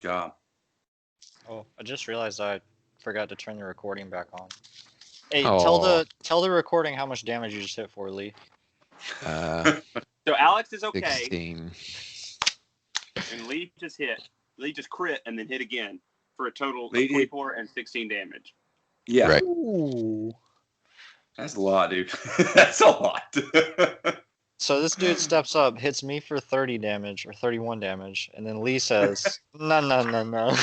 job. Oh, I just realized I forgot to turn the recording back on. Hey, Aw. tell the recording how much damage you just hit for, Lee. Uh, So Alex is okay, 16. and Lee just crit and then hit again for a total of Lee did- 24 and 16 damage. Yeah, Right. Ooh. that's a lot, dude. That's a lot. So this dude steps up, hits me for 30 damage, or 31 damage, and then Lee says, no.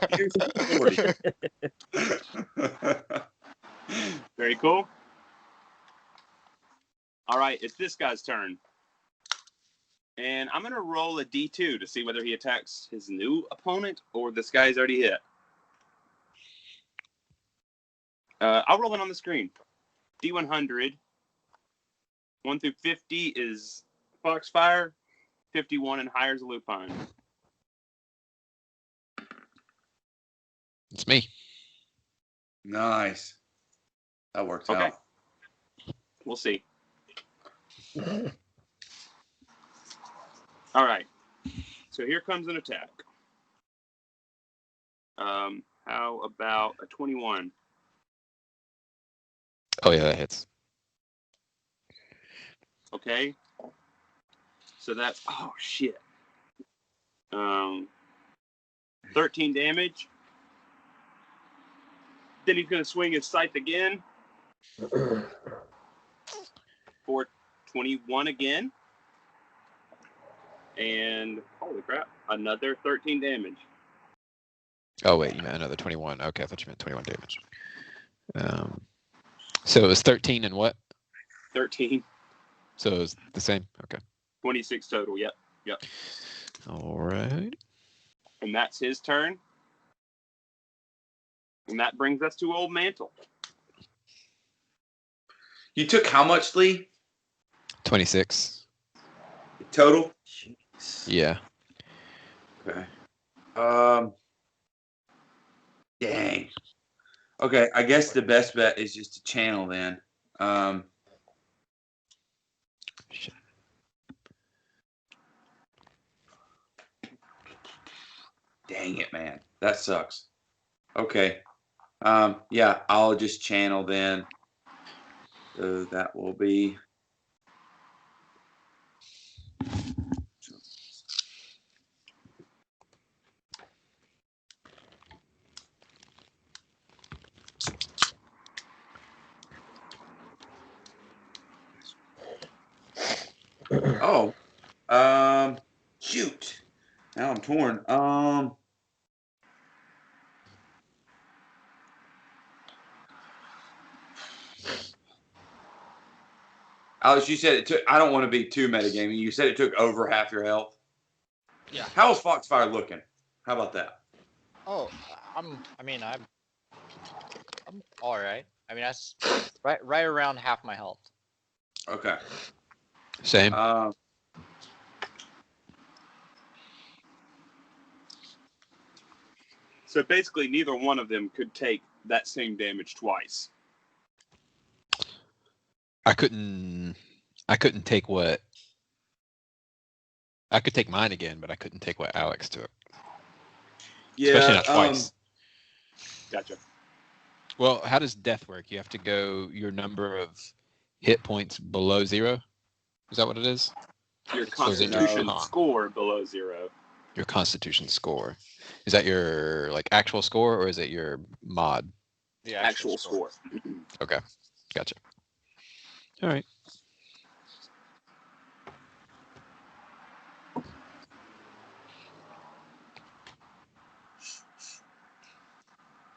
Here's 40. Very cool. All right, it's this guy's turn. And I'm going to roll a D2 to see whether he attacks his new opponent or this guy's already hit. I'll roll it on the screen. D100. 1 through 50 is Foxfire. 51 and higher is a Lupine. It's me. Nice. That works Okay. out. We'll see. All right. So here comes an attack. How about a 21? Oh, yeah, that hits. Okay. So that's, oh shit. 13 damage. Then he's going to swing his scythe again. For 21 again. And holy crap, another 13 damage. Oh, wait, you meant another 21. Okay, I thought you meant 21 damage. So it was 13 and what? 13, So it was the same? Okay. 26 total. Yep. All right. And that's his turn. And that brings us to Old Mantle. You took how much, Lee? 26. Total? Yeah. Okay. Dang. Okay, I guess the best bet is just to channel then. Shit. Dang it, man. That sucks. Okay. Yeah, I'll just channel then. So that will be. Oh. Shoot. Now I'm torn. Alex, you said it took. I don't want to be too metagaming. You said it took over half your health. Yeah. How is Foxfire looking? How about that? Oh, I'm all right. I mean, that's right around half my health. Okay. Same. So basically, neither one of them could take that same damage twice. I couldn't take what. I could take mine again, but I couldn't take what Alex took. Yeah. Especially not twice. Gotcha. Well, how does death work? You have to go your number of hit points below 0? Is that what it is? Your Or is it your Constitution con? score below 0. Your Constitution score. Is that your like actual score or is it your mod? The Actual score. Okay, gotcha. All right.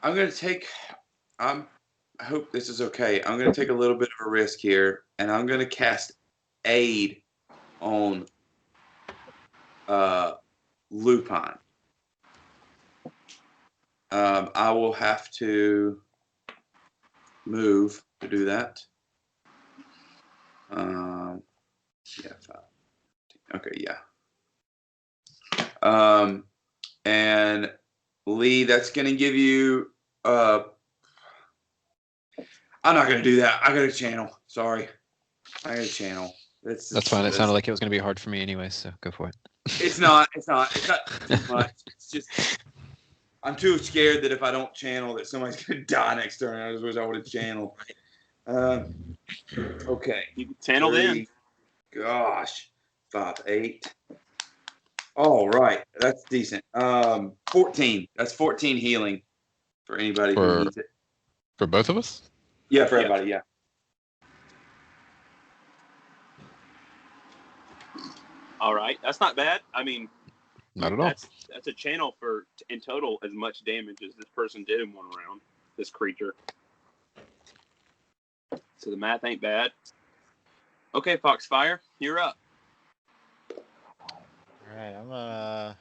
I'm gonna take. I hope this is okay. I'm gonna take a little bit of a risk here, and I'm gonna cast Aid on Lupine. I will have to move to do that. Yeah. 5. Okay. Yeah. And Lee, that's gonna give you. I'm not gonna do that. I gotta channel. Sorry, I gotta channel. That's fine. It sounded like it was going to be hard for me anyway, so go for it. It's not. It's not too much. It's just I'm too scared that if I don't channel, that somebody's gonna die next turn. I just wish I would have channeled. Okay. You channeled in. Gosh, 5, 8. All right, that's decent. 14. That's 14 healing for anybody who For needs it. for both of us? Yeah, for Yeah. everybody. Yeah. All right, that's not bad. I mean, Not at all. that's a channel for in total as much damage as this person did in one round. This creature. So the math ain't bad. Okay, Foxfire, you're up. Alright, I'm gonna,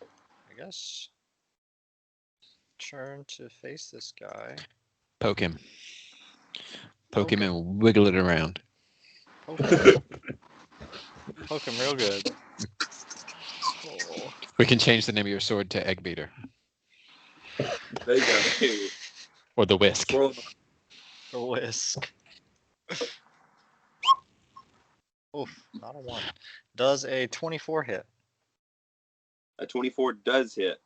I guess, turn to face this guy. Poke him. Poke him and wiggle it around. Poke him. Poke him real good. Oh. We can change the name of your sword to Egg Beater. There you go. Ew. Or the Whisk. Swirl 'em up. A whisk. Oof, not a 1. Does a 24 hit? A 24 does hit.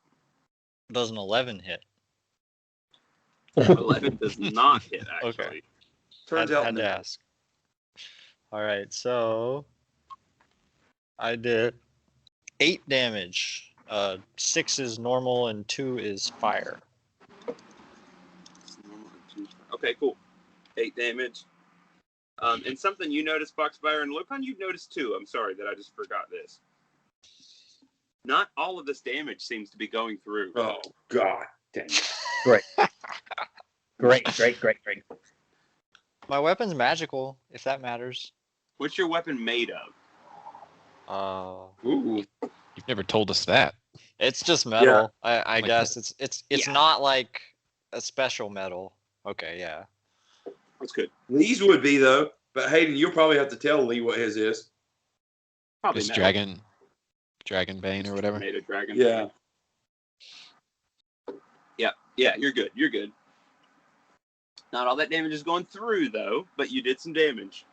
Does an 11 hit? 11 does not hit, actually. Okay. Turns had, out had to no. ask. Alright, so I did 8 damage. 6 is normal and 2 is fire. Okay, cool. 8 damage. And something you noticed, Foxfire, and Locon, you've noticed too. I'm sorry that I just forgot this. Not all of this damage seems to be going through. Oh God, dang it. Great. My weapon's magical, if that matters. What's your weapon made of? Ooh. You've never told us that. It's just metal. I Like guess it's Yeah. not like a special metal. Okay, yeah. That's good. Lee's would be though, but Hayden, you'll probably have to tell Lee what his is. Probably It's metal. Dragon Bane or whatever. Made of dragon. Yeah. Yeah, you're good. You're good. Not all that damage is going through, though, but you did some damage.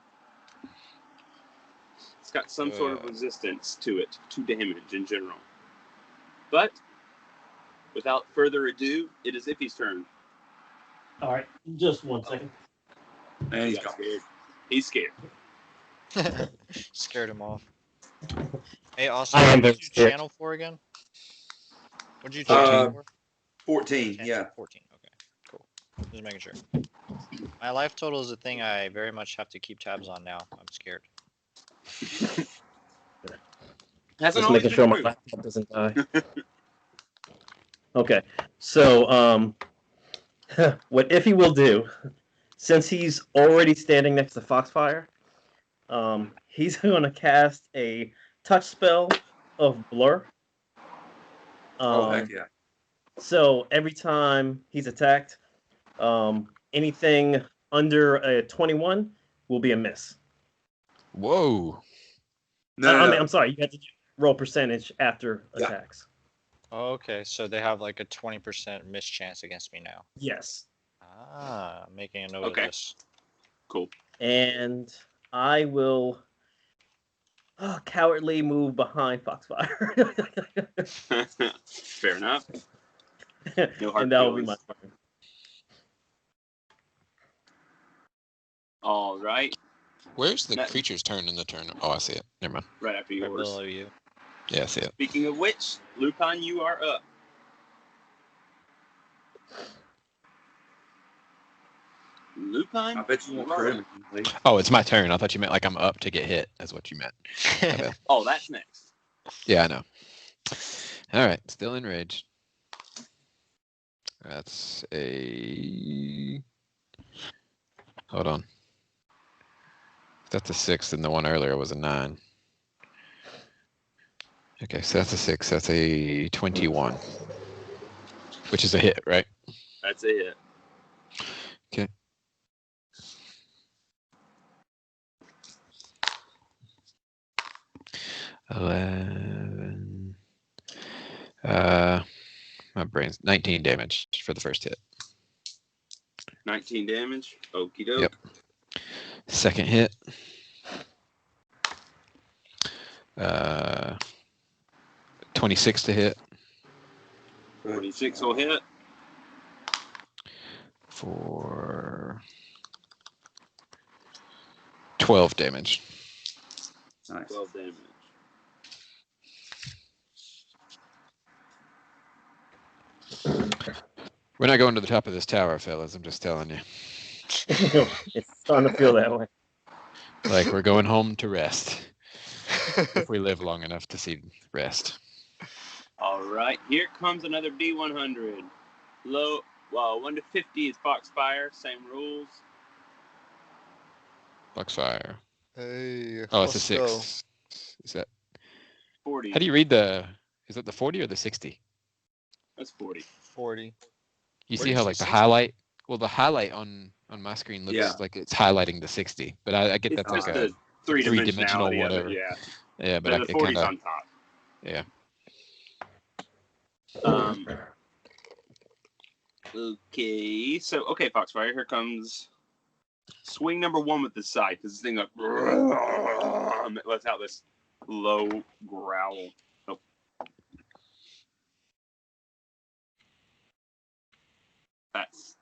It's got some sort of resistance to it, to damage in general. But, without further ado, it is Iffy's turn. All right, just 1 second. And he's He got gone. scared. He's scared. Scared him off. Hey, Austin, I am what very did you scared. channel for again? What did you 14. channel for? 14. Yeah. 14. Okay, cool. Just making sure. My life total is a thing I very much have to keep tabs on now. I'm scared. Hasn't Just always making been sure my true. laptop doesn't die. Okay, so what Iffy will do, since he's already standing next to Foxfire, he's going to cast a touch spell of Blur. Oh heck yeah. So every time he's attacked, anything under a 21 will be a miss. Whoa. I'm sorry, you have to roll percentage after Yeah. attacks. Okay, so they have like a 20% miss chance against me now. Yes. Ah, I'm making a note Okay. of this. Cool. And I will cowardly move behind Foxfire. Fair enough. No hard And that will be feelings. my turn. All right. Where's the That- creature's turn in the turn? Oh, I see it. Never mind. Right after Right yours. below you. Yeah, I see it. Speaking of which, Lupin, you are up. Lupin, I bet you won't are crit up. him, Lee. Oh, it's my turn. I thought you meant like I'm up to get hit. That's what you meant. My bad. Oh, that's next. Yeah, I know. All right, still enraged. That's a. Hold on. If that's a 6, then the one earlier was a 9. Okay, so that's a 6. That's a 21, which is a hit, right? That's a hit. Okay. $11. My brain's 19 damage for the first hit. 19 damage. Okie doke. Yep. Second hit. 26 to hit. 26 will hit. for 12 damage. Nice. 12 damage. We're not going to the top of this tower, fellas. I'm just telling you. It's starting to feel that way. Like we're going home to rest. If we live long enough to see rest. All right, here comes another D100. Low, well, 1 to 50 is Foxfire. Same rules. Foxfire. Hey, Oh, it's a let's go. 6. Is that? 40. How do you read the? Is that the 40 or the 60? That's 40. 40. You Where see do how you like see the 60? highlight? Well, the highlight on my screen looks Yeah. like it's highlighting the 60, but I get It's that's like just a the three-dimensionality of it, whatever. yeah. Yeah, but But the it 40's kind of on top. yeah. Okay, so, Foxfire, here comes swing number 1 with the scythe. This thing like, it lets out this low growl. Oh. That's,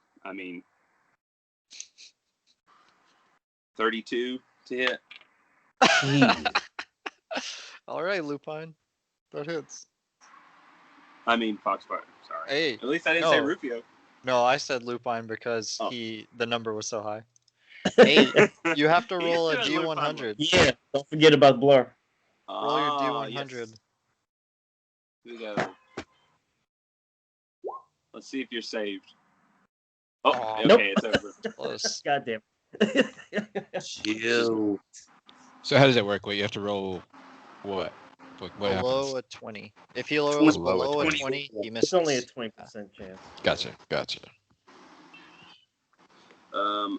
32 to hit. Jeez. All right, Lupine. That hits. Foxfire, sorry. Hey, At least I didn't say no. Rufio. No, I said Lupine because Oh. the number was so high. Hey, you have to He's roll a doing Lupine D100. Yeah, don't forget about Blur. Roll your D100. Yes. Here we go. Let's see if you're saved. Oh, Aw. okay, Nope. it's over. Close. Goddamn. Chill. So how does that work? Wait, you have to roll what? What Below happens? a 20. If he rolls Below a below a 20. 20, he misses. It's only a 20% chance. Gotcha.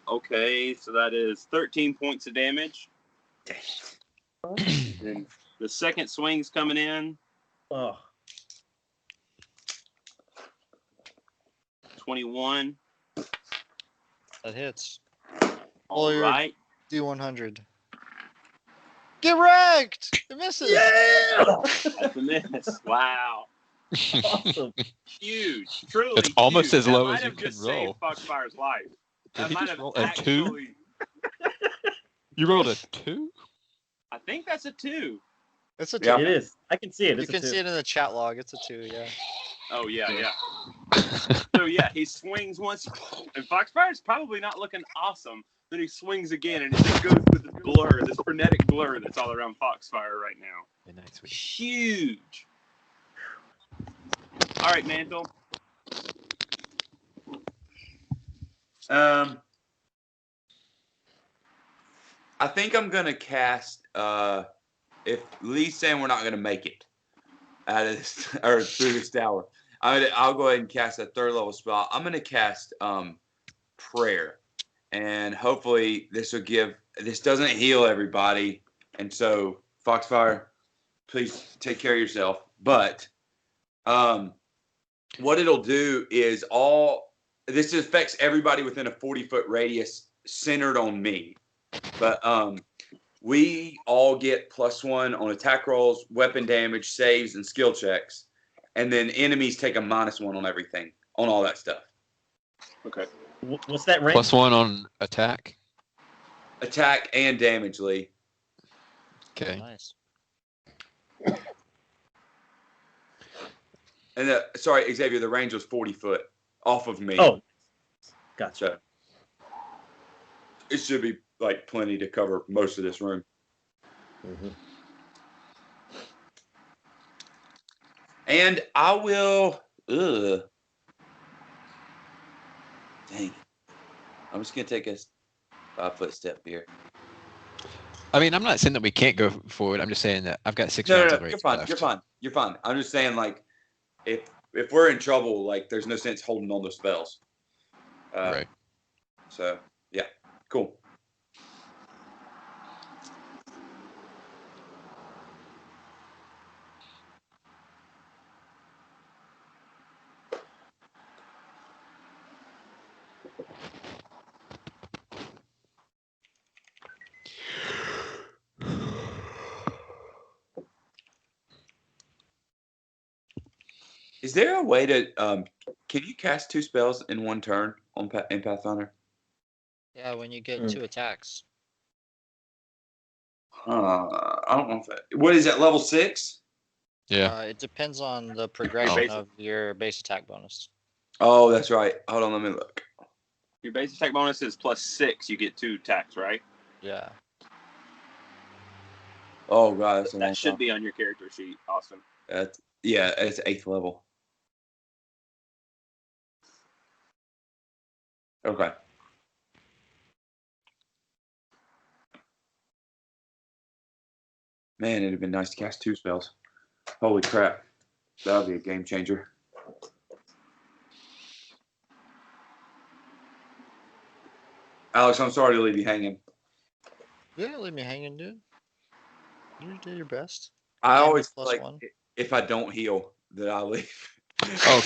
Okay, so that is 13 points of damage. And the second swing's coming in. Oh, 21. That hits. All you're- right. D100. Get wrecked! It misses! yeah! That's a miss. Wow. Awesome. Huge. Truly It's almost huge. as That low might as you have can just roll. saved Foxfire's life. Did That he might just have roll a 2? actually- You rolled a 2? I think that's a 2. It's a 2. Yeah. It is. I can see it. You It's can a two. see it in the chat log. It's a 2, yeah. Oh, yeah. So, yeah, he swings once. And Foxfire's probably not looking awesome. Then he swings again, and it just goes with this blur, this frenetic blur that's all around Foxfire right now. Huge. All right, Mantle. I think I'm gonna cast. If Lee's saying we're not gonna make it out of this or through this tower, I'll go ahead and cast a 3rd level spell. I'm gonna cast prayer, and hopefully this will give. This doesn't heal everybody, and so Foxfire, please take care of yourself. But what it'll do is this affects everybody within a 40-foot radius centered on me. But we all get +1 on attack rolls, weapon damage, saves, and skill checks. And then enemies take a -1 on everything, on all that stuff. Okay. What's that rank? +1 on attack. Attack and damage, Lee. Okay. Nice. And sorry, Xavier, the range was 40 foot off of me. Oh, gotcha. So it should be like plenty to cover most of this room. Mm-hmm. And I will. Dang. I'm just gonna take a 5-foot step here. I mean, I'm not saying that we can't go forward. I'm just saying that I've got 6 No, rounds no, of no. rage You're fine. left. You're fine. You're fine. I'm just saying, like, if we're in trouble, like, there's no sense holding on those spells. Right. So yeah, cool. Is there a way to can you cast 2 spells in one turn in Pathfinder? Yeah, when you get Mm. 2 attacks. I don't know if that. What is that? Level 6? Yeah. It depends on the progression basic. of your base attack bonus. Oh, that's right. Hold on, let me look. Your base attack bonus is +6. You get 2 attacks, right? Yeah. Oh god, that's a long That should time. be on your character sheet, Austin. Yeah, it's 8th level. Okay. Man, it'd have been nice to cast 2 spells. Holy crap. That would be a game changer. Alex, I'm sorry to leave you hanging. Yeah, leave me hanging, dude. You did your best. I Damage always feel plus like 1. if I don't heal, that I leave. Oh,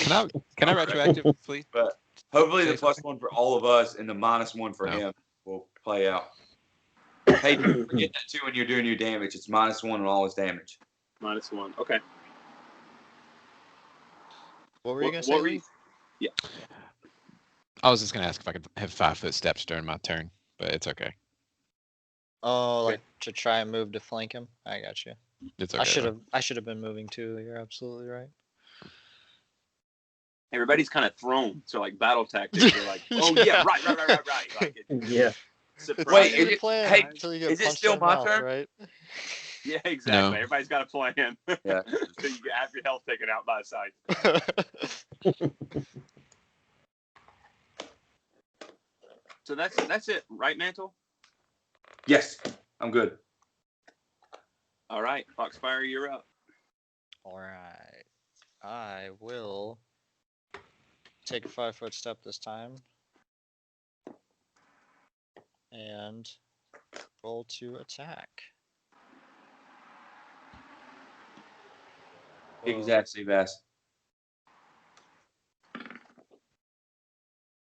can I retroactively? But hopefully the Say +1 for all of us and the -1 for No. him will play out. Hey, dude, forget that too when you're doing your damage. It's -1 on all his damage. -1. Okay. What were you gonna say, were Lee? you- I was just gonna ask if I could have 5-foot steps during my turn, but it's okay. Oh, like to try and move to flank him? I got you. It's okay. I should have been moving too. You're absolutely right. Everybody's kind of thrown. So like battle tactics, you're like, oh yeah, right. Like Yeah. It's Wait, like is you're it- playing hey, until you get is it punched still in the my mouth, turn? right? Yeah, exactly. No. Everybody's got a plan. Yeah. So you have your health taken out by the side. So that's it, right, Mantle? Yes, I'm good. All right, Foxfire, you're up. All right. I will take a 5-foot step this time and roll to attack. Kick Whoa. his ass, Seabass.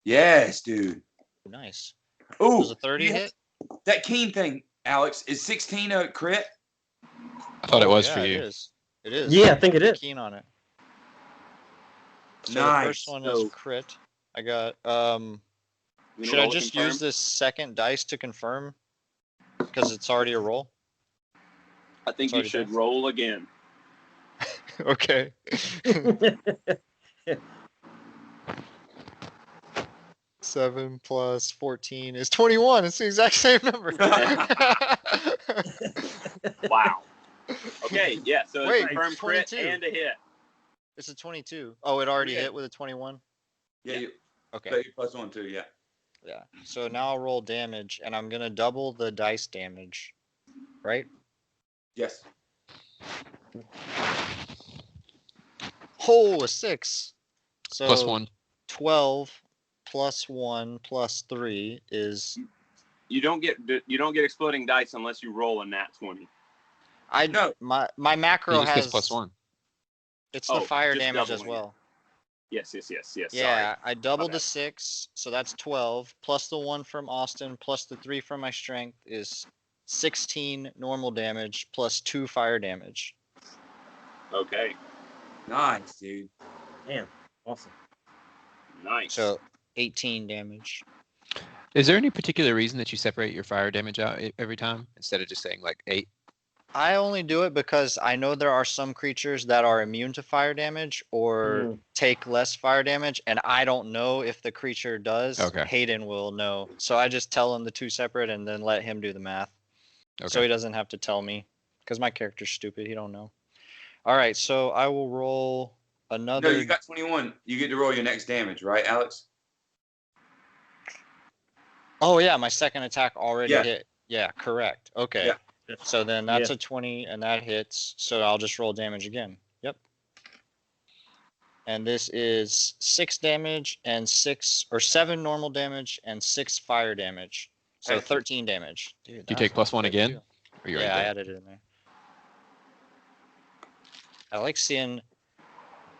Yes, dude. Nice. Ooh, Does a 30 you- hit? that keen thing, Alex, is 16 a crit? I thought it was yeah, for It you. is. It is. Yeah, I think it Be is. keen on it. So Nice. the first one So- is crit. I got You gonna should I roll to just confirm? use this second dice to confirm? Because it's already a roll? I think It's you already should done. roll again. Okay. 7 plus 14 is 21. It's the exact same number. Wow. Okay, yeah. So Wait, a confirmed crit 22. and a hit. It's a 22. Oh, it already Yeah. hit with a 21? Yeah, Yeah. you Okay. but you +1 too, yeah. Yeah. So now I'll roll damage, and I'm going to double the dice damage. Right? Yes. Oh, a 6. So +1. 12 plus 1 plus 3 is... You don't get exploding dice unless you roll a nat 20. No. My He macro just has... gets +1. It's the Oh, fire just damage as doubling it. well. Yes. Yeah, Sorry. I doubled bad. the 6, so that's 12, plus the 1 from Austin, plus the 3 from my strength is 16 normal damage, plus 2 fire damage. Okay. Nice, dude. Man, awesome. Nice. So 18 damage. Is there any particular reason that you separate your fire damage out every time instead of just saying like 8? I only do it because I know there are some creatures that are immune to fire damage or take less fire damage, and I don't know if the creature does. Okay. Hayden will know. So I just tell him the 2 separate and then let him do the math. Okay. So he doesn't have to tell me, because my character's stupid. He don't know. All right, so I will roll another. No, you got 21. You get to roll your next damage, right, Alex? Oh yeah, my second attack already Yeah. hit. Yeah, correct. Okay. Yeah. So then that's Yeah. a 20, and that hits. So I'll just roll damage again. Yep. And this is 6 damage and 7 normal damage and 6 fire damage. So Excellent. 13 damage. Dude, Do you that's take not +1 good again? too. Or you Yeah, I already did? added it in there. I like seeing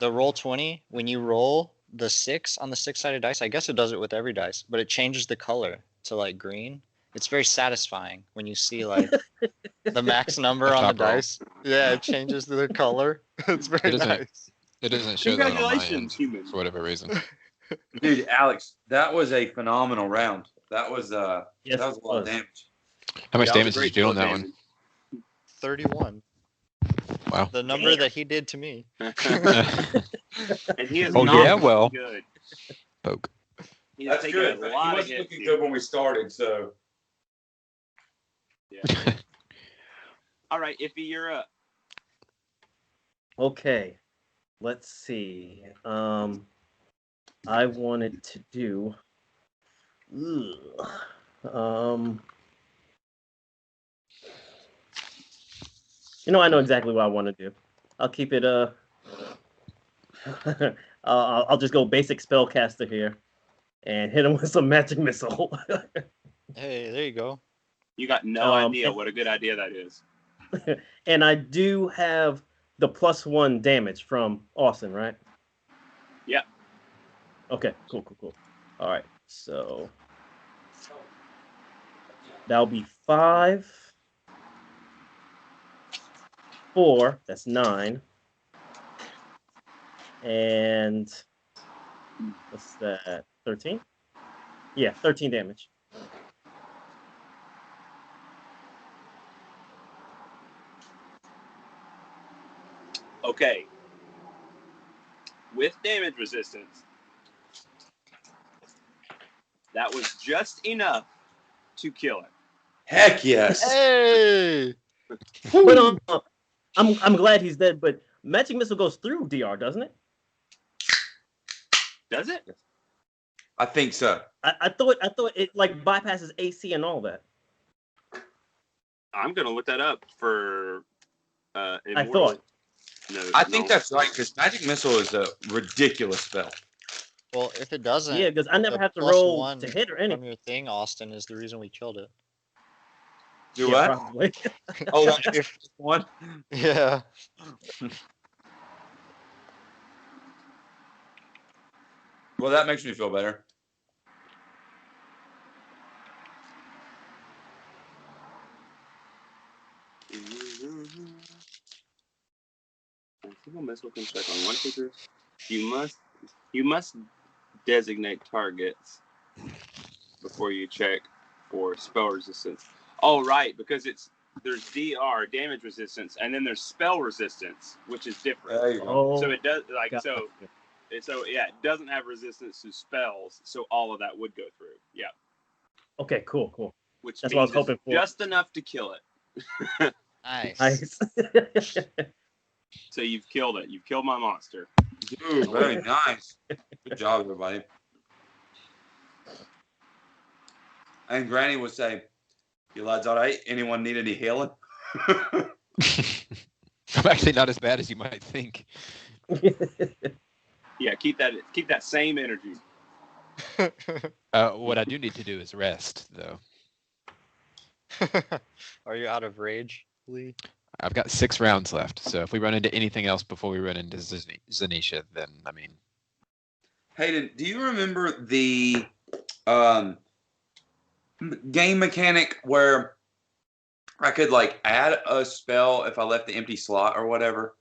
the roll 20 when you roll the 6 on the 6-sided dice. I guess it does it with every dice, but it changes the color to like green. It's very satisfying when you see like the max number The on the top roll. dice. Yeah, it changes the color. It's very doesn't- nice. It doesn't show that on my Congratulations, end human. for whatever reason. Dude, Alex, that was a phenomenal round. That was Yes, that was it a lot of was. damage. How much That was a damage did you great do deal on of that one? 31. Wow. The number that he did to me. And he is Oh, not yeah? looking Well. good. Poke. He has That's taken good. a He lot of wasn't hits looking here. good when we started, so All right, Iffy, you're up. Okay, let's see. I wanted to do. I know exactly what I want to do. I'll keep it. I'll just go basic spellcaster here, and hit him with some magic missile. Hey, there you go. You got no Um, idea and- what a good idea that is. And I do have the +1 damage from Austin, right? Yeah. Okay, cool. All right, so that'll be 5, 4. That's 9, and what's that? 13. Yeah, 13 damage. Okay. With damage resistance, that was just enough to kill it. heck yes. Hey! But I'm glad he's dead. But magic missile goes through DR, doesn't it? Does it? I think so. I thought it like bypasses AC and all that. I'm gonna look that up for I Immortal. thought. No, I think no. that's right because magic missile is a ridiculous spell. Well, if it doesn't, Yeah, because I never the have to plus roll one to hit or from anything. your thing, Austin, is the reason we killed it. Do Yeah, what? probably. Oh, that's one. Yeah. Well, that makes me feel better. A single missile can strike on one creature. You must designate targets before you check for spell resistance. Oh, right, because there's DR, damage resistance, and then there's spell resistance, which is different. There you go. Oh, So it does gotcha. so yeah, it doesn't have resistance to spells, so all of that would go through. Yeah, Okay, cool. which That's what I was means it's hoping for. just enough to kill it. Nice. Nice. So you've killed it. You've killed my monster. Dude, very nice. Good job, everybody. And Granny would say, "You lads all right? Anyone need any healing?" I'm actually not as bad as you might think. Yeah, keep that same energy. What I do need to do is rest, though. Are you out of rage, Lee? I've got 6 rounds left, so if we run into anything else before we run into Zanisha, then, I mean... Hayden, do you remember the game mechanic where I could like add a spell if I left the empty slot or whatever?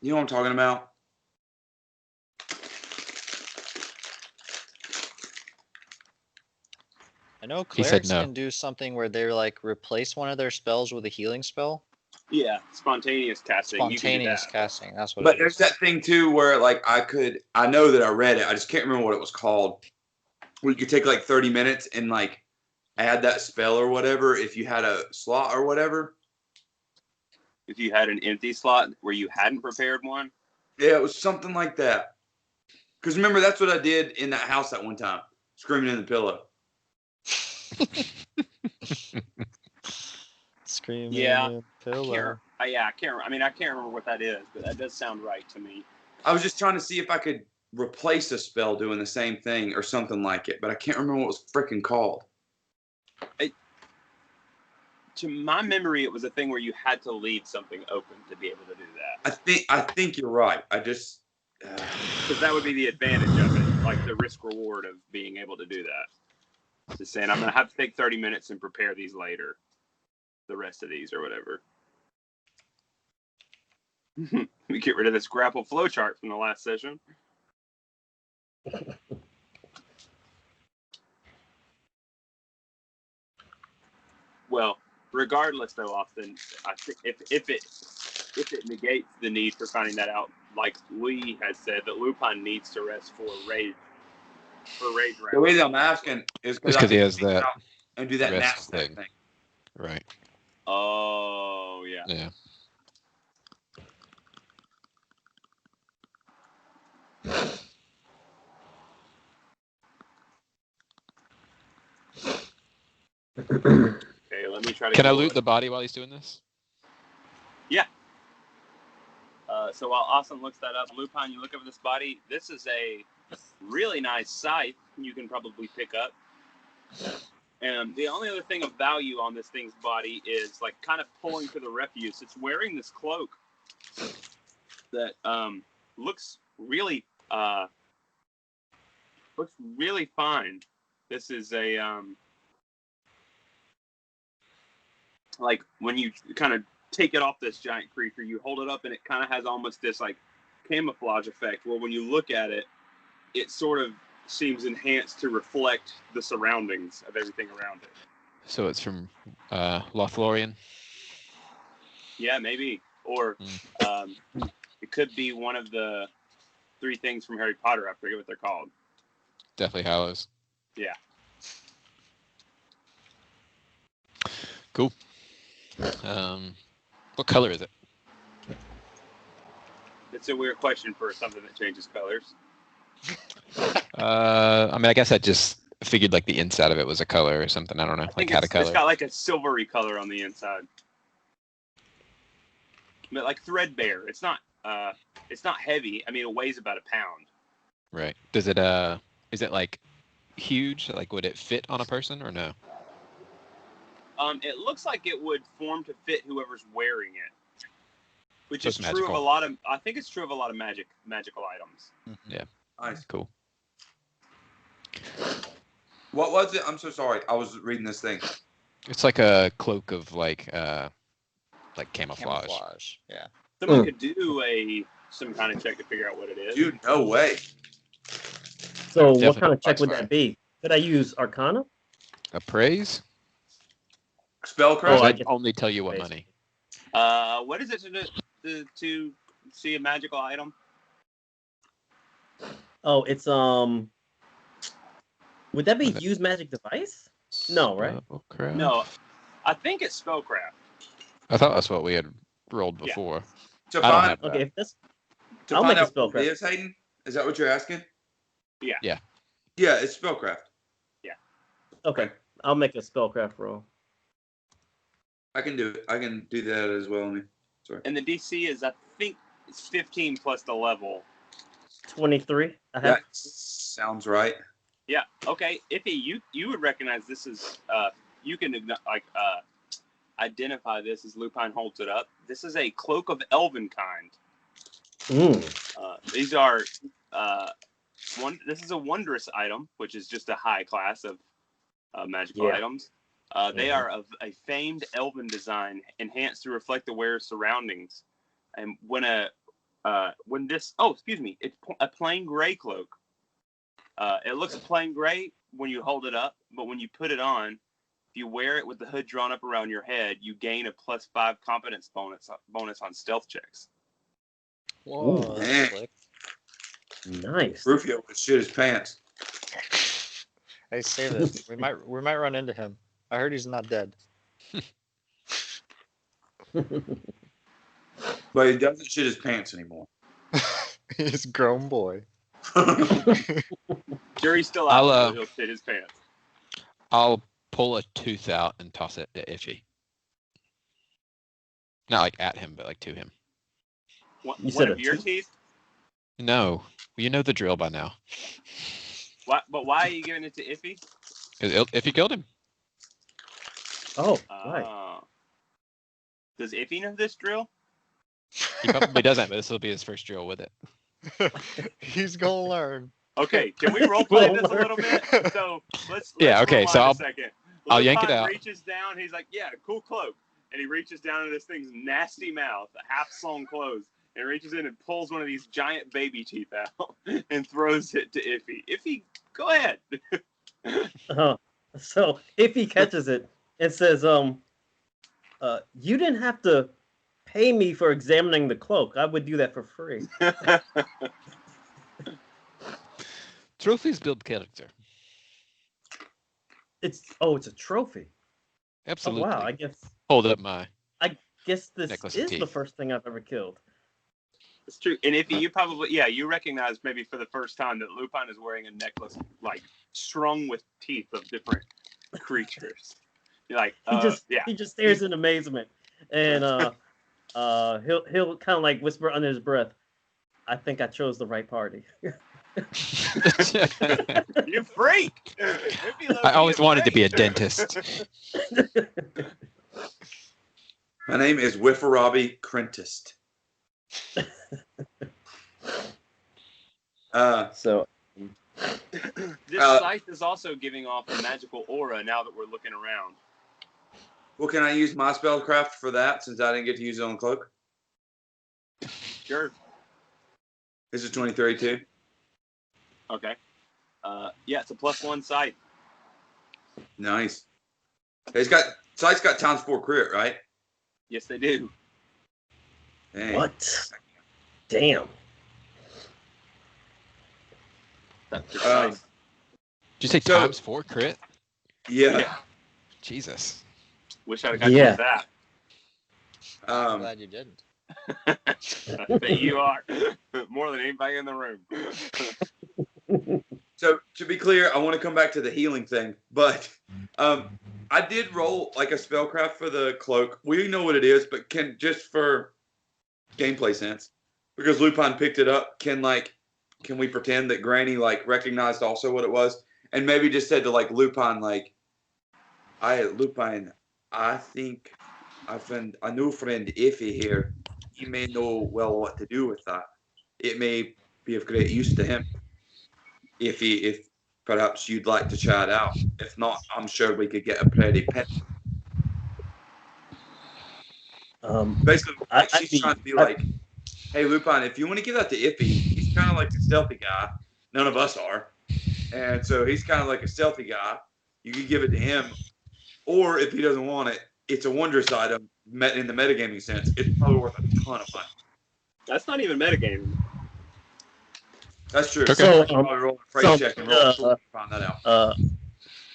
You know what I'm talking about? I know He said clerics no. can do something where they like replace one of their spells with a healing spell. Yeah, spontaneous casting. Spontaneous You can casting. That's what But it there's is. that thing too where like I know that I read it, I just can't remember what it was called. Where you could take like 30 minutes and like add that spell or whatever if you had a slot or whatever. If you had an empty slot where you hadn't prepared one. Yeah, it was something like that. Because remember, that's what I did in that house that one time, screaming in the pillow. Screaming Yeah. in pillow. I can't. I mean, I can't remember what that is, but that does sound right to me. I was just trying to see if I could replace a spell doing the same thing or something like it, but I can't remember what it was freaking called. To my memory, it was a thing where you had to leave something open to be able to do that. I think you're right. I just Because that would be the advantage of it, like the risk reward of being able to do that. Just saying, I'm gonna have to take 30 minutes and prepare these later, the rest of these or whatever. We get rid of this grapple flowchart from the last session. Well, regardless, though, Austin, I think if it negates the need for finding that out, like Lee has said, that Lupin needs to rest for rage round. The reason I'm asking is Just because he has that and do that rest knapsack thing. Right. Oh yeah. Yeah. Okay, let me try to. Can I loot the body while he's doing this? Yeah. So while Austin looks that up, Lupin, you look over this body. This is a really nice scythe you can probably pick up. And the only other thing of value on this thing's body is like kind of pulling to the refuse. It's wearing this cloak that looks really fine. This is a like when you kind of take it off this giant creature, you hold it up and it kind of has almost this like camouflage effect where when you look at it, it sort of seems enhanced to reflect the surroundings of everything around it. So it's from Lothlorien? Yeah, maybe. Or it could be one of the 3 things from Harry Potter. I forget what they're called. Deathly Hallows. Yeah. Cool. What color is it? It's a weird question for something that changes colors. I mean, I guess I just figured like the inside of it was a color or something. I don't know. Like had a color. It's got like a silvery color on the inside. But like threadbare. It's not heavy. I mean, it weighs about a pound. Right. Does it is it like huge? Like would it fit on a person or no? It looks like it would form to fit whoever's wearing it. Which So is it's true magical. of a lot of I think it's true of a lot of magical items. Yeah. Nice. Cool. What was it? I'm so sorry. I was reading this thing. It's like a cloak of like camouflage. Camouflage. Yeah. Someone could do some kind of check to figure out what it is. Dude, no way. So Definitely what kind of check would Foxfire. that be? Could I use Arcana? Appraise? Spellcraft? Oh, Or I does that get- only tell you what Appraise. money? What is it to see a magical item? Oh, it's Would that be Okay. use magic device? No, right? Spellcraft? No, I think it's spellcraft. I thought that's what we had rolled Yeah. before. To I don't find, have that. Okay, if that's to I'll find make a out what it spellcraft. is, Hayden? Is that what you're asking? Yeah. Yeah. Yeah, it's spellcraft. okay. I'll make a spellcraft roll. I can do it. I can do that as well. Sorry. And the DC is, I think, it's 15 plus the level. 23. I have. That sounds right. Yeah. Okay. Iffy, you would recognize this as you can identify this as Lupin holds it up. This is a cloak of elven kind. These are this is a wondrous item, which is just a high class of magical Yeah. items. They are of a famed elven design, enhanced to reflect the wearer's surroundings. And when it's a plain gray cloak. It looks plain gray when you hold it up, but when you put it on, if you wear it with the hood drawn up around your head, you gain a +5 competence bonus on stealth checks. Whoa, Ooh, that's man. slick. Nice. Rufio would shit his pants. Hey, save it. We might run into him. I heard he's not dead. But he doesn't shit his pants anymore. He's grown boy. Jury's still out, I'll, so he'll shit his pants. I'll pull a tooth out and toss it to Iffy. Not like at him, but like to him. One said of a your tooth? teeth? No, you know the drill by now. But why are you giving it to Iffy? Because Iffy killed him. Oh, right. Does Iffy know this drill? He probably doesn't, but this will be his first drill with it. He's gonna learn. Okay, can we roleplay this a little bit? So let's Yeah, okay, rewind so a I'll- second. I'll yank it Lupin out. reaches down. He's like, "Yeah, cool cloak," and he reaches down in this thing's nasty mouth, half sewn clothes, and reaches in and pulls one of these giant baby teeth out and throws it to Iffy. Iffy, go ahead. So if he catches it and says, you didn't have to pay me for examining the cloak. I would do that for free. Trophies build character. It's a trophy. Absolutely. Oh wow, Hold up my I guess this necklace of is the teeth. first thing I've ever killed. It's true. And Iffy, you probably, you recognize maybe for the first time that Lupin is wearing a necklace like strung with teeth of different creatures. You're like, He just stares in amazement, and he'll kind of like whisper under his breath, "I think I chose the right party." You freak! I always wanted to be a dentist. My name is Wifferabi Crentist. So This scythe is also giving off a magical aura now that we're looking around. Well, can I use my spellcraft for that since I didn't get to use it on cloak? Sure. This is 2032. Okay. It's a +1 sight. Nice. Sight's got ×4 crit, right? Yes, they do. Dang. what? Damn. That's precise. Did you say So- ×4 crit? Yeah. Jesus. Wish I'd have got you Yeah. with that. I'm glad you didn't. I bet you are. More than anybody in the room. So to be clear, I want to come back to the healing thing, but I did roll like a spellcraft for the cloak. We know what it is, but can just for gameplay sense, because Lupin picked it up, can we pretend that Granny like recognized also what it was, and maybe just said to like Lupin like, Lupin, I think I found a new friend Iffy here. He may know well what to do with that. It may be of great use to him. If perhaps you'd like to try it out. If not, I'm sure we could get a pretty pet. Basically, she's trying to be like, hey, Lupin, if you want to give that to Iffy, he's kind of like a stealthy guy. None of us are. And so he's kind of like a stealthy guy. You could give it to him. Or if he doesn't want it, it's a wondrous item in the metagaming sense. It's probably worth a ton of money. That's not even metagaming. That's true. Okay. So, probably roll a price check and roll to find that out.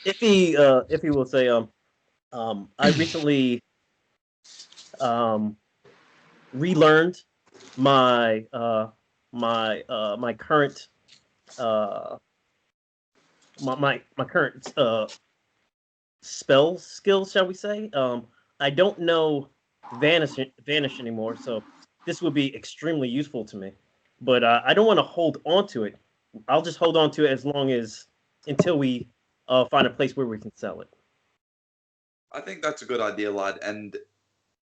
If he will say, I recently relearned my my current my current spell skills, shall we say? I don't know vanish anymore, so this would be extremely useful to me. But I don't want to hold on to it. I'll just hold on to it until we find a place where we can sell it. I think that's a good idea, lad. And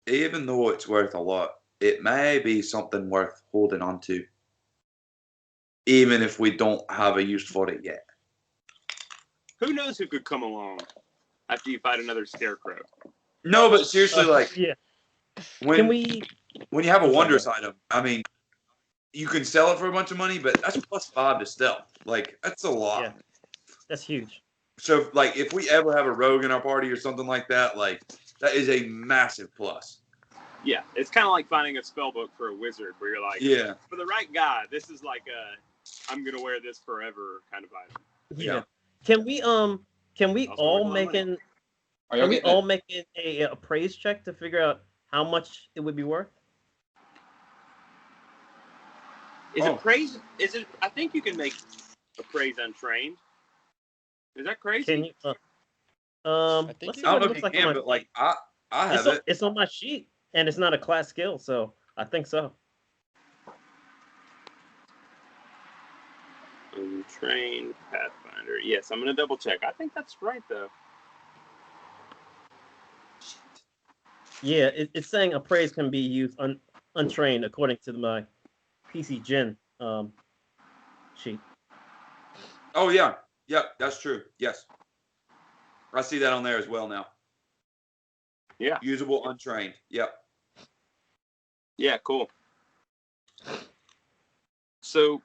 even though it's worth a lot, it may be something worth holding on to, even if we don't have a use for it yet. Who knows who could come along after you fight another scarecrow? No, but seriously, like Yeah. when Can we? when you have a wondrous item, I mean, you can sell it for a bunch of money, but that's +5 to stealth. Like that's a lot. Yeah. That's huge. So, like, if we ever have a rogue in our party or something like that, like that is a massive plus. Yeah, it's kind of like finding a spell book for a wizard, where you're like, Yeah. for the right guy, this is like I'm gonna wear this forever kind of item. Yeah. Can we all make a appraise check to figure out how much it would be worth? Appraise? I think you can make appraise untrained. Is that crazy? Can you? think Let's you see I what don't it know if looks you like on can, my but like sheet. I have it. It's on my sheet, and it's not a class skill, so I think so. Untrained Pathfinder. Yes, I'm gonna double check. I think that's right though. Yeah, it's saying appraise can be used untrained according to my PC Gen sheet. Oh yeah, that's true. Yes, I see that on there as well now. Yeah. Usable untrained. Yep. Yeah, cool. So,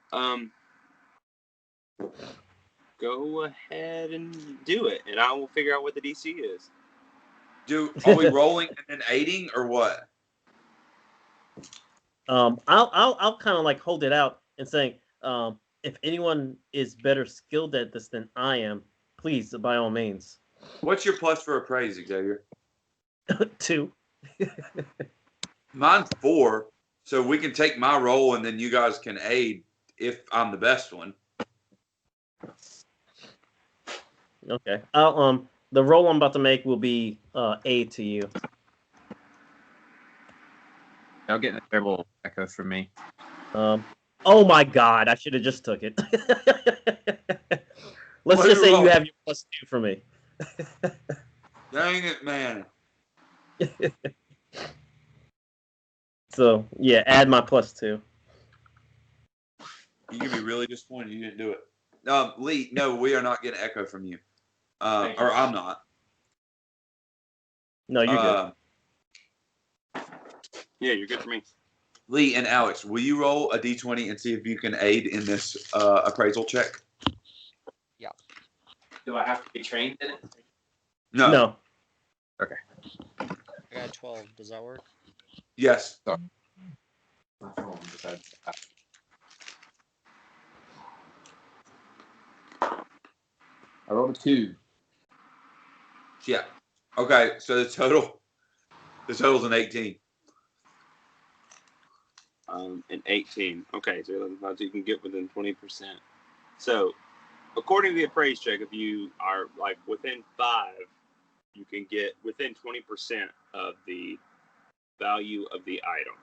go ahead and do it, and I will figure out what the DC is. Are we rolling and then aiding or what? I'll kind of like hold it out and saying, if anyone is better skilled at this than I am, please, by all means. What's your plus for appraise, Xavier? 2. Mine's 4, so we can take my roll and then you guys can aid if I'm the best one. Okay. The roll I'm about to make will be aid to you. I'll get a terrible echo from me. Oh my God! I should have just took it. Let's What just did you say you roll? have your +2 for me. Dang it, man. So yeah, add my +2. You can be really disappointed you didn't do it. Lee, no, we are not getting echo from you. Thank you. Or I'm not. No, you're good. Yeah, you're good for me. Lee and Alex, will you roll a d20 and see if you can aid in this appraisal check? Do I have to be trained in it? No. I got 12. Does that work? Yes. I rolled a 2. Yeah. Okay, so the total's an 18. An 18. Okay, so you can get within 20%. So, according to the appraise check, if you are like within 5, you can get within 20% of the value of the item.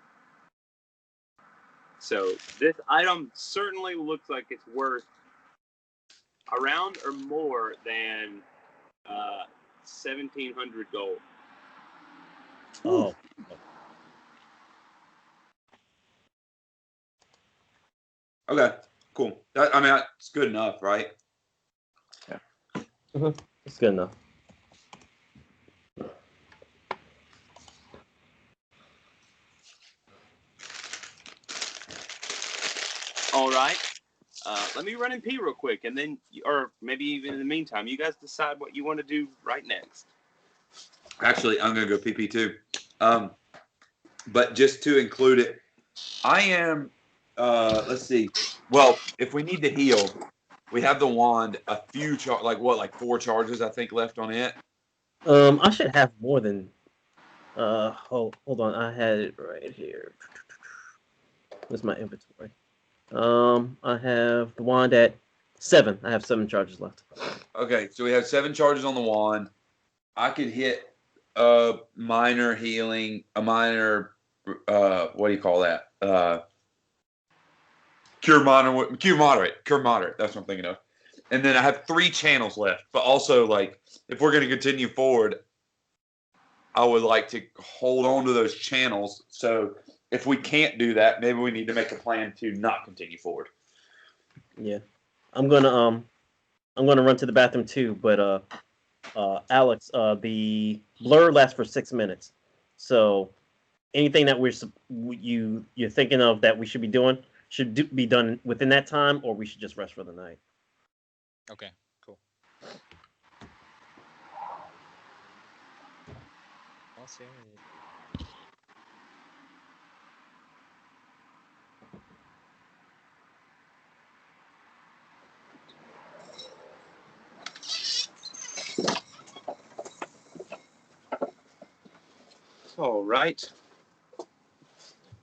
So this item certainly looks like it's worth around or more than 1,700 gold. Oh. Okay, cool. That's good enough, right? It's good enough. All right. Let me run and pee real quick, and then, or maybe even in the meantime, you guys decide what you want to do right next. Actually, I'm gonna go PP too. But just to include it, I am. Let's see. Well, if we need to heal, we have the wand. A few like 4 charges I think left on it. I should have more than. Hold on. I had it right here. Where's my inventory? I have the wand at 7. I have 7 charges left. Okay, so we have 7 charges on the wand. I could hit a minor healing, a minor. What do you call that? Cure moderate. That's what I'm thinking of. And then I have 3 channels left. But also, like, if we're going to continue forward, I would like to hold on to those channels. So if we can't do that, maybe we need to make a plan to not continue forward. Yeah, I'm gonna run to the bathroom too. But Alex, the blur lasts for 6 minutes. So anything that you're thinking of that we should be doing be done within that time, or we should just rest for the night. Okay, cool. I'll see you. All right.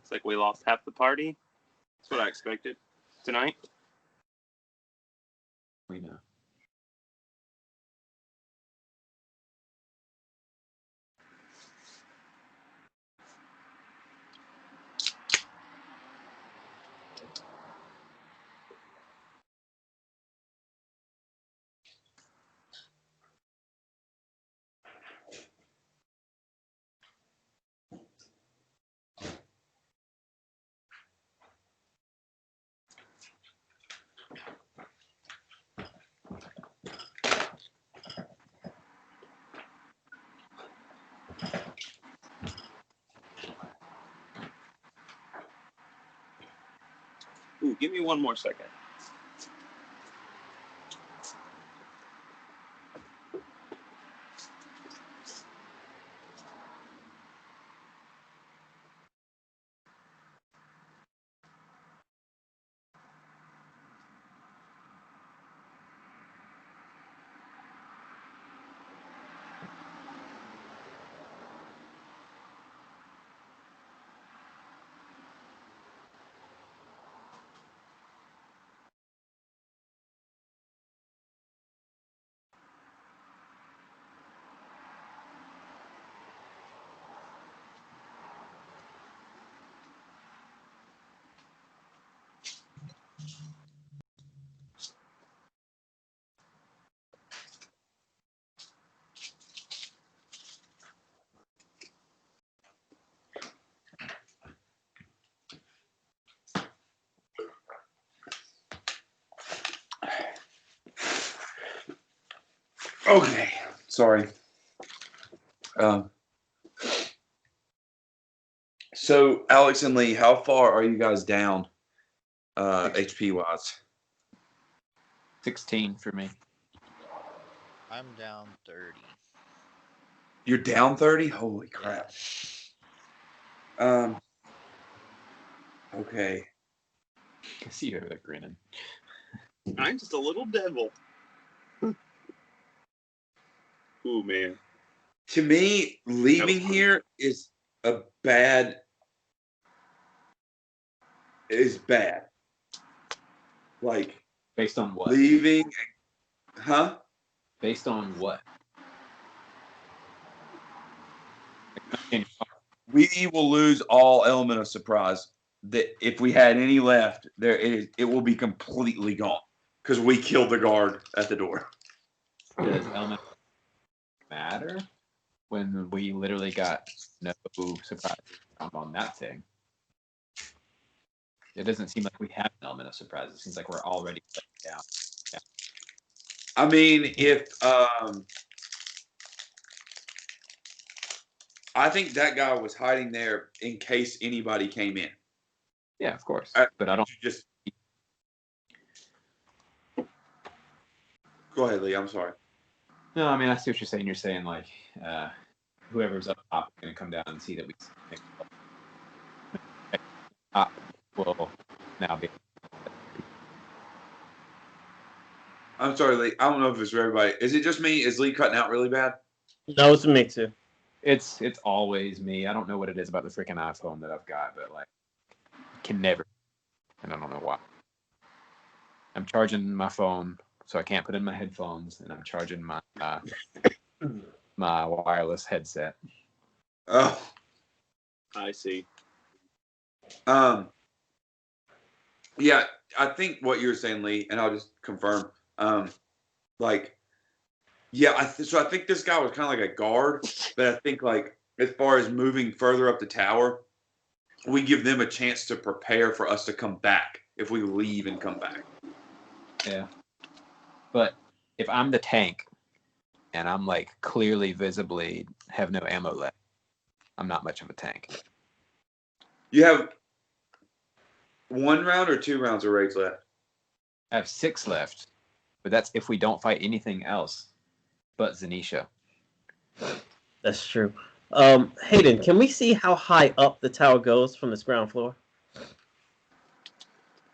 It's like we lost half the party. That's what I expected tonight. We know. Give me one more second. Okay, sorry. So Alex and Lee, how far are you guys down, HP wise? 16 for me. I'm down 30. You're down 30? Holy Yeah. crap. Okay. I see you over there grinning. I'm just a little devil. Ooh, man. To me, leaving here is bad. Like Based on what? leaving, huh? Based on what? We will lose all element of surprise. That if we had any left, it will be completely gone because we killed the guard at the door. Does element matter when we literally got no surprise on that thing? It doesn't seem like we have an element of surprise. It seems like we're already down. Yeah. I mean, if I think that guy was hiding there in case anybody came in. Yeah, of course. I- But I don't. Just go ahead, Lee. I'm sorry. No, I mean I see what you're saying. You're saying like whoever's up top is going to come down and see that we will now be. I'm sorry, Lee. I don't know if it's for everybody. Is it just me? Is Lee cutting out really bad? No, it's me too. It's always me. I don't know what it is about the freaking iPhone that I've got, but like can never, and I don't know why. I'm charging my phone, so I can't put in my headphones, and I'm charging my my wireless headset. Oh, I see. Yeah, I think what you were saying, Lee, and I'll just confirm. Like, yeah, so I think this guy was kind of like a guard, but I think like as far as moving further up the tower, we give them a chance to prepare for us to come back if we leave and come back. Yeah. But if I'm the tank and I'm like clearly visibly have no ammo left, I'm not much of a tank. You have 1 round or 2 rounds of raids left? I have 6 left, but that's if we don't fight anything else but Zanisha. That's true. Hayden, can we see how high up the tower goes from this ground floor?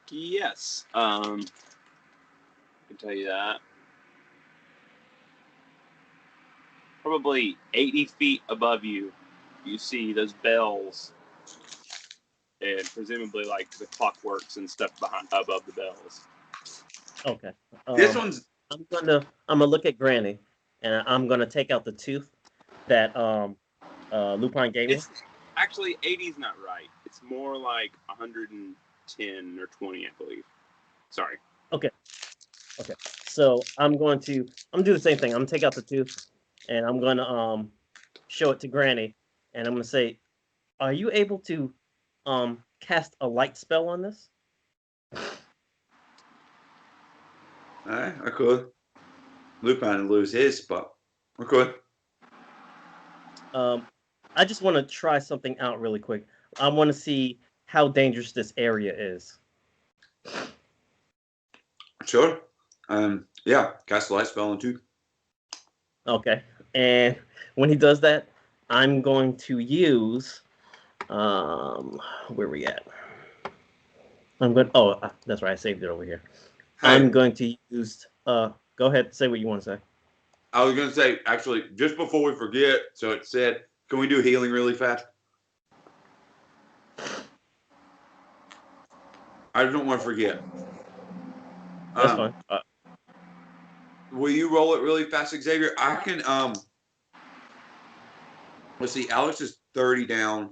Yes. I can tell you that. Probably 80 feet above you, you see those bells, and presumably like the clockworks and stuff above the bells. Okay. This one's I'm gonna look at Granny, and I'm gonna take out the tooth that Lupine gave me. It's actually 80 is not right. It's more like 110 or 20, I believe. Sorry. Okay. So I'm gonna do the same thing. I'm gonna take out the tooth, and I'm gonna show it to Granny, and I'm gonna say, "Are you able to cast a light spell on this?" all right. I could. Lupin lose his spot. I could. I just want to try something out really quick. I want to see how dangerous this area is. Sure. Yeah, cast a light spell on 2. Okay. And when he does that, I'm going to use where we at? I'm going. Oh, that's right. I saved it over here. Hey, I'm going to use. Go ahead. Say what you want to say. I was gonna say actually just before we forget. So it said, can we do healing really fast? I just don't want to forget. That's fine. Will you roll it really fast, Xavier? I can. Let's see. Alex is 30 down.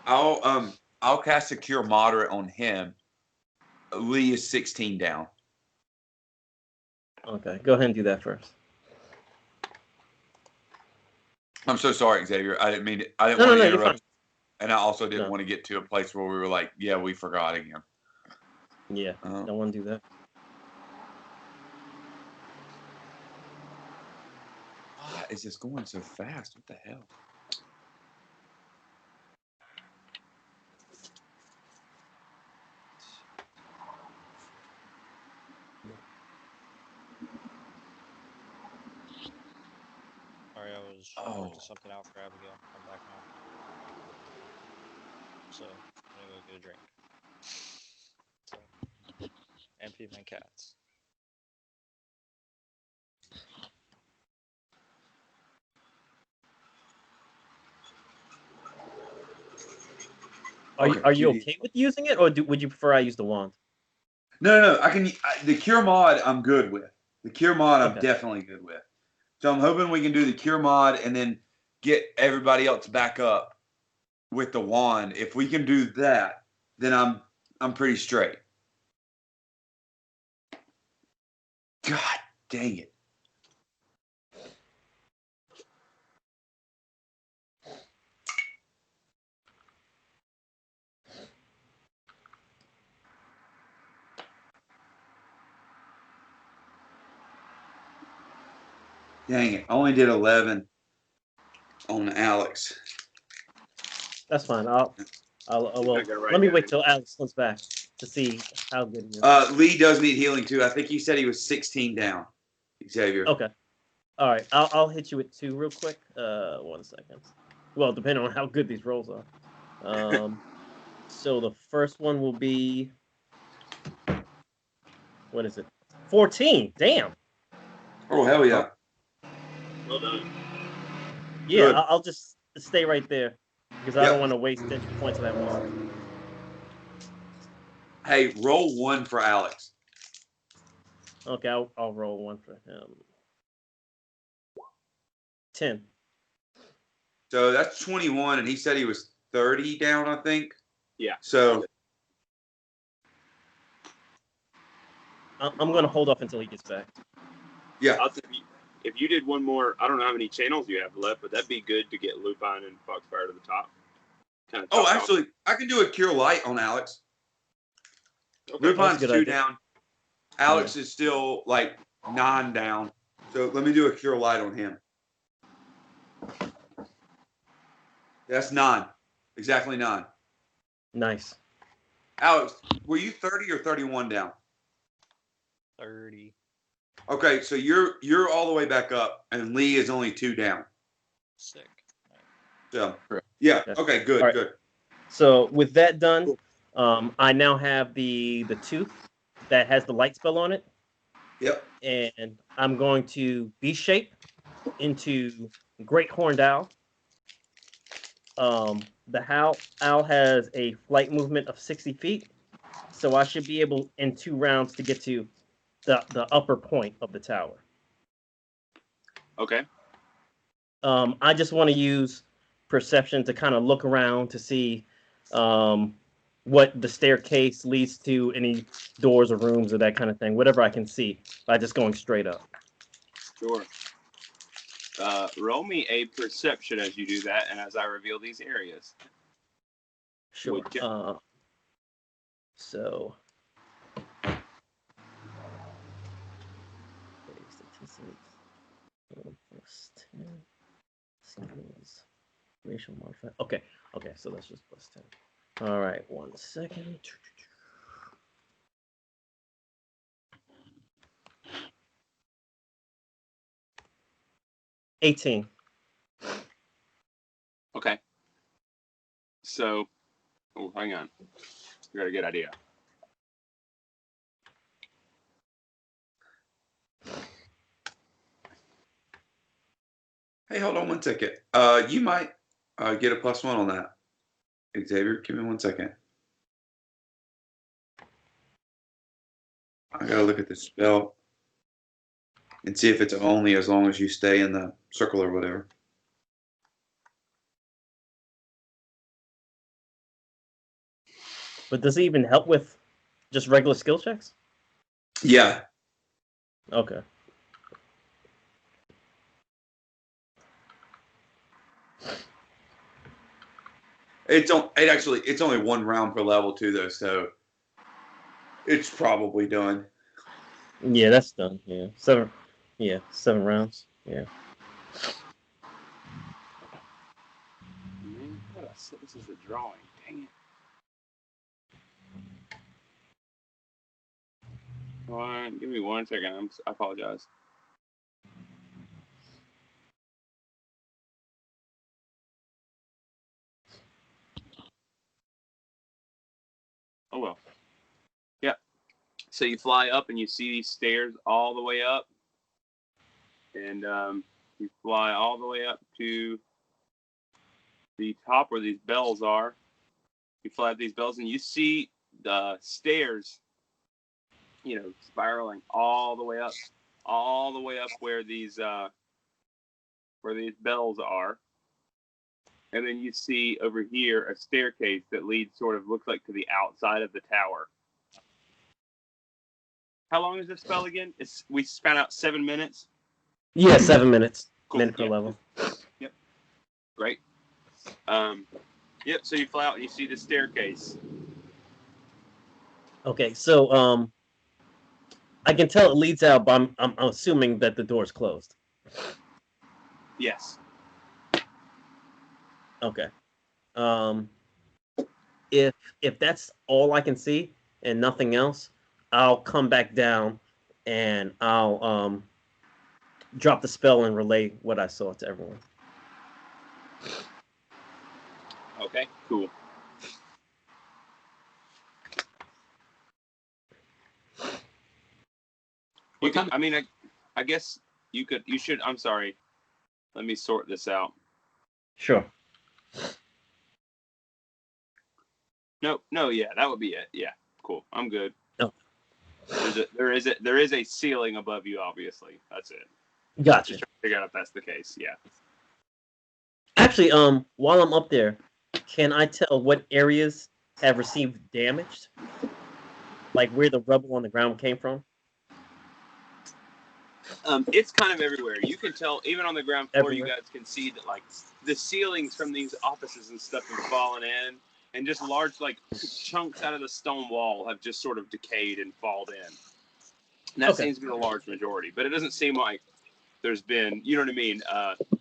I'll cast a cure moderate on him. Lee is 16 down. Okay. Go ahead and do that first. I'm so sorry, Xavier. I didn't mean it. I didn't No, want to you're fine. interrupt. And I also didn't No. want to get to a place where we were like, yeah, we forgot again. Yeah. Don't want to do that. Why is this going so fast? What the hell? Sorry, I was working something out for Abigail. I'm back now. So, I'm gonna go get a drink. So, and feed my cats. Are you okay with using it, or would you prefer I use the wand? No. The cure mod. I'm good with the cure mod. I'm Okay. definitely good with. So I'm hoping we can do the cure mod and then get everybody else back up with the wand. If we can do that, then I'm pretty straight. God dang it. Dang it. I only did 11 on Alex. That's fine. Well, I gotta write let me that wait in. till Alex comes back to see how good he is. Lee does need healing too. I think he said he was 16 down. Xavier. Okay. All right. I'll hit you with 2 real quick. 1 second. Well, depending on how good these rolls are. So the first one will be, what is it? 14. Damn. Oh hell yeah. Well done. Yeah, Good. I'll just stay right there because I Yep. don't want to waste entry points of that wand. Hey, roll 1 for Alex. Okay, I'll roll 1 for him. 10. So that's 21, and he said he was 30 down, I think. Yeah. So I'm gonna hold off until he gets back. yeah. If you did one more, I don't know how many channels you have left, but that'd be good to get Lupine and Foxfire to the top. Kind of. Oh, actually, I can do a cure light on Alex. Okay. Lupine's good 2 idea. down. Alex is still like 9 down. So let me do a cure light on him. That's 9. Exactly 9. Nice. Alex, were you 30 or 31 down? 30. Okay, so you're all the way back up, and Lee is only 2 down. Sick. Right. So Correct. yeah, okay, good, All right. good. So with that done, I now have the tooth that has the light spell on it, Yep. and I'm going to beast shape into Great Horned Owl. The owl has a flight movement of 60 feet, so I should be able in 2 rounds to get to the upper point of the tower. Okay. I just want to use perception to kind of look around to see what the staircase leads to, any doors or rooms or that kind of thing, whatever I can see by just going straight up. Sure. Roll me a perception as you do that, and as I reveal these areas. Sure. Would you? So. Plus 10 skills, racial modifier. Okay, so that's just plus 10. All right, 1 second. $18. Okay. So, oh, hang on. I got a good idea. Hey, hold on 1 second. You might get a +1 on that. Xavier, give me 1 second. I gotta look at the spell and see if it's only as long as you stay in the circle or whatever. But does it even help with just regular skill checks? Yeah. Okay. It's only 1 round per level too, though, so it's probably done. Yeah, that's done. Yeah, 7. Yeah, 7 rounds. Yeah. Man, this is a drawing. Dang it. Give me 1 second. I apologize. Oh well. Yeah. So you fly up and you see these stairs all the way up, and you fly all the way up to the top where these bells are. You fly up these bells and you see the stairs, spiraling all the way up where these bells are. And then you see over here a staircase that leads looks like to the outside of the tower. How long is this spell again? We span out 7 minutes. Yeah, 7 minutes. Cool. Minute per level. Yep. Great. Yep. So you fly out and you see the staircase. Okay, so I can tell it leads out, but I'm assuming that the door's closed. Yes. Okay. If that's all I can see and nothing else, I'll come back down and I'll drop the spell and relay what I saw to everyone. Okay. Cool. I guess you should. I'm sorry. Let me sort this out. Sure. No, yeah, that would be it. Yeah, cool. I'm good. Oh. There is a ceiling above you, obviously. That's it. Gotcha. Just trying to figure out if that's the case. Yeah. Actually, while I'm up there, can I tell what areas have received damage? Like where the rubble on the ground came from? It's kind of everywhere. You can tell, even on the ground floor, Everywhere. you guys can see that the ceilings from these offices and stuff have fallen in, and just large chunks out of the stone wall have just sort of decayed and fallen in. And that seems to be the large majority, but it doesn't seem like there's been, you know what I mean?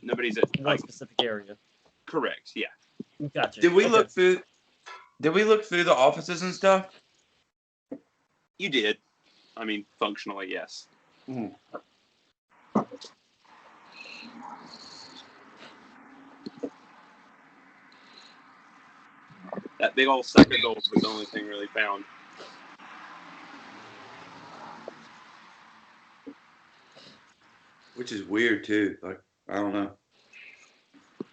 Nobody's at one specific area. Correct. Yeah. Gotcha. Did we look through the offices and stuff? You did. I mean, functionally, yes. Mm. That big old sack of gold was the only thing really found. Which is weird too. Like, I don't know.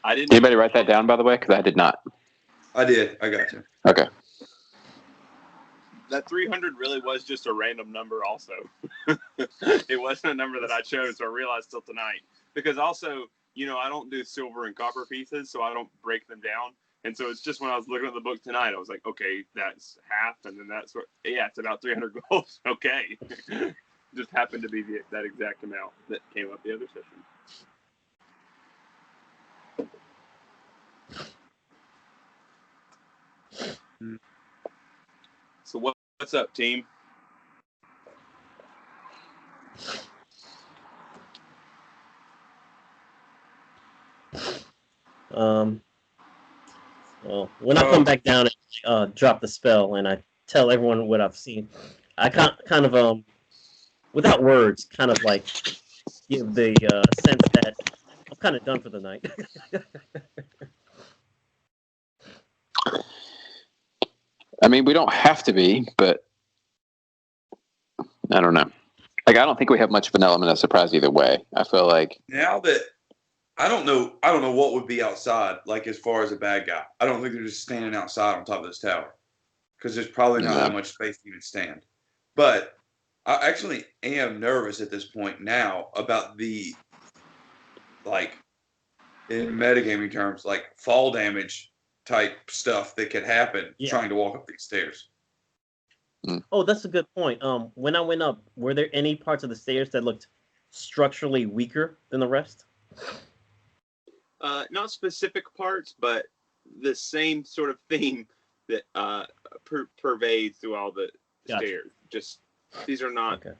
I didn't. Anybody write that down, by the way? Because I did not. I did. I got you. Okay. That 300 really was just a random number also. It wasn't a number that I chose, so I realized till tonight. Because also, I don't do silver and copper pieces, so I don't break them down. And so it's just when I was looking at the book tonight, I was like, okay, that's half, and then that's it's about 300 gold. Okay. Just happened to be that exact amount that came up the other session. So what's up, team? Well, when I come back down and drop the spell, and I tell everyone what I've seen, I kind of without words, kind of like give the sense that I'm kind of done for the night. I mean, we don't have to be, but I don't know. Like, I don't think we have much of an element of surprise either way. I feel like Now that I don't know what would be outside, like as far as a bad guy. I don't think they're just standing outside on top of this tower because there's probably not that much space to even stand. But I actually am nervous at this point now about the, like, in metagaming terms, like fall damage type stuff that could happen trying to walk up these stairs. Oh, that's a good point. When I went up, were there any parts of the stairs that looked structurally weaker than the rest? Not specific parts, but the same sort of theme that pervades through all the stairs. Just these are not. Okay.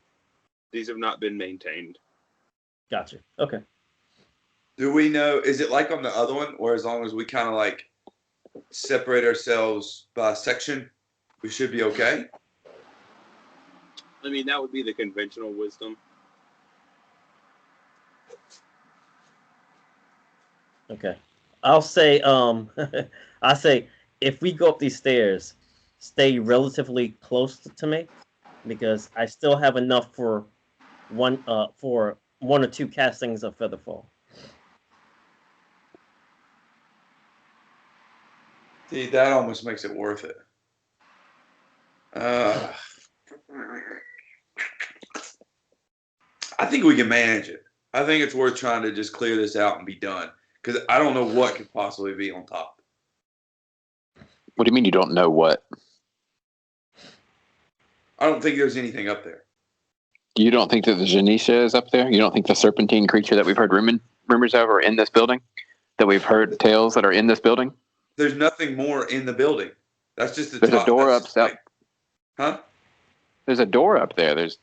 These have not been maintained. Gotcha. Okay. Do we know? Is it like on the other one, where as long as we kind of like separate ourselves by section, we should be okay? I mean, that would be the conventional wisdom. Okay. I'll say I say if we go up these stairs, stay relatively close to me because I still have enough for one or two castings of Featherfall. See, that almost makes it worth it. I think we can manage it. I think it's worth trying to just clear this out and be done. Because I don't know what could possibly be on top. What do you mean you don't know what? I don't think there's anything up there. You don't think that the Janisha is up there? You don't think the serpentine creature that we've heard rumors of are in this building? That we've heard tales that are in this building? There's nothing more in the building. That's just the There's top. A door up. Like, huh? There's a door up there. There's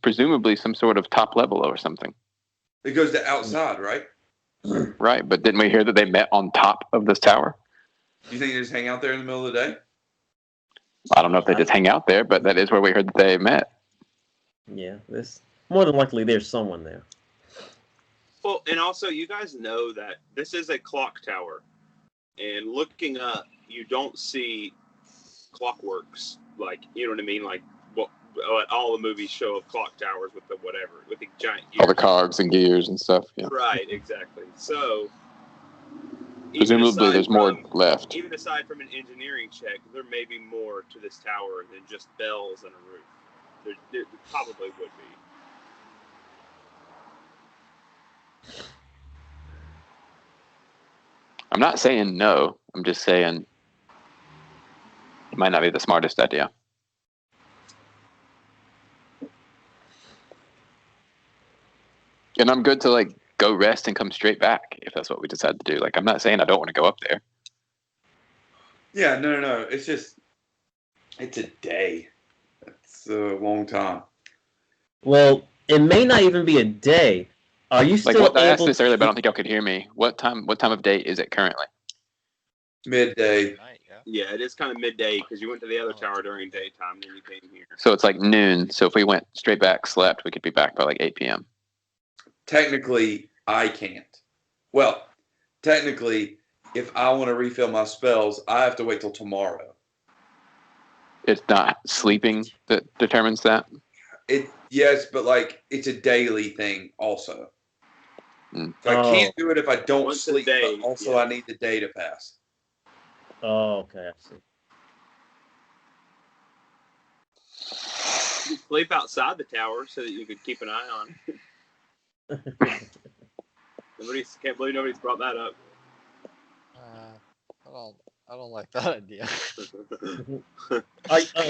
presumably some sort of top level or something. It goes to outside, right? Right, but didn't we hear that they met on top of this tower? You think they just hang out there in the middle of the day? I don't know if they just hang out there, but that is where we heard that they met. Yeah, this more than likely there's someone there. Well, and also you guys know that this is a clock tower, and looking up, you don't see clockworks, like, you know what I mean, like what all the movies show of clock towers with the whatever, with the giant gears. All the cogs and gears and stuff. Yeah. Right, exactly. So presumably there's more left. Even aside from an engineering check, there may be more to this tower than just bells and a roof. There probably would be. I'm not saying no. I'm just saying it might not be the smartest idea. And I'm good to like go rest and come straight back if that's what we decide to do. Like, I'm not saying I don't want to go up there. Yeah, no. It's just, it's a day. It's a long time. Well, it may not even be a day. Are you still like I asked able this earlier, but I don't think y'all could hear me. What time of day is it currently? Midday. Yeah, it is kind of midday because you went to the other tower during daytime, then you came here. So it's like noon. So if we went straight back, slept, we could be back by like 8 p.m. Technically, I can't. Well, technically, if I want to refill my spells, I have to wait till tomorrow. It's not sleeping that determines that? Yes, but like it's a daily thing also. So I can't do it if I don't sleep, but also I need the day to pass. Oh, okay, I see. You sleep outside the tower so that you could keep an eye on. Can't believe nobody's brought that up. I don't like that idea.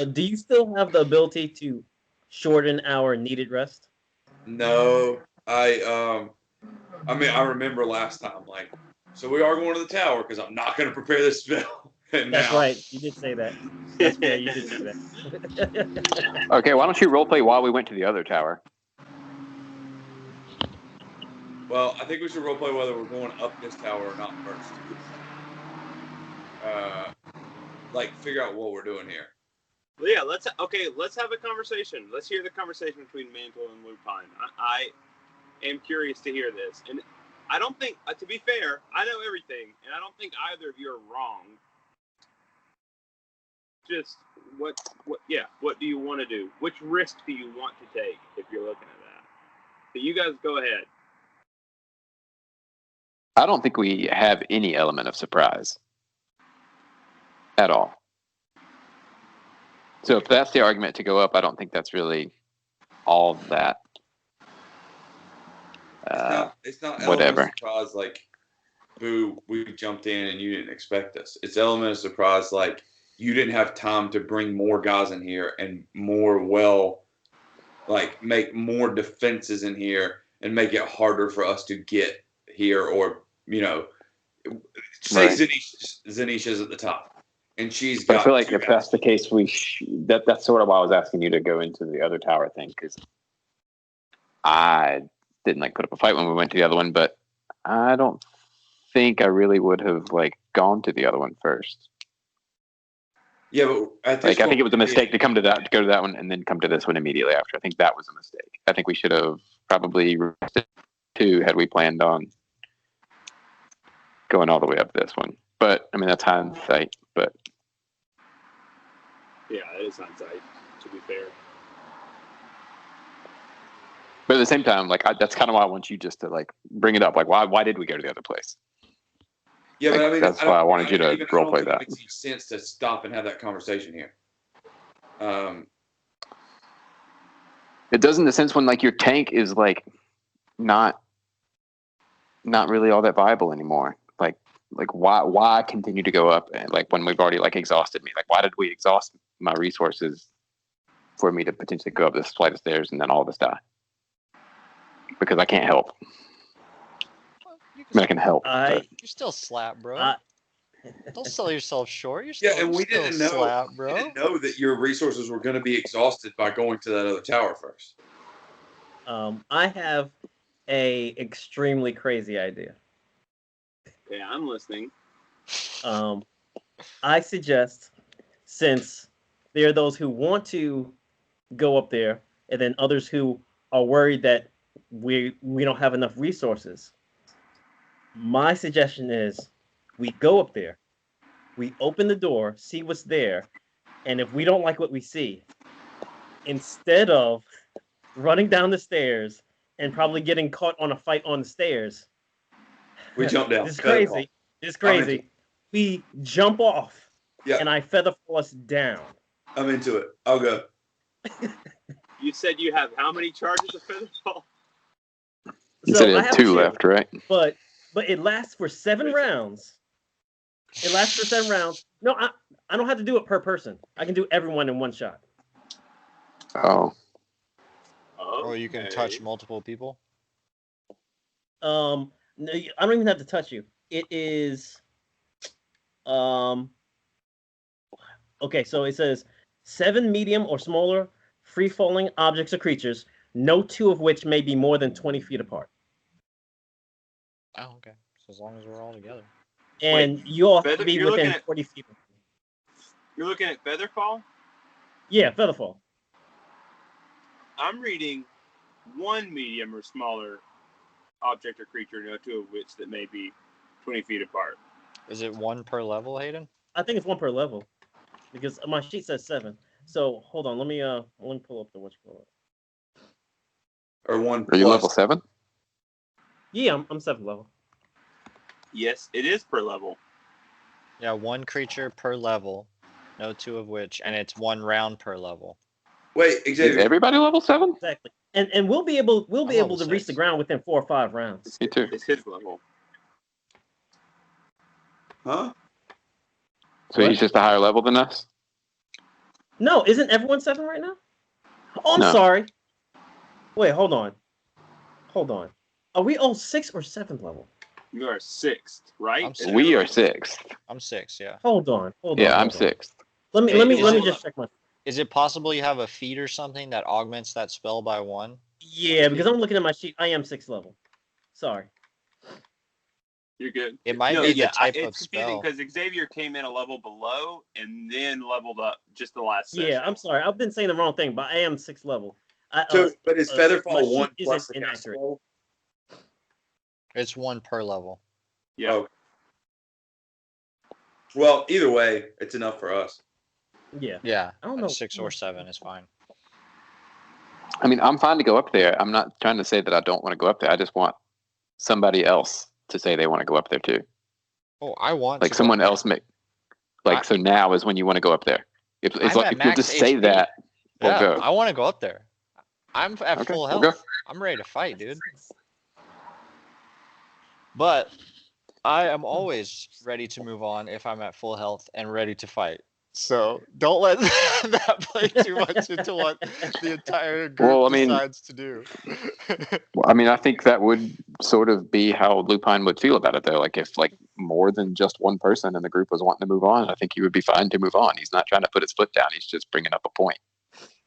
Do you still have the ability to shorten our needed rest? No, I remember last time, like, so we are going to the tower because I'm not going to prepare this spell. That's right. You did say that. That's fair. You did say that. Okay, why don't you roleplay while we went to the other tower? Well, I think we should roleplay whether we're going up this tower or not first. like figure out what we're doing here. Well, yeah, let's have a conversation. Let's hear the conversation between Mantle and Lupine. I am curious to hear this, and I don't think, to be fair, I know everything, and I don't think either of you are wrong. Just what do you want to do? Which risk do you want to take if you're looking at that? So you guys go ahead. I don't think we have any element of surprise at all. So if that's the argument to go up, I don't think that's really all that. It's not whatever. element of surprise like, boo, we jumped in and you didn't expect us. It's element of surprise like you didn't have time to bring more guys in here and make more defenses in here and make it harder for us to get here, or say Right. Zanisha's at the top and she's But got. I feel like if that's the case, that's sort of why I was asking you to go into the other tower thing, because I didn't put up a fight when we went to the other one, but I don't think I really would have gone to the other one first. Yeah, but at this I think it was a mistake to go to that one and then come to this one immediately after. I think that was a mistake. I think we should have probably rested 2 had we planned on going all the way up this one. But I mean, that's hindsight. But Yeah, it is hindsight, to be fair. at the same time, that's kind of why I want you just to bring it up. Why did we go to the other place? Yeah, but I mean, that's why I wanted you to role play that. It makes any sense to stop and have that conversation here. It does in the sense when your tank is not really all that viable anymore. Why continue to go up and when we've already exhausted me? Why did we exhaust my resources for me to potentially go up this flight of stairs and then all of us die? Because I can't help. I can help. You're still slap, bro. Don't sell yourself short. You're still, and we didn't know. Slap, bro. We didn't know that your resources were going to be exhausted by going to that other tower first. I have a extremely crazy idea. Okay, I'm listening. I suggest, since there are those who want to go up there, and then others who are worried that we don't have enough resources, my suggestion is we go up there, we open the door, see what's there, and if we don't like what we see, instead of running down the stairs and probably getting caught on a fight on the stairs, we jump down. This is crazy. We jump off, and I feather fall us down. I'm into it. I'll go. You said you have how many charges of feather fall? You said you have 2 left, right? But it lasts for 7 rounds. It lasts for 7 rounds. No, I don't have to do it per person. I can do everyone in one shot. Oh. Or you can touch multiple people. No, I don't even have to touch you. It is. Okay, so it says 7 medium or smaller free-falling objects or creatures, no 2 of which may be more than 20 feet apart. Oh, okay. So as long as we're all together. And you all have to be within 40 feet. You're looking at Featherfall? Yeah, Featherfall. I'm reading 1 medium or smaller object or creature, no 2 of which that may be 20 feet apart. Is it 1 per level, Hayden? I think it's 1 per level, because my sheet says 7. So hold on, let me pull up the what you call it. Or 1. Are you level 7? Yeah, I'm 7th level. Yes, it is per level. Yeah, 1 creature per level, no 2 of which, and it's 1 round per level. Wait, Xavier. Is everybody level 7? Exactly. And we'll be able to reach the ground within 4 or 5 rounds. Me too. It's his level. Huh? So he's just a higher level than us? No, isn't everyone 7 right now? Oh, I'm No. sorry. Wait, hold on. Are we all 6th or 7th level? You are 6th, right? We are 6th. I'm 6, yeah. Hold on. Yeah, I'm 6th. Let me just check my. Is it possible you have a feat or something that augments that spell by 1? Yeah, because I'm looking at my sheet. I am 6th level. Sorry. You're good. It might No, be the yeah, type of it's confusing spell. because Xavier came in a level below and then leveled up just the last session. Yeah, I'm sorry. I've been saying the wrong thing, but I am 6th level. So, but is my Featherfall sheet 1 isn't plus the inaccurate. castle roll? It's 1 per level. Yeah. Oh. Well, either way, it's enough for us. Yeah. Yeah, I don't know. 6 or 7 is fine. I mean, I'm fine to go up there. I'm not trying to say that I don't want to go up there. I just want somebody else to say they want to go up there too. Oh, I want Like to someone go up else so now is when you want to go up there. It's I'm like at if you'll max just say HP. that, we'll yeah, go. I want to go up there. I'm at Okay, full we'll health. go. I'm ready to fight, dude. But I am always ready to move on if I'm at full health and ready to fight. So don't let that play too much into what the entire group Well, I mean- decides to do. Well, I mean, I think that would sort of be how Lupine would feel about it, though. Like if more than just one person in the group was wanting to move on, I think he would be fine to move on. He's not trying to put his foot down. He's just bringing up a point.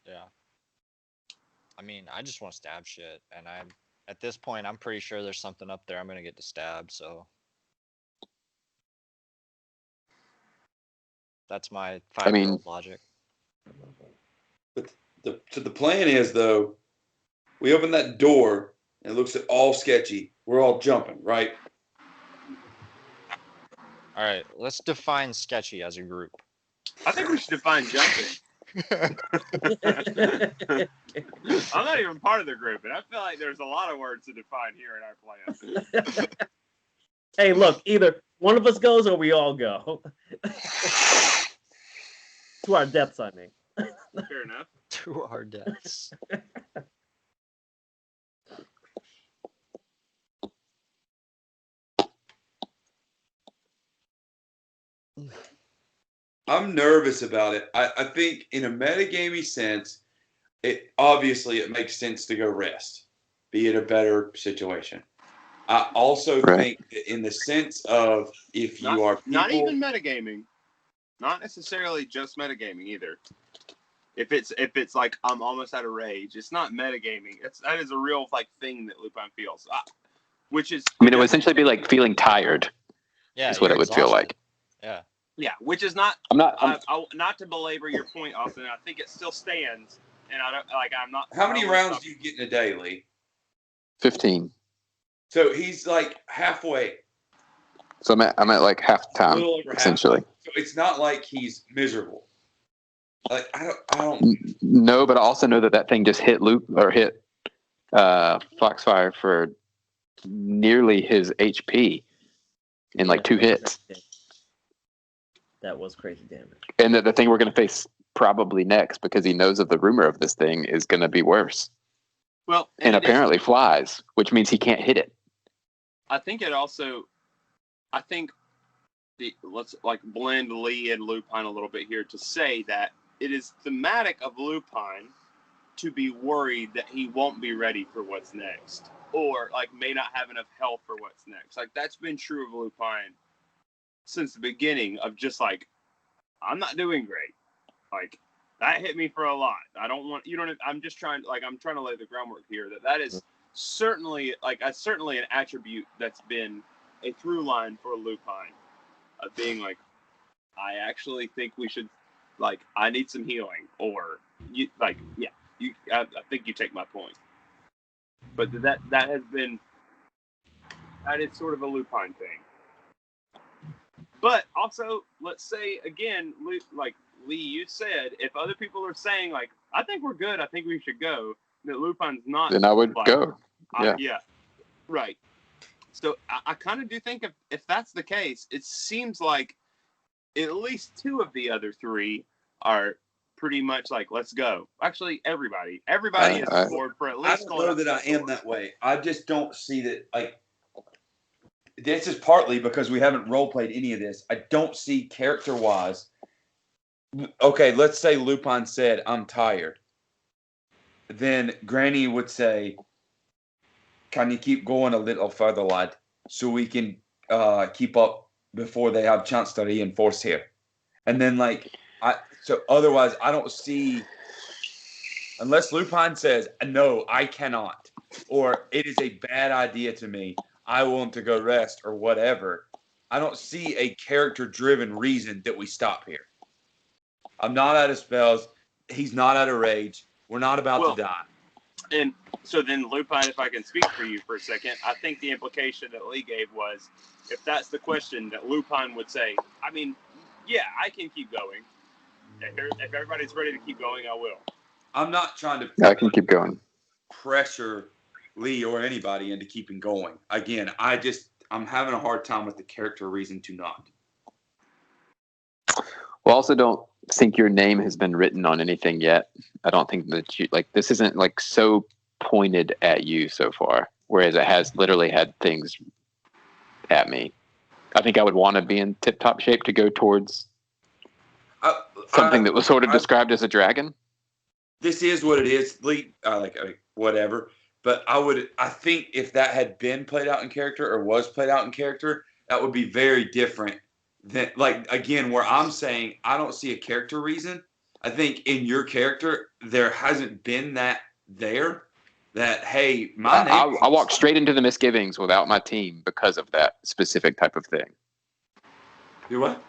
Yeah. I mean, I just want to stab shit, and at this point, I'm pretty sure there's something up there I'm gonna get to stab. So that's my 5-year-old logic. So the plan is, though, we open that door and it looks all sketchy. We're all jumping, right? All right, let's define sketchy as a group. I think we should define jumping. I'm not even part of the group, and I feel like there's a lot of words to define here in our plan. Hey, look, either one of us goes or we all go. To our deaths, I mean. Fair enough. To our deaths. I'm nervous about it. I think in a metagamey sense, it makes sense to go rest, be it a better situation. I also think that in the sense of if you are people, not even metagaming, not necessarily just metagaming either. If it's like I'm almost out of rage, it's not metagaming. That is a real thing that Lupin feels, which is. I mean, it would essentially be like feeling tired. Yeah, is what it would feel like. Yeah. Yeah, which is not. I'm not. Not to belabor your point, Austin. I think it still stands, and I don't I'm not. How many rounds do you get in a day, Lee? 15. So he's like halfway. So I'm at like half the time, essentially. So it's not like he's miserable. Like I don't. No, but I also know that thing just hit Foxfire for nearly his HP in like 2 hits. That was crazy damage. And the thing we're going to face probably next, because he knows of the rumor of this thing, is going to be worse. Well, and apparently flies, which means he can't hit it. I think it also. I think let's blend Lee and Lupine a little bit here to say that it is thematic of Lupine to be worried that he won't be ready for what's next, or may not have enough health for what's next. That's been true of Lupine since the beginning of just I'm not doing great. That hit me for a lot. I don't want I'm just trying I'm trying to lay the groundwork here that is certainly certainly an attribute that's been a through line for Lupine of being I actually think we should I need some healing, or I think you take my point. But that is sort of a Lupine thing. But also, let's say again, Lee, you said, if other people are saying I think we're good, I think we should go, that Lupine's not. Then I would go. Yeah. Yeah. Right. So I kind of do think if that's the case, it seems like at least 2 of the other 3 are pretty much let's go. Actually, everybody is on board for at least. I don't know that I am that way. I just don't see that this is partly because we haven't role played any of this. I don't see character wise. Okay, let's say Lupin said, "I'm tired." Then Granny would say, "Can you keep going a little further, lad, so we can keep up before they have a chance to reinforce here?" And then so otherwise I don't see, unless Lupin says, "No, I cannot," or "It is a bad idea to me," I want to go rest or whatever. I don't see a character-driven reason that we stop here. I'm not out of spells. He's not out of rage. We're not about Well, to die. And so then, Lupine, if I can speak for you for a second, I think the implication that Lee gave was, if that's the question, that Lupine would say, I mean, yeah, I can keep going. If everybody's ready to keep going, I will. I'm not trying to I can keep going. pressure Lee or anybody into keeping going. Again, I'm having a hard time with the character reason to not. Well, also don't think your name has been written on anything yet. I don't think that you like this isn't like so pointed at you so far, whereas it has literally had things at me. I think I would want to be in tip-top shape to go towards something that was sort of described as a dragon. This is what it is, Lee. Whatever. But I think if that had been played out in character or was played out in character, that would be very different. Than, like, again, where I'm saying I don't see a character reason. I think in your character there hasn't been that there. That hey, my name. I walked straight into the misgivings without my team because of that specific type of thing. Do what?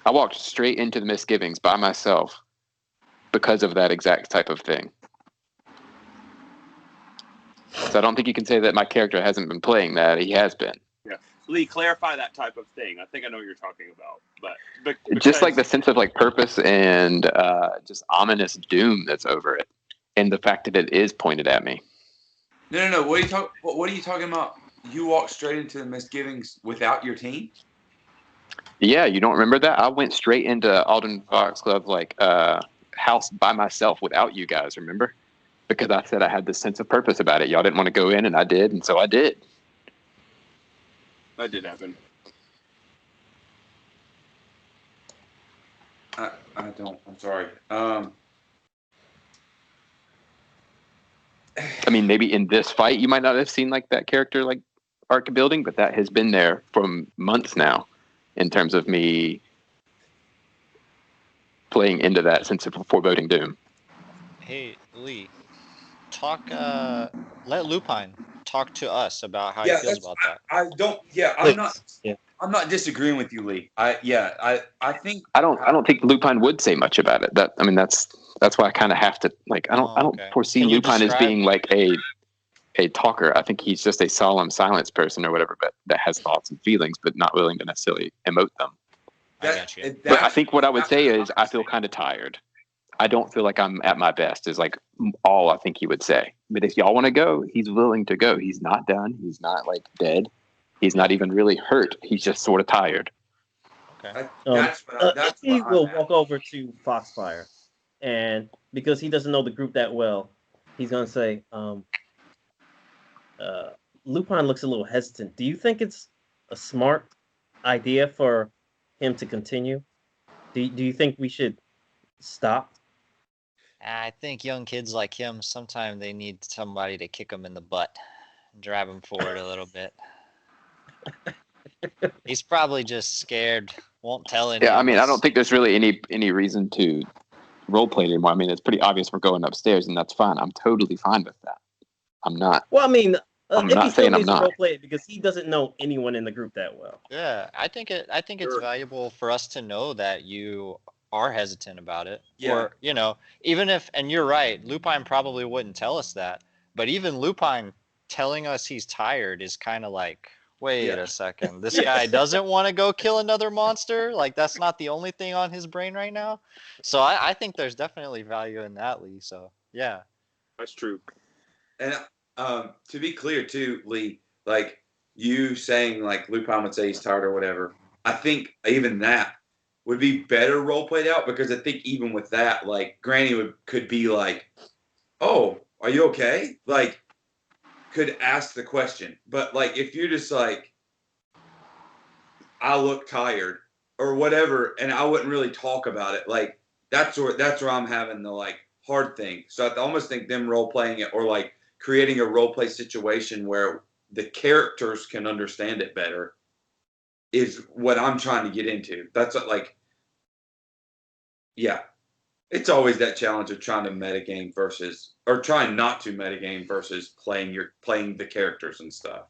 I walked straight into the misgivings by myself because of that exact type of thing. So I don't think you can say that my character hasn't been playing that. He has been. Yeah. Lee, clarify that type of thing. I think I know what you're talking about. But just like the sense of like purpose and just ominous doom that's over it. And the fact that it is pointed at me. No. What are you talking about? You walked straight into the misgivings without your team? Yeah, you don't remember that? I went straight into Alden Fox Club house by myself without you guys, remember? Because I said I had this sense of purpose about it. Y'all didn't want to go in, and I did, and so I did. That did happen. I don't. I'm sorry. I mean, maybe in this fight, you might not have seen like that character like arc building, but that has been there for months now in terms of me playing into that sense of foreboding doom. Hey, Lee, let Lupine talk to us about how he feels about that. I don't. Yeah, I'm not. Yeah. I'm not disagreeing with you, Lee. I think I don't think Lupine would say much about it. That's why I kind of have to like. I don't foresee Lupine as being like a talker. I think he's just a solemn silence person or whatever, but that has thoughts and feelings, but not willing to necessarily emote them. I got you. But I think what I would say is I feel kind of tired. I don't feel like I'm at my best is like all I think he would say. But if y'all want to go, he's willing to go. He's not done. He's not like dead. He's not even really hurt. He's just sort of tired. Okay. He will walk over to Foxfire, and because he doesn't know the group that well, he's gonna say, Lupine looks a little hesitant. Do you think it's a smart idea for him to continue? Do you think we should stop? I think young kids like him, sometimes they need somebody to kick them in the butt and drive them forward a little bit. He's probably just scared, won't tell anyone. Yeah, I mean, I don't think there's really any reason to role play anymore. I mean, it's pretty obvious we're going upstairs, and that's fine. I'm totally fine with that. I'm not. Well, I mean, I'm not saying I'm not. Role play it because he doesn't know anyone in the group that well. Yeah, I think it's valuable for us to know that you are hesitant about it. Yeah. Or, even if, and you're right, Lupine probably wouldn't tell us that, but even Lupine telling us he's tired is kind of like, wait a second, this guy doesn't want to go kill another monster? Like, that's not the only thing on his brain right now? So I think there's definitely value in that, Lee, so, yeah. That's true. And to be clear, too, Lee, like, you saying, like, Lupin would say he's tired or whatever, I think even that would be better role played out because I think even with that, like, Granny could be like, oh, are you okay? Like, could ask the question. But, like, if you're just like, I look tired or whatever, and I wouldn't really talk about it, like, that's where I'm having the, like, hard thing. So I almost think them role playing it or, like, creating a role play situation where the characters can understand it better is what I'm trying to get into. That's what, like, yeah, it's always that challenge of trying to trying not to metagame versus playing the characters and stuff.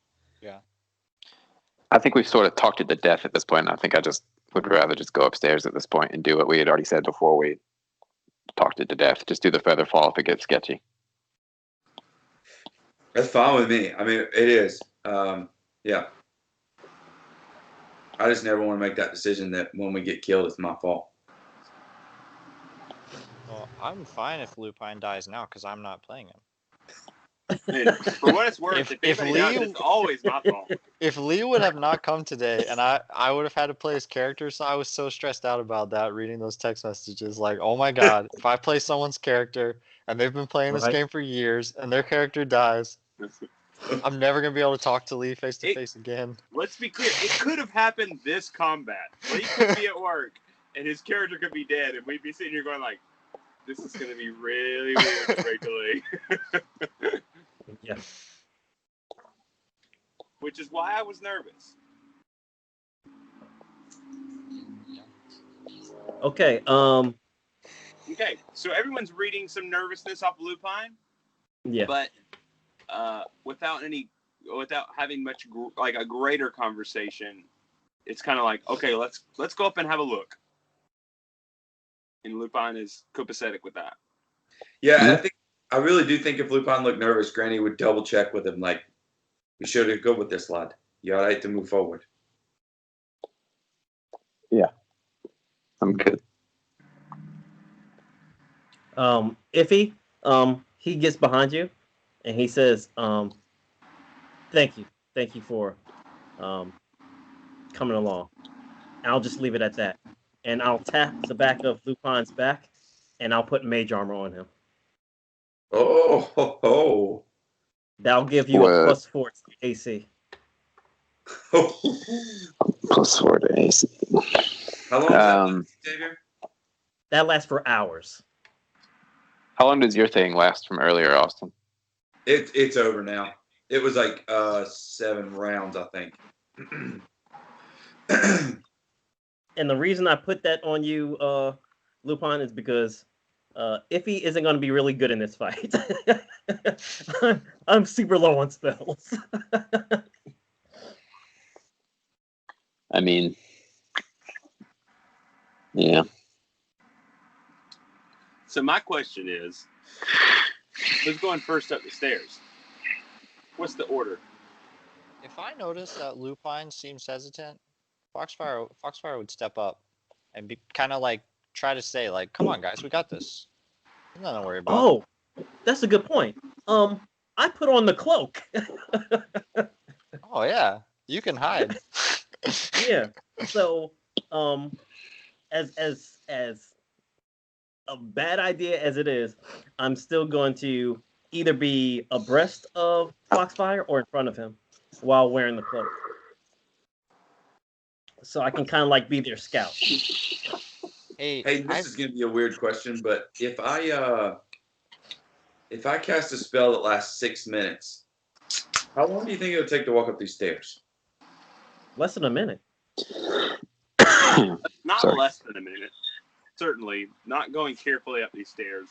I think we've sort of talked it to death at this point. I think I just would rather just go upstairs at this point and do what we had already said before we talked it to death. Just do the feather fall if it gets sketchy. That's fine with me. I mean, it is. Yeah. I just never want to make that decision that when we get killed, it's my fault. Well, I'm fine if Lupine dies now because I'm not playing him. And for what it's worth, If if anybody Lee- does, it's always my fault. If Lee would have not come today, and I would have had to play his character, so I was so stressed out about that reading those text messages. Like, oh my god, if I play someone's character and they've been playing this Right. game for years and their character dies, I'm never gonna be able to talk to Lee face to face again. Let's be clear. It could have happened this combat. Lee could be at work, and his character could be dead, and we'd be sitting here going like, "This is gonna be really weird to Rachel Lee." Yeah. Which is why I was nervous. Okay. Okay, so everyone's reading some nervousness off of Lupine, Yeah. but without having much like a greater conversation. It's kind of like, okay, let's go up and have a look. And Lupine is copacetic with that. Yeah, I really do think if Lupin looked nervous, Granny would double check with him, like, "You sure to go with this, lad? You all right to move forward?" I'm good. Iffy, he gets behind you, and he says, "Thank you for, coming along." I'll just leave it at that, and I'll tap the back of Lupine's back, and I'll put mage armor on him. Oh, ho, ho. That'll give you a What? +4 to AC. +4 to AC. How long is that, Xavier? That lasts for hours. How long does your thing last from earlier, Austin? It's over now. It was like 7 rounds, I think. And the reason I put that on you, Lupin, is because Iffy isn't going to be really good in this fight. I'm super low on spells. I mean, yeah. So my question is, who's going first up the stairs? What's the order? If I notice that Lupine seems hesitant, Foxfire would step up and be kind of like try to say like, "Come on, guys, we got this. There's nothing to worry about." Oh, that's a good point. I put on the cloak. Oh yeah, you can hide. Yeah. So, as a bad idea as it is, I'm still going to either be abreast of Foxfire or in front of him while wearing the cloak. So I can kind of like be their scout. Hey, Hey, this is gonna be a weird question, but if I cast a spell that lasts 6 minutes, how long do you think it'll take to walk up these stairs? Less than a minute. Not Sorry. less than a minute. Certainly not going carefully up these stairs.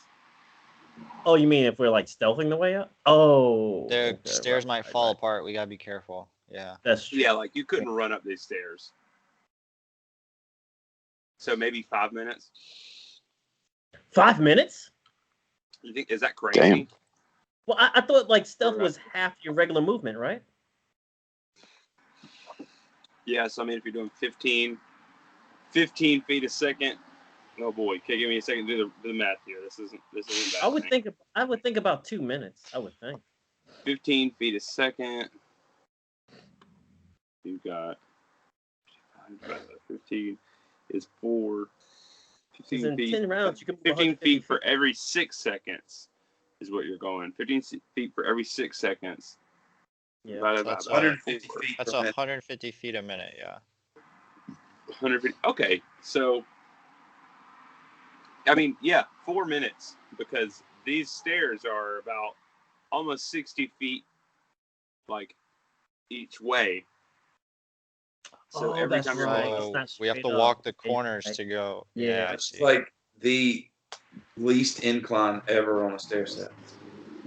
Oh, you mean if we're like stealthing the way up? Oh. the okay, stairs right, might right, fall right. apart. We gotta be careful. Yeah. That's true. Yeah, like you couldn't run up these stairs. So maybe 5 minutes. 5 minutes? You think is that crazy? Damn. Well, I thought like stealth was half your regular movement, right? Yeah, so I mean if you're doing 15 feet a second. Oh boy, okay, give me a second to do the math here. This isn't bad. I would think about 2 minutes. I would think. 15 feet a second. You've got 15 is 4. 15 in feet. 10 rounds, you can move 15 150 feet for every 6 seconds is what you're going. 15 feet for every 6 seconds. Yeah. Divided by That's 150 feet. That's per minute. 150 feet a minute. Yeah. 100 feet. Okay, so I mean, yeah, 4 minutes because these stairs are about almost 60 feet, like each way. So every that's time you're right. going It's So not we have to straight walk up. the corners Right. to go. Yeah, I It's see. like the least incline ever on a stair set.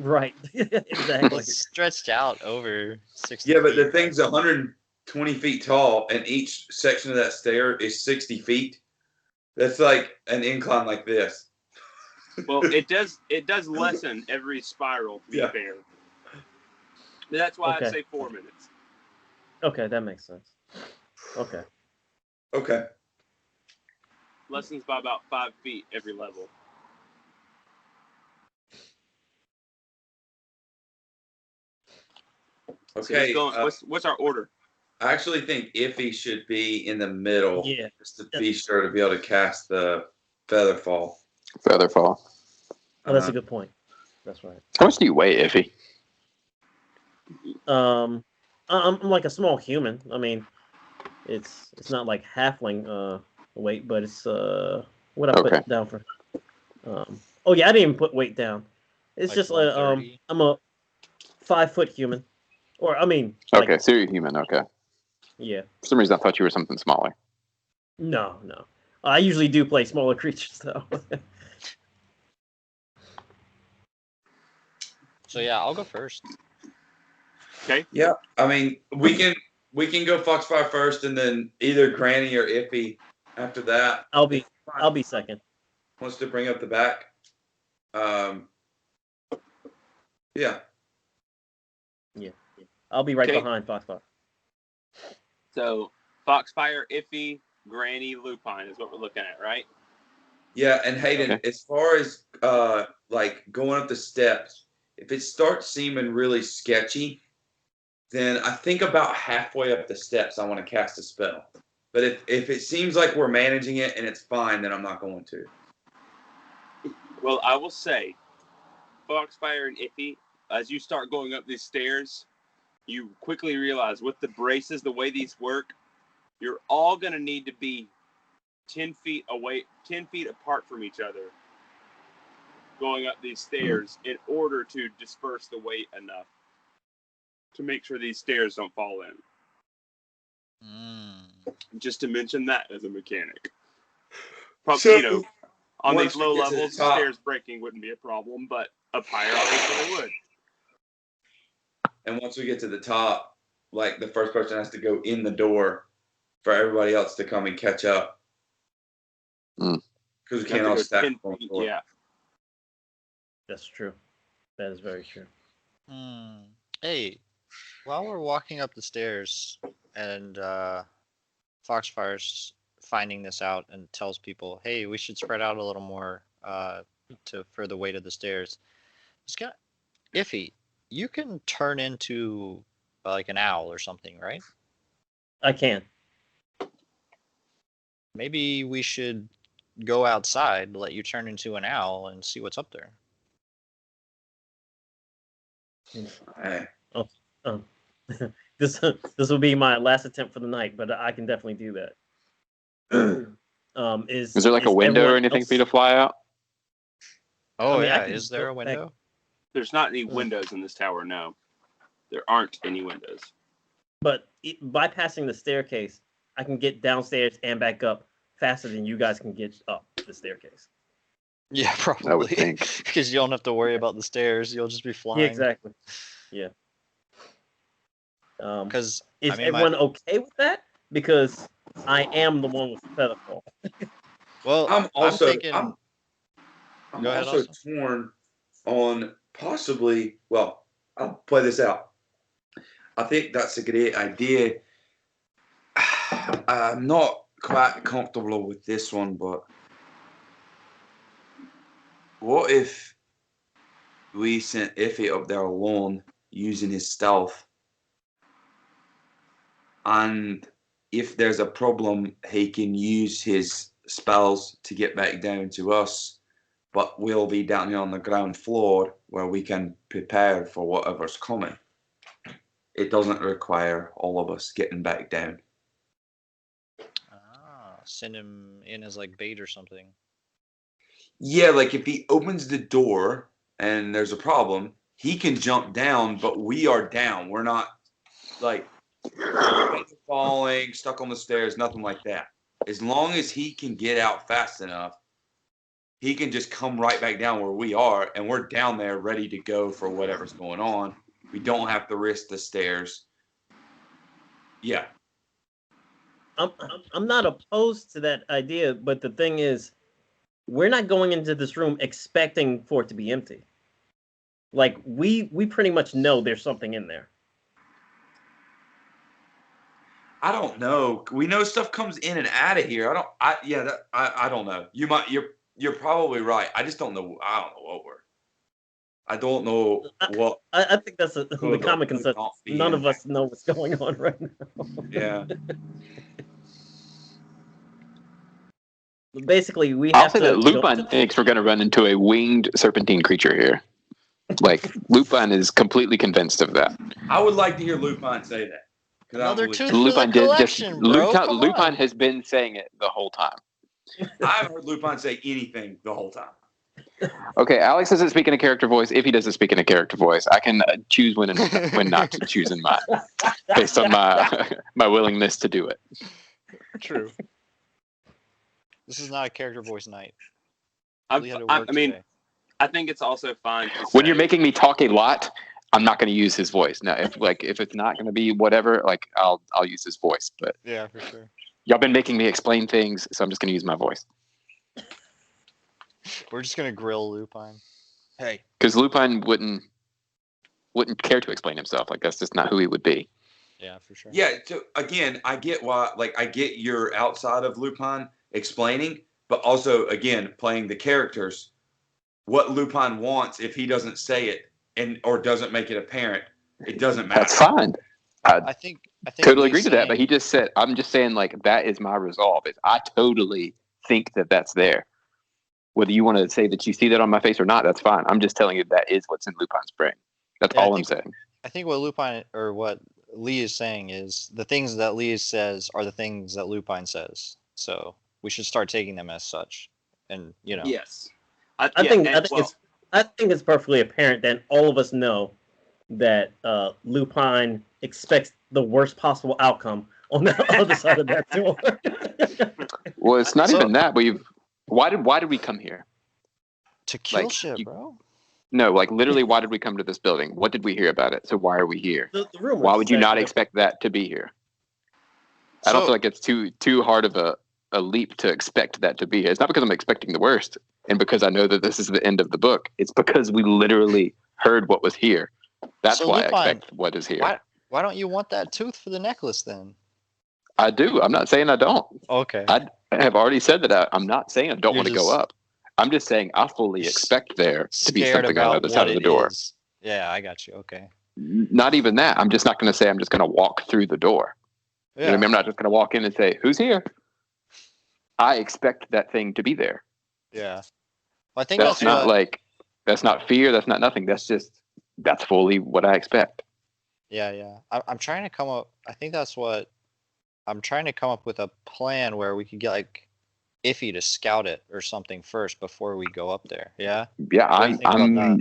Right. Well, Exactly. it's stretched out over 60 Yeah, but feet, the right? thing's 120 feet tall, and each section of that stair is 60 feet. That's like an incline like this. Well, it does lessen every spiral, to be Yeah. fair. But that's why Okay. I say 4 minutes. Okay, that makes sense. Okay. Okay. Lessens by about 5 feet every level. So Okay. who's going, what's our order? I actually think Iffy should be in the middle, Yeah. just to be sure to be able to cast the Featherfall. Featherfall. Oh, that's a good point. That's right. How much do you weigh, Iffy? I'm like a small human. I mean, it's not like halfling weight, but it's what I Okay. put down for. Oh yeah, I didn't even put weight down. It's Like just 130? I'm a 5 foot human, or I mean, like, Okay, so you're human. Okay. yeah. For some reason, I thought you were something smaller. No. I usually do play smaller creatures though. So yeah, I'll go first. Okay. Yeah, I mean we can go Foxfire first, and then either Granny or Iffy after that. I'll be second. Wants to bring up the back. Yeah. I'll be right Okay. behind Foxfire. So Foxfire, Iffy, Granny, Lupine is what we're looking at, right? Yeah, and Hayden, Okay. as far as like going up the steps, if it starts seeming really sketchy, then I think about halfway up the steps I want to cast a spell. But if it seems like we're managing it and it's fine, then I'm not going to. Well, I will say, Foxfire and Iffy, as you start going up these stairs, you quickly realize with the braces, the way these work, you're all going to need to be 10 feet away, 10 feet apart from each other going up these stairs in order to disperse the weight enough to make sure these stairs don't fall in. Just to mention that as a mechanic. Probably, So, on once these we low get to the levels, top- stairs breaking wouldn't be a problem, but up higher, obviously, it would. And once we get to the top, like the first person has to go in the door for everybody else to come and catch up. Mm. Because we You have can't to all go stack 10 up on the feet, floor. yeah. That's true. That is very true. Hey, while we're walking up the stairs and Foxfire's finding this out and tells people, hey, we should spread out a little more for the weight of the stairs. It's got Iffy. You can turn into like an owl or something, right? I can. Maybe we should go outside, let you turn into an owl, and see what's up there. Hey. Um, this will be my last attempt for the night, but I can definitely do that. Is there like a window or everyone anything else- for you to fly out? Oh, I mean, I yeah. can Is there a go back- window? There's not any windows in this tower, no. There aren't any windows. But bypassing the staircase, I can get downstairs and back up faster than you guys can get up the staircase. Yeah, probably. I would think. Because you don't have to worry about the stairs. You'll just be flying. Yeah, exactly. Yeah. Because Is everyone okay with that? Because I am the one with the featherfall. well, I'm also thinking. I'm Go ahead, also Austin. torn on possibly. Well, I'll play this out. I think that's a great idea. I'm not quite comfortable with this one, but what if we sent Iffy up there alone using his stealth? And if there's a problem, he can use his spells to get back down to us, but we'll be down here on the ground floor where we can prepare for whatever's coming. It doesn't require all of us getting back down. Send him in as like bait or something. Yeah, like if he opens the door and there's a problem, he can jump down, but we are down. We're not like falling, stuck on the stairs, nothing like that. As long as he can get out fast enough, he can just come right back down where we are, and we're down there ready to go for whatever's going on. We don't have to risk the stairs. Yeah. I'm not opposed to that idea, but the thing is, we're not going into this room expecting for it to be empty. Like we pretty much know there's something in there. I don't know. We know stuff comes in and out of here. I don't know. You're probably right. I just don't know. I don't know what we're. I don't know what. I think that's the could or common could consensus. not be None in of us know what's going on right now. Yeah. Basically, we I'll have say to that Lupin thinks we're going to run into a winged serpentine creature here. Like, Lupin is completely convinced of that. I would like to hear Lupin say that. 'Cause I don't Another believe- tooth for Lupin the did just. collection, bro. Come Lupin on. has been saying it the whole time. I haven't heard Lupin say anything the whole time. Okay, Alex doesn't speak in a character voice. If he doesn't speak in a character voice, I can choose when not to choose in mine, based on my my willingness to do it. True. This is not a character voice night. I Lee had to work mean, today. I think it's also fine to When you're say- making me talk a lot, I'm not going to use his voice. Now, if it's not going to be whatever, like I'll use his voice. But Yeah, for sure. y'all been making me explain things, so I'm just going to use my voice. We're just gonna grill Lupine. Hey. Because Lupin wouldn't care to explain himself. Like that's just not who he would be. Yeah, for sure. Yeah. So again, I get why. Like I get you're outside of Lupin explaining, but also again playing the characters. What Lupin wants, if he doesn't say it or doesn't make it apparent, it doesn't matter. That's fine. I think Totally Lee's agree to that. But saying- he just said, I'm just saying, like that is my resolve. I totally think that that's there. Whether you want to say that you see that on my face or not, that's fine. I'm just telling you that is what's in Lupin's brain. That's Yeah, I all I'm think- saying. I think what Lupine or what Lee is saying is the things that Lee says are the things that Lupine says. So we should start taking them as such. And Yes. I yeah, think and- well, it's perfectly apparent that all of us know that Lupine expects the worst possible outcome on the other side of that door. Well, it's not So- even that. Why did we come here? to kill Like, shit, you- bro. No, like literally, why did we come to this building? What did we hear about it? So why are we here? The rumors Why would you that not the- expect that to be here? I don't So- feel like it's too hard of a leap to expect that to be here. It's not because I'm expecting the worst and because I know that this is the end of the book. It's because we literally heard what was here. That's So why Lupin, I expect what is here. Why don't you want that tooth for the necklace then? I do. I'm not saying I don't. Okay. I have already said that I'm not saying I don't You're want to go just- up. I'm just saying I fully You're expect there to be Scared something on the about other what side of the it door. is. Yeah, I got you. Okay. Not even that. I'm just not going to say I'm just going to walk through the door. You know what I mean? I'm not just going to walk in and say, "Who's here?" I expect that thing to be there. Yeah. Well, I think That's that's not what. that's not fear. That's not nothing. That's fully what I expect. Yeah. I'm trying to come up. I think that's what. I'm trying to come up with a plan where we could get like Iffy to scout it or something first before we go up there. Yeah. Yeah, What do you think about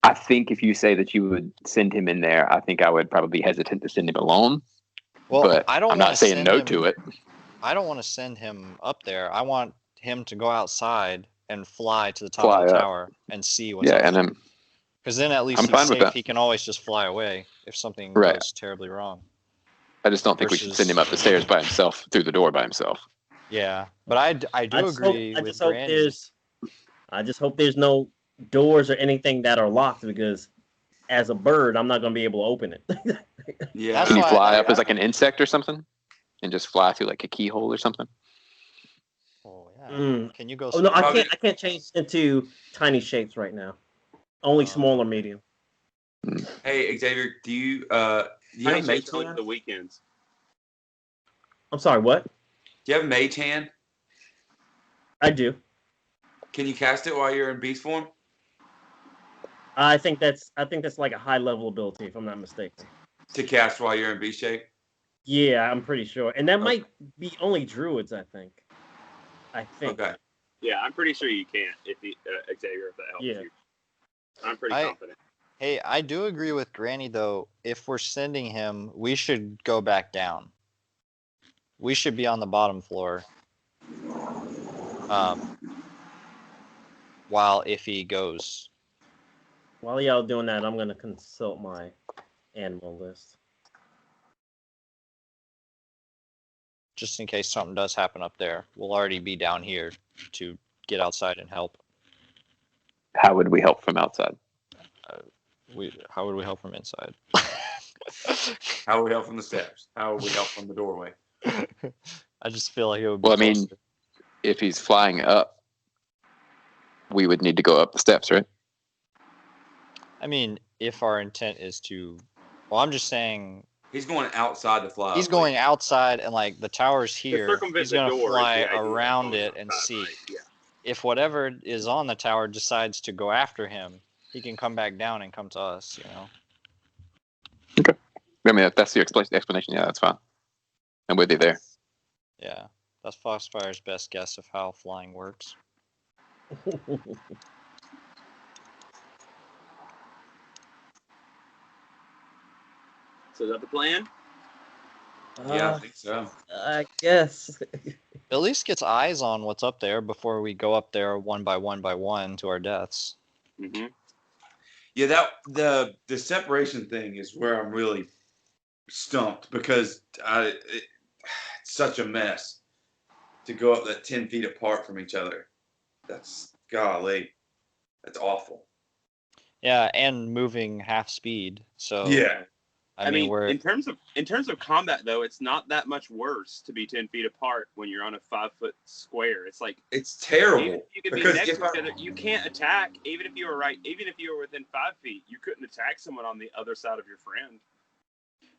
I think if you say that you would send him in there, I think I would probably be hesitant to send him alone. Well, But I don't I'm wanna not saying send no him- to it. I don't want to send him up there. I want him to go outside and fly to the top Fly of the up. tower and see what's Yeah, up. and then Because then at least I'm he's fine with safe. that. He can always just fly away if something Right. goes terribly wrong. I just don't think we should Versus- send him up the stairs by himself through the door by himself. Yeah, but I do agree I with just hope Granny. there's no doors or anything that are locked because as a bird, I'm not going to be able to open it. Yeah. That's Can you why fly I- up as like an insect or something, and just fly through like a keyhole or something? Oh yeah. Mm. Can you go? Oh no, I straight? can't change into tiny shapes right now. Only Oh. small or medium. Hey Xavier, do you Honey have mage shapes only hand? the weekends. I'm sorry, what? Do you have mage hand? I do. Can you cast it while you're in beast form? I think that's like a high level ability if I'm not mistaken. To cast while you're in beast shape? Yeah, I'm pretty sure. And that Okay. might be only druids, I think. Okay. Yeah, I'm pretty sure you can't if you, Xavier, if that helps Yeah. you. I'm pretty I- confident. Hey, I do agree with Granny though. If we're sending him, we should go back down. We should be on the bottom floor. while Iffy goes. While y'all doing that, I'm gonna consult my animal list. Just in case something does happen up there. We'll already be down here to get outside and help. How would we help from outside? How would we help from inside? How would we help from the steps? How would we help from the doorway? I just feel like it would be Well, I mean, closer. if he's flying up, we would need to go up the steps, right? I mean, if our intent is to... Well, I'm just saying... He's going outside to fly. He's going outside and, like, the tower's here. circumvent He's the going to door is fly the idea of around going it and outside, see. right? Yeah. If whatever is on the tower decides to go after him, he can come back down and come to us, you know? I mean, if that's your explanation, yeah, that's fine. I'm with you there. Yeah. That's Foxfire's best guess of how flying works. So is that the plan? Yeah, I think so. I guess. At least gets eyes on what's up there before we go up there one by one to our deaths. Mm-hmm. Yeah, that the separation thing is where I'm really stumped because it's such a mess to go up that 10 feet apart from each other. That's golly, that's awful. Yeah, and moving half speed. So Yeah, I mean we're in terms of combat though, it's not that much worse to be 10 feet apart when you're on a 5-foot square. It's like it's terrible even if you could be because next if to each other, you can't attack. Even if you were within 5 feet, you couldn't attack someone on the other side of your friend.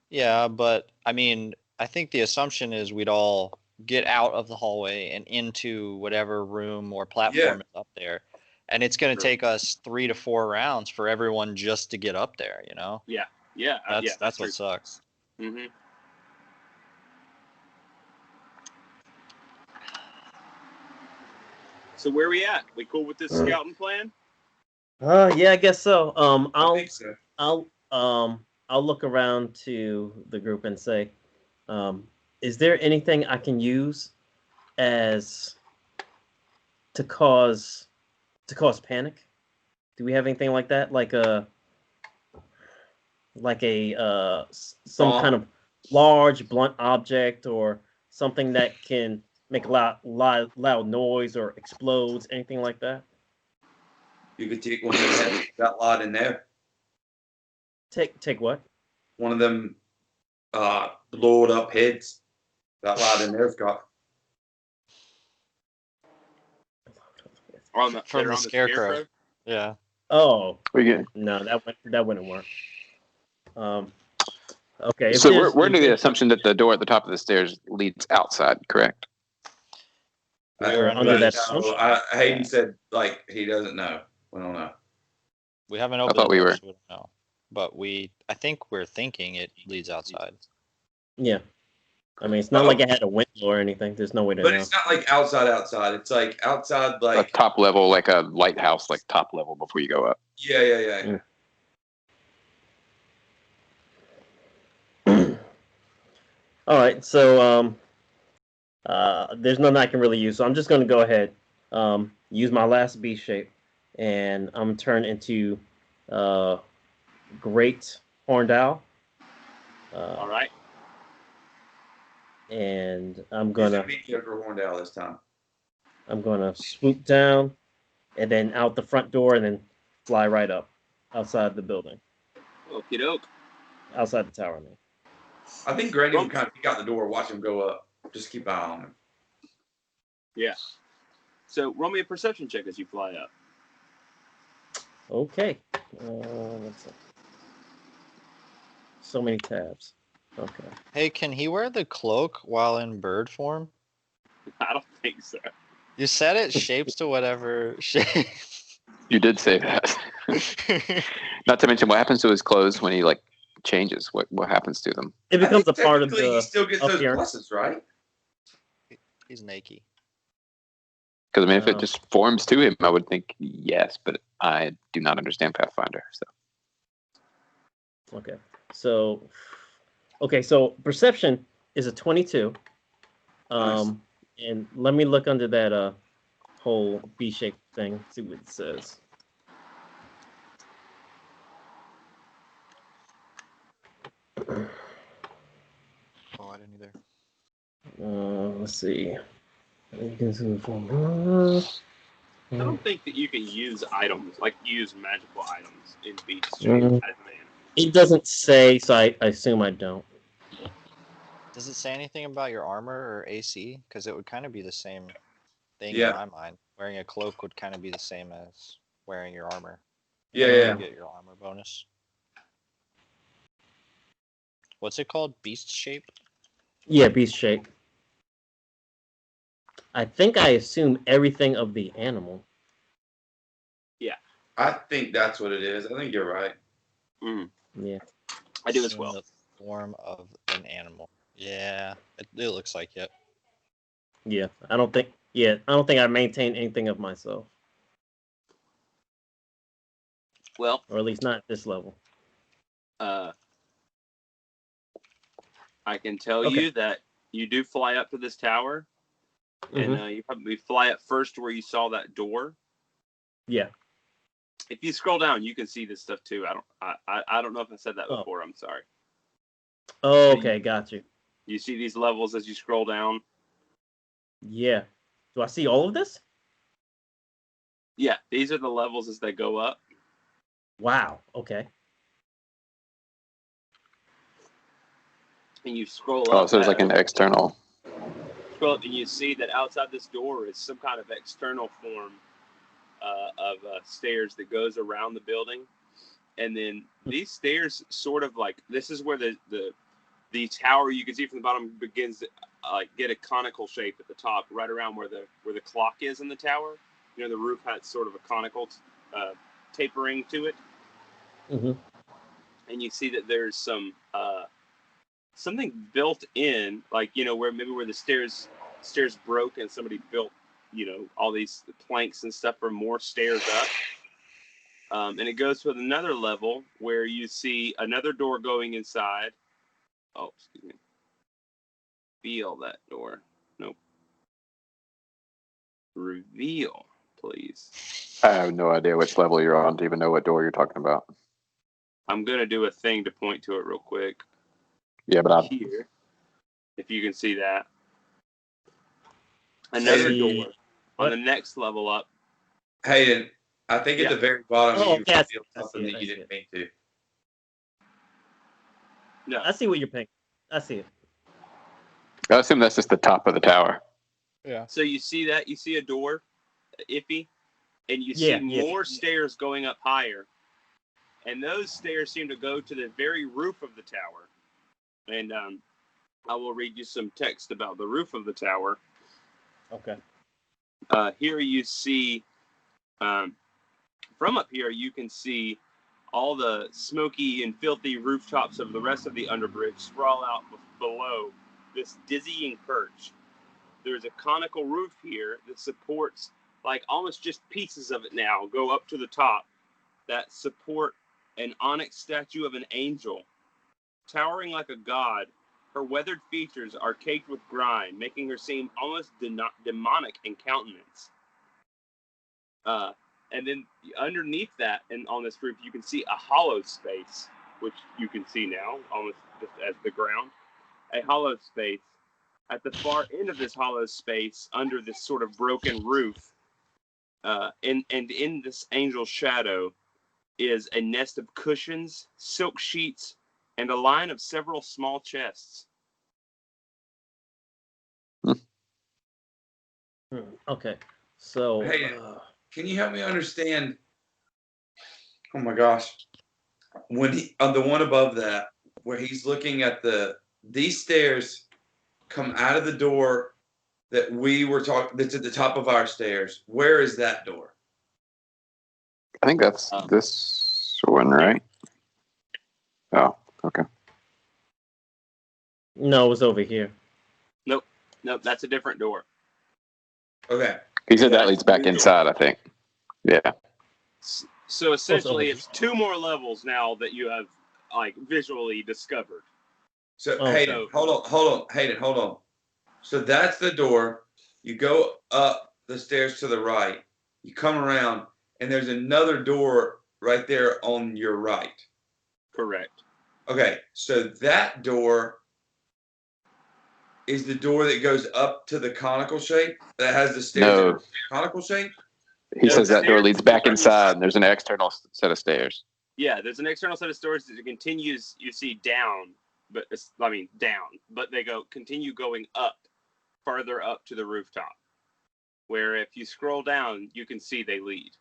yeah, but I mean I think the assumption is we'd all get out of the hallway and into whatever room or platform is up there. And it's going to take us 3 to 4 rounds for everyone just to get up there, you know? Yeah, That's true. what sucks. Mm-hmm. So where we at? We cool with this scouting plan? Yeah, I guess so. I think so. I'll look around to the group and say, is there anything I can use as to cause panic? Do we have anything like that? Like some kind of large blunt object or something that can make a loud noise or explodes, anything like that? You could take one of them heads, that lot in there. Take what? One of them blowed up heads. That lot in there's got. From the scarecrow. Yeah. Oh, We get. no, that wouldn't work. Okay. So we're under the assumption that the door at the top of the stairs leads outside, correct? We're under that assumption. Hayden said like he doesn't know. We don't know. We haven't opened thought the we door, were. so we don't know. But I think we're thinking it leads outside. Yeah. I mean, it's not like it had a window or anything. There's no way to But know. it's not like outside. It's like outside, A like top level, like a lighthouse, like top level before you go up. yeah. All right, so there's nothing I can really use, so I'm just going to go ahead, use my last B shape, and I'm turn into Great Horned Owl. All right. And I'm gonna horned owl this time. I'm gonna swoop down, and then out the front door, and then fly right up outside the building, Okie doke. outside the tower. I mean. I think Grady would kind of peek out the door, watch him go up. Just keep an eye on him. Yeah. So roll me a perception check as you fly up. Okay. Let's see. So many tabs. Okay. Hey, can he wear the cloak while in bird form? I don't think so. You said it shapes to whatever shape. You did say that. Not to mention what happens to his clothes when he like changes. What happens to them? It becomes a part of Technically, the he still gets those appearance. pluses, right? He's naked. Because I mean, if it just forms to him, I would think yes, but I do not understand Pathfinder. So So perception is a 22. Nice. And let me look under that whole B-shaped thing. See what it says. Oh, I didn't either. Let's see. You can see the form. I don't think that you can use items, like use magical items in Beast Shape as man. It doesn't say, so I assume I don't. Does it say anything about your armor or AC? Because it would kind of be the same thing Yeah. in my mind. Wearing a cloak would kind of be the same as wearing your armor. Yeah, You yeah. get your armor bonus. What's it called? Beast shape? Yeah, beast shape. I think I assume everything of the animal. I think that's what it is. I think you're right. Yeah. I do as Assume well. the form of an animal. Yeah, it looks like it. Yeah. I don't think I maintain anything of myself. Well, Or at least not at this level. I can tell Okay. you that you do fly up to this tower, and you probably fly up first to where you saw that door. Yeah. If you scroll down, you can see this stuff too. I don't know if I said that Oh. before. I'm sorry. Oh, So okay, got you. You see these levels as you scroll down. Yeah. Do I see all of this? Yeah, these are the levels as they go up. Wow. Okay. And you scroll Oh, up. so there's like an external. Scroll up, and you see that outside this door is some kind of external form of stairs that goes around the building. And then these stairs sort of like, this is where the tower you can see from the bottom begins to get a conical shape at the top, right around where the clock is in the tower. You know, the roof has sort of a conical tapering to it. Mm-hmm. And you see that there's some something built in, like, you know, where the stairs broke and somebody built, you know, all these planks and stuff for more stairs up. And it goes to another level where you see another door going inside. Oh, excuse me. Feel that door. Nope. Reveal, please. I have no idea which level you're on to even know what door you're talking about. I'm going to do a thing to point to it real quick. Yeah, but Here, if you can see that. Another door on the next level up. Hayden, I think at the very bottom Oh, you yes, revealed I see something it, that I you see didn't it. mean to. No. I see what you're picking. I see it. I assume that's just the top of the tower. Yeah. So you see that? You see a door, Iffy, and you Yeah, see more stairs going up higher. And those stairs seem to go to the very roof of the tower. And I will read you some text about the roof of the tower. Okay. Here you see, from up here, you can see all the smoky and filthy rooftops of the rest of the underbridge sprawl out below this dizzying perch. There's a conical roof here that supports, like, almost just pieces of it now go up to the top that support an onyx statue of an angel. Towering like a god, her weathered features are caked with grime, making her seem almost demonic in countenance. And then underneath that, and on this roof, you can see a hollow space, which you can see now, almost just as the ground. A hollow space. At the far end of this hollow space, under this sort of broken roof, and in this angel's shadow, is a nest of cushions, silk sheets, and a line of several small chests. Okay. So. Hey, can you help me understand? Oh my gosh. When he on the one above that, where he's looking at these stairs come out of the door that we were talking, that's at the top of our stairs. Where is that door? I think that's this one, right? Oh, okay. No, it was over here. Nope, that's a different door. Okay. He said that leads back inside, I think. Yeah. So essentially, it's two more levels now that you have, like, visually discovered. So Hayden, hold on. Hayden, hold on. So that's the door. You go up the stairs to the right. You come around, and there's another door right there on your right. Correct. Okay, so that door is the door that goes up to the conical shape that has the stairs No. in a conical shape. He No, says the that door stairs leads is back right inside, and there's an external set of stairs. Yeah, there's an external set of stairs that continues. You see down, but down, but they continue going up, farther up to the rooftop. Where if you scroll down, you can see they lead.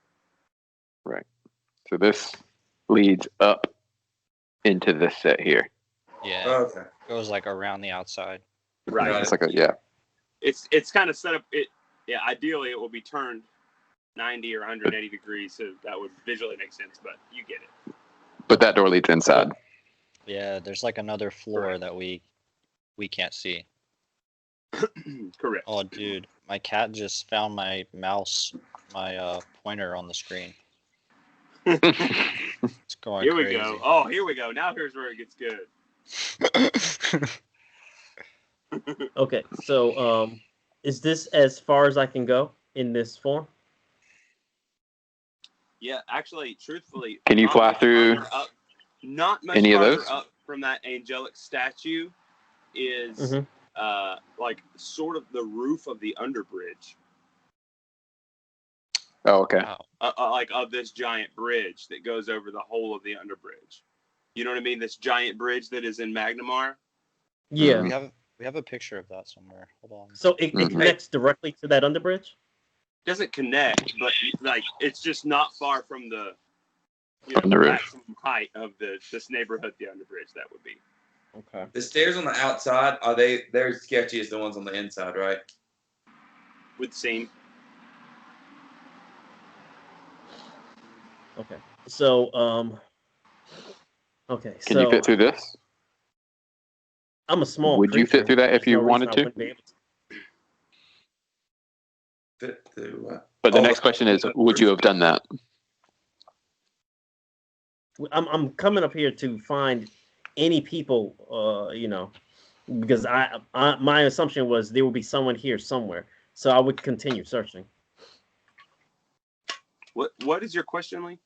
Right. So this leads up into this set here. Yeah. Okay. Goes like around the outside. Right. Got It's it. like a It's kind of set up. Ideally it will be turned 90 or 180 degrees, so that would visually make sense. But you get it. But that door leads inside. Yeah, there's like another floor that we can't see. Correct. Oh, dude, my cat just found my mouse, my pointer on the screen. It's going Here we crazy. go. Oh, here we go. Now here's where it gets good. Okay, so is this as far as I can go in this form? Yeah, actually, truthfully, Can you not fly much through farther up, not much any of farther those? up from that angelic statue is like sort of the roof of the underbridge, Oh, okay. Wow. like of this giant bridge that goes over the whole of the underbridge. You know what I mean? This giant bridge that is in Magnamar. Yeah. We have a picture of that somewhere. Hold on. So it connects directly to that underbridge? Doesn't connect, but like it's just not far from the From the roof. maximum height of this neighborhood. The underbridge that would be. Okay. The stairs on the outside they're sketchy as the ones on the inside, right? Would seem. Okay. So Can you fit through this? I'm a small Would you fit creature. through that if There's you no reason wanted I to? wouldn't be able to. Fit through what? But the next question is, would you have done that? I'm coming up here to find any people, because I my assumption was there would be someone here somewhere, so I would continue searching. What is your question, Lee?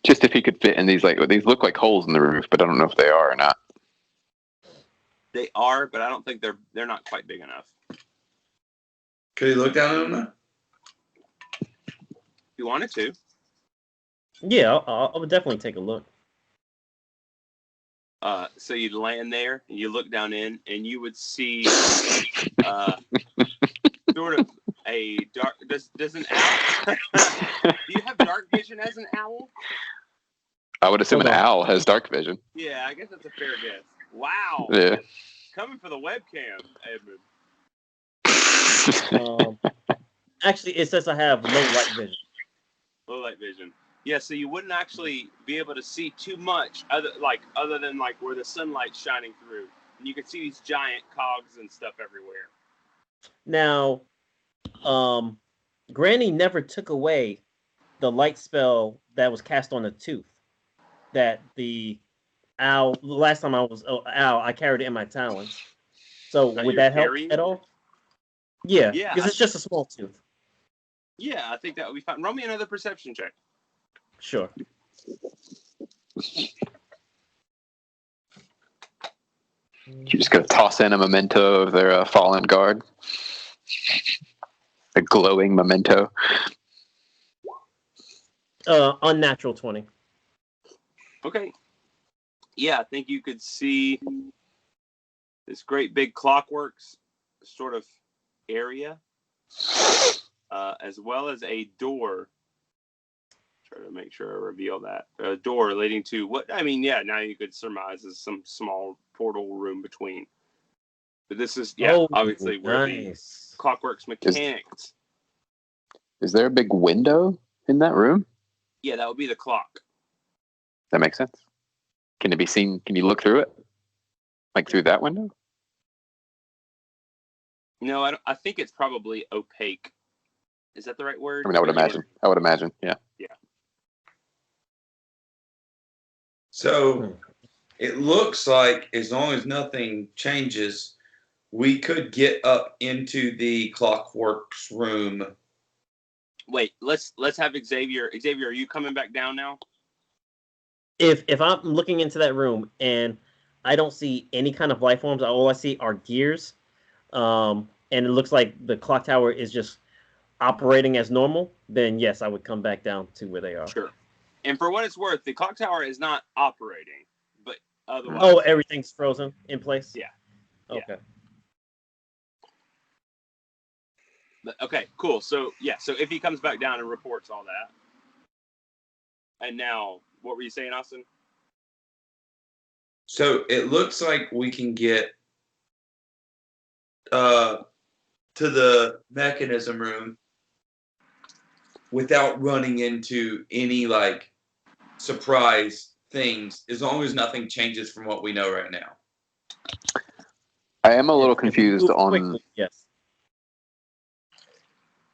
Just if he could fit in these, these look like holes in the roof, but I don't know if they are or not. They are, but I don't think they're not quite big enough. Could you look down at them now? If you wanted to. Yeah, I would definitely take a look. So you'd land there and you look down in, and you would see sort of a dark. Does an owl? Do you have dark vision as an owl? I would assume Hold an on. owl has dark vision. Yeah, I guess that's a fair guess. Wow. Yeah. Coming for the webcam, Edmund. Actually, it says I have low light vision. Low light vision. Yeah, so you wouldn't actually be able to see too much other than where the sunlight's shining through. And you can see these giant cogs and stuff everywhere. Now, Granny never took away the light spell that was cast on the tooth. That the owl. The last time I was owl, I carried it in my talons. So That would you're that help carrying? at all? Yeah, Yeah, because it's just a small tooth. Yeah, I think that would be fine. Roll me another perception check. Sure. You just gotta toss in a memento of their fallen guard. A glowing memento. Unnatural 20. Okay. Yeah, I think you could see this great big clockworks sort of area, as well as a door. Try to make sure I reveal that. A door leading to now you could surmise is some small portal room between. But this is, obviously where the clockworks mechanics. Is there a big window in that room? Yeah, that would be the clock. That makes sense. Can it be seen? Can you look through it? Like through that window? No, I think it's probably opaque. Is that the right word? I mean, I would imagine. Yeah. Yeah. So it looks like as long as nothing changes, we could get up into the clockworks room Wait, let's have Xavier. Xavier, are you coming back down now? If I'm looking into that room and I don't see any kind of life forms, all I see are gears, and it looks like the clock tower is just operating as normal, then yes, I would come back down to where they are. Sure. And for what it's worth, the clock tower is not operating, but otherwise. Oh, everything's frozen in place? Yeah. Okay. But, okay, cool. So if he comes back down and reports all that. And now, what were you saying, Austin? So it looks like we can get to the mechanism room without running into any like surprise things, as long as nothing changes from what we know right now. I am a little If we confused move on quickly, yes.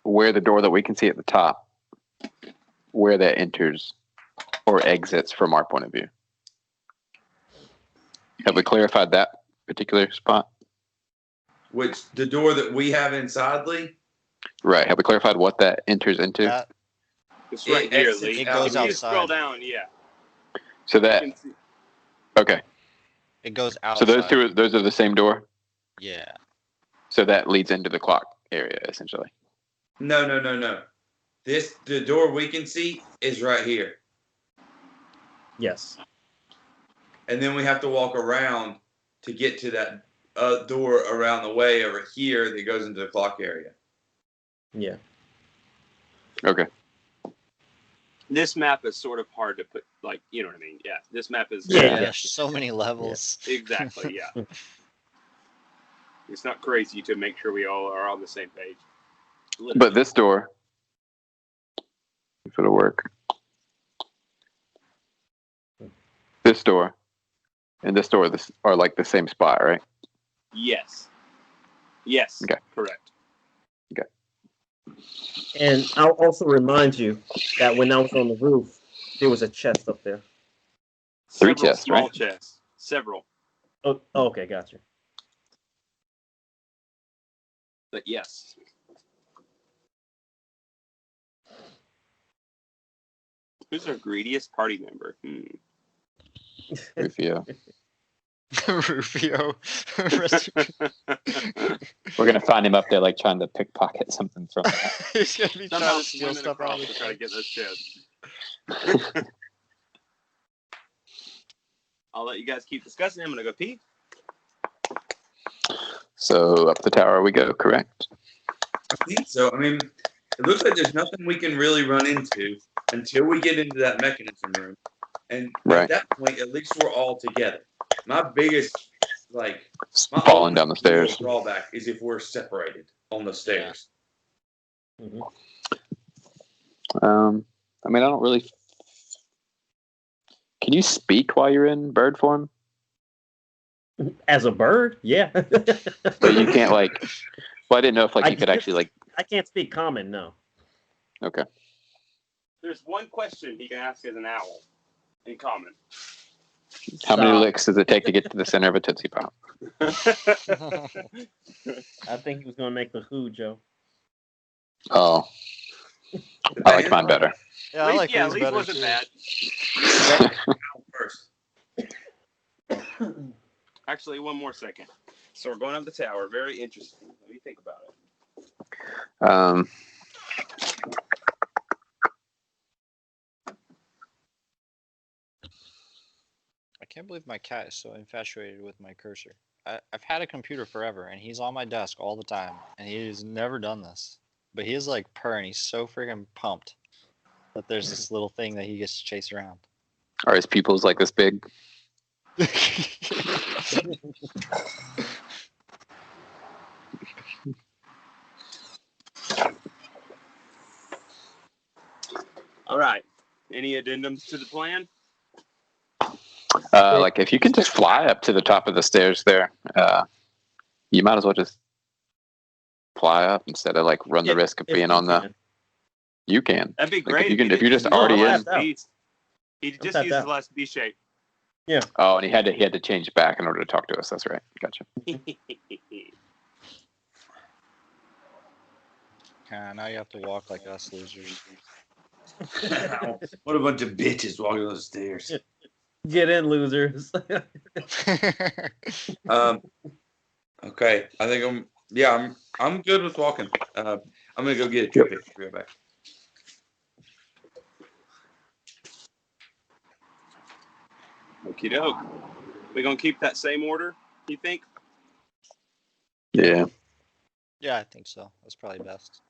where the door that we can see at the top, where that enters or exits from our point of view. Have we clarified that particular spot? Which the door that we have inside, Lee? Right. Have we clarified what that enters into? That, It's right It here, exits Lee. it out goes If you here. scroll outside. down, yeah. So You that can see. okay. It goes So outside. those are the same door. Yeah. So that leads into the clock area essentially. No. The door we can see is right here. Yes. And then we have to walk around to get to that door around the way over here that goes into the clock area. Yeah. Okay. This map is sort of hard to put, like, you know what I mean? Yeah, this map is. Yeah. There's so many levels. Exactly, yeah. It's not crazy to make sure we all are on the same page. Literally. But this door, if it'll work. This door and this door are like the same spot, right? Yes. Yes. Okay. Correct. And I'll also remind you that when I was on the roof, there was a chest up there. Three Several chests, small right? chests. Several. Oh, okay, gotcha. But yes. Who's our greediest party member? Rufio. Rufio. We're gonna find him up there like trying to pickpocket something from He's gonna be Somehow trying to steal swimming stuff out across of to the try to chest. get those chests. I'll let you guys keep discussing. I'm gonna go pee. So up the tower we go, correct? I think so. I mean, it looks like there's nothing we can really run into until we get into that mechanism room. And Right. at that point, at least we're all together. My biggest, like, my Falling only down the real stairs. drawback is if we're separated on the stairs. Mhm. I mean, I don't really. Can you speak while you're in bird form? As a bird, yeah. But you can't like. Well, I didn't know if like I you could can't- actually like. I can't speak common, no. Okay. There's one question he can ask as an owl in common. How many Stop. licks does it take to get to the center of a Tootsie Pop? I think he was gonna make the who, Joe. Oh, I liked mine better. Yeah, I like yeah, these Leaf better wasn't too. bad. First. Actually, one more second. So we're going up the tower. Very interesting. Let me think about it. I can't believe my cat is so infatuated with my cursor. I've had a computer forever, and he's on my desk all the time, and he's never done this. But he is like purring. He's so freaking pumped that there's this little thing that he gets to chase around. Are his pupils like this big? All right. Any addendums to the plan? Like if you can just fly up to the top of the stairs there, you might as well just fly up instead of like run the risk of If being we on the. can. You can. That'd be Like, great. if you're just No, already I'm in. tapped out. He I'm just tapped used his out. last B shape. Oh, and he had to change back in order to talk to us. That's right. Gotcha. can't. Now you have to walk like us losers. What a bunch of bitches walking those stairs. Get in, losers. Okay, I think I'm good with walking. I'm gonna go get a trip pick. Be right back. Okie doke. We gonna keep that same order, you think? Yeah. Yeah, I think so. That's probably best.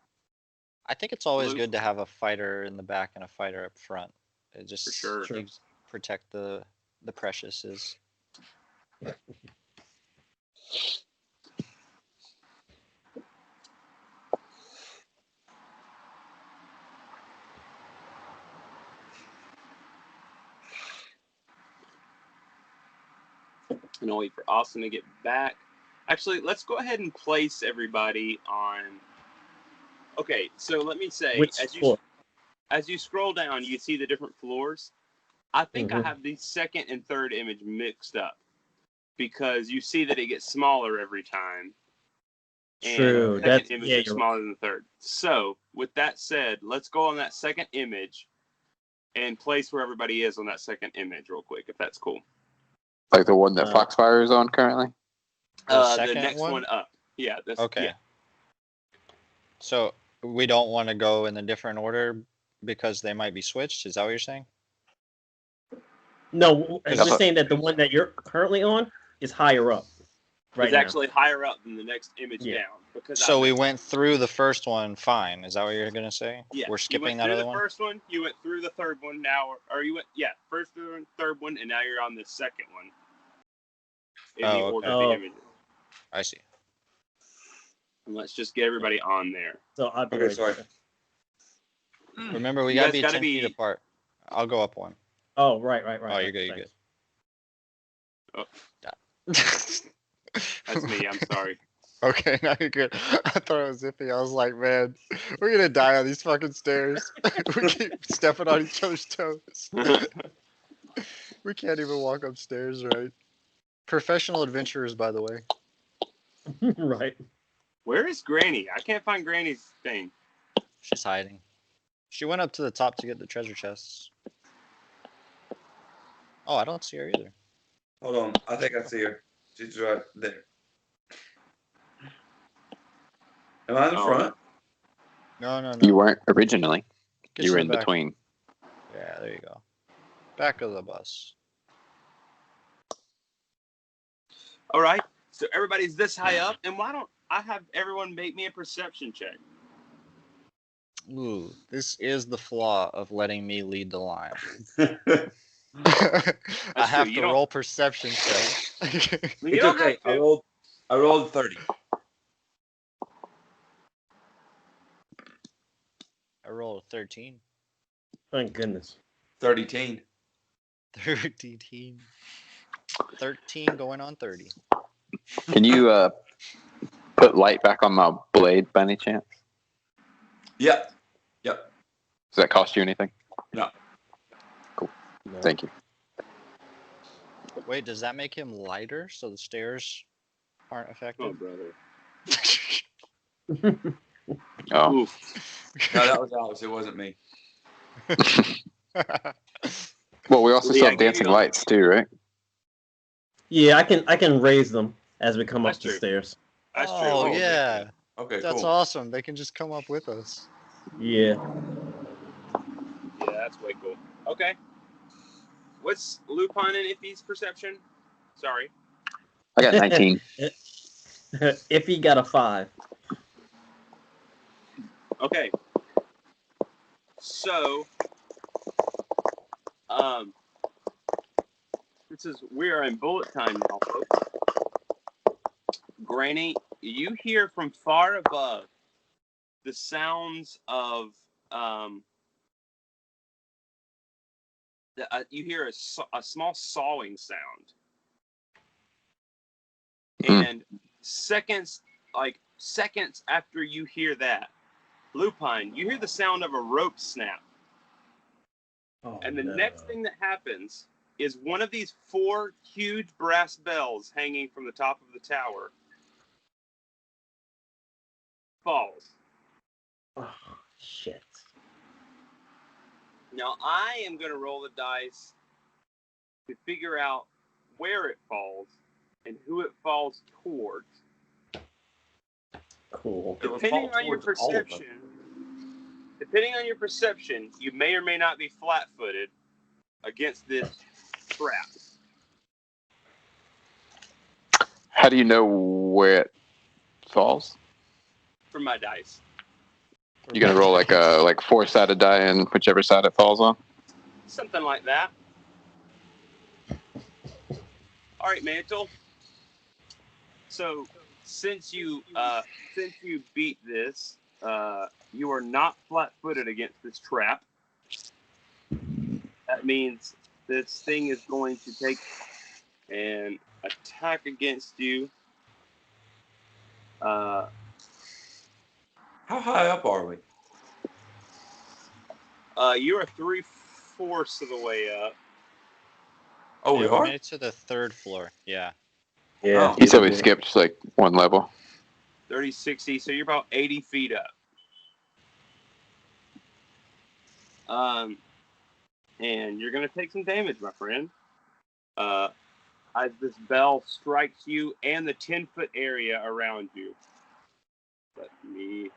I think it's always Luke? good to have a fighter in the back and a fighter up front. It just For sure. gives- protect the preciouses. And I'll wait for Austin to get back. Actually, let's go ahead and place everybody on. Okay, so let me say, Which floor? as you scroll down, you see the different floors. I think I Mhm. have the second and third image mixed up because you see that it gets smaller every time. True. And the That's second image yeah. is You're smaller than the third. So, with that said, let's go on that second image and place where everybody is on that second image real quick, if that's cool. Like the one that Foxfire is on currently? The The second next one? one up. Yeah. That's, Okay. Yeah. So we don't want to go in a different order because they might be switched. Is that what you're saying? No, I'm Yeah, just but- saying that the one that you're currently on is higher up. Right It's now. actually higher up than the next image Yeah. down. Because So we went through the first one fine. Is that what you're gonna say? Yeah, We're you skipping went that through other the one? first one, you went through the third one now, or you went, first through the third one, and now you're on the second one. In the Oh, order okay. of the Oh. images. I see. And let's just get everybody on there. So I'll be Okay, right sorry. there. Remember, we You gotta guys be gotta 10 feet be- apart. I'll go up one. Oh, right. Oh, you're good. You're Thanks. good. That's me, I'm sorry. Okay, now you're good. I thought it was iffy. I was like, man, we're gonna die on these fucking stairs. We keep stepping on each other's toes. We can't even walk upstairs, right? Professional adventurers, by the way. Right. Where is Granny? I can't find Granny's thing. She's hiding. She went up to the top to get the treasure chests. Oh, I don't see her either. Hold on, I think I see her. She's right there. Am I in the Oh. front? No, no, no. You weren't originally. Get You to were the in back. between. Yeah, there you go. Back of the bus. All right. So everybody's this high up, and why don't I have everyone make me a perception check? Ooh, this is the flaw of letting me lead the line. I That's have true, you to don't- roll perception check. You It's don't okay. have to. I rolled 30. I rolled a 13. Thank goodness. 30 teen. 13. 13 going on 30. Can you put light back on my blade by any chance? Yep. Does that cost you anything? No. No. Thank you. Wait, does that make him lighter so the stairs aren't Oh, affected? brother. Oh, Oof. No, that was Alex. It wasn't me. well, we also Lee, still I have gave dancing you- lights too, right? Yeah, I can raise them as we come That's up the true. stairs. That's true. Oh, Oh, yeah. Okay, That's cool. awesome. They can just come up with us. Yeah. Yeah, that's way cool. Okay. What's Lupin and Iffy's perception? Sorry. I got 19. If he got a 5. Okay. So, this is, we are in bullet time now, folks. Granny, you hear from far above the sounds of, you hear a small sawing sound. And seconds after you hear that, Lupine, you hear the sound of a rope snap. Oh, And the no. next thing that happens is one of these 4 huge brass bells hanging from the top of the tower falls. Oh, shit. Now I am going to roll the dice to figure out where it falls and who it falls towards. Cool. It would Depending fall on your towards all of them. perception, you may or may not be flat-footed against this trap. How do you know where it falls? From my dice. You gonna roll like a 4-sided die and whichever side it falls on? Something like that. All right, Mantle. So since you beat this, you are not flat-footed against this trap. That means this thing is going to take an attack against you. How high up are we? You're 3/4 of the way up. Oh, we Yeah, are? made it to the 3rd floor. Yeah. Yeah. Oh. You said we skipped like one level. 30, 60, so you're about 80 feet up. And you're going to take some damage, my friend. As this bell strikes you and the 10-foot area around you. Let me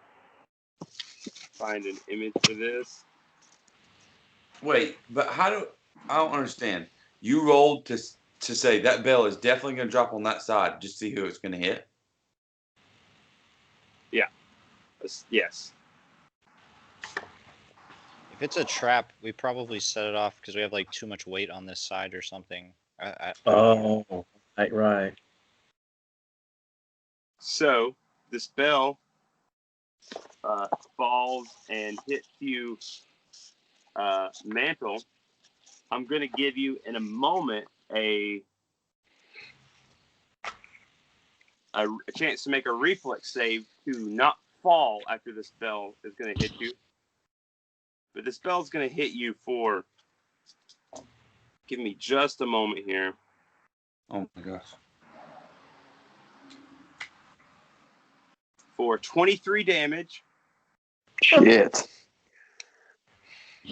find an image for this. Wait, but I don't understand. You rolled to say that bell is definitely going to drop on that side. Just see who it's going to hit. Yes. If it's a trap, we probably set it off because we have like too much weight on this side or something. Oh, right. So this bell falls and hits you, Mantle. I'm going to give you in a moment a chance to make a reflex save to not fall after this bell is going to hit you. But this bell's going to hit you for. Give me just a moment here. Oh my gosh. For 23 damage. Shit.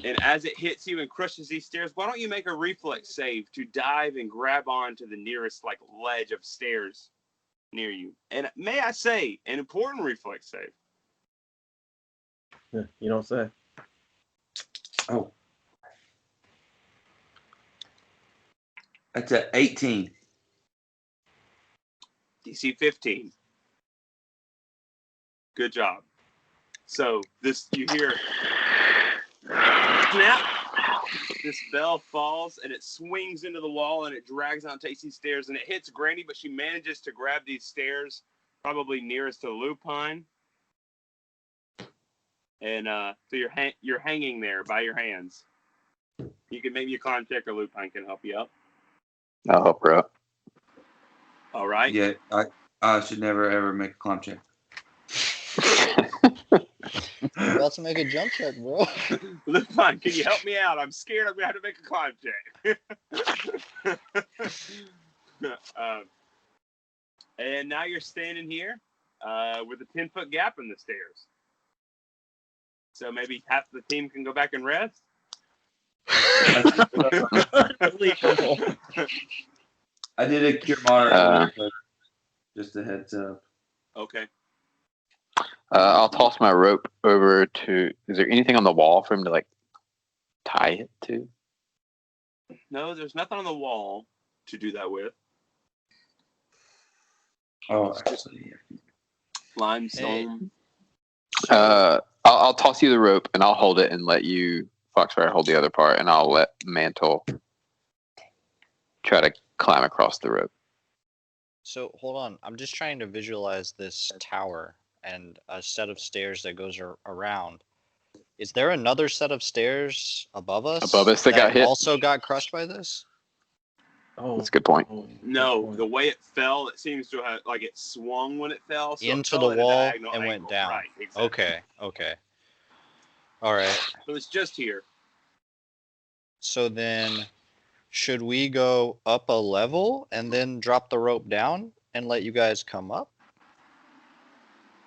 And as it hits you and crushes these stairs, why don't you make a reflex save to dive and grab onto the nearest ledge of stairs near you? And may I say, an important reflex save. Yeah, you don't say. Oh. That's at 18. DC 15. Good job. So you hear snap. This bell falls and it swings into the wall and it drags on Tasty's stairs and it hits Granny, but she manages to grab these stairs, probably nearest to Lupine. And so you're hanging there by your hands. You can maybe a climb check or Lupine can help you out. I'll help her out. All right. Yeah, I should never ever make a climb check. You're about to make a jump check, bro. Lupine, can you help me out? I'm scared I'm going to have to make a climb check. And now you're standing here with a 10-foot gap in the stairs. So maybe half the team can go back and rest? Unbelievable. I did a cure monitor, just a heads up. Okay. I'll toss my rope over to. Is there anything on the wall for him to tie it to? No, there's nothing on the wall to do that with. Oh, actually, yeah. Limestone. I'll toss you the rope and I'll hold it and let you, Foxfire, hold the other part, and I'll let Mantle try to climb across the rope. So hold on, I'm just trying to visualize this tower and a set of stairs that goes around. Is there another set of stairs above us? Above us that got hit? Also got crushed by this? Oh, That's a good point. No, the way it fell, it seems to have it swung when it fell. So Into it fell the at a wall diagonal and went angle. down. Right, exactly. Okay. All right. So it's just here. So then, should we go up a level and then drop the rope down and let you guys come up?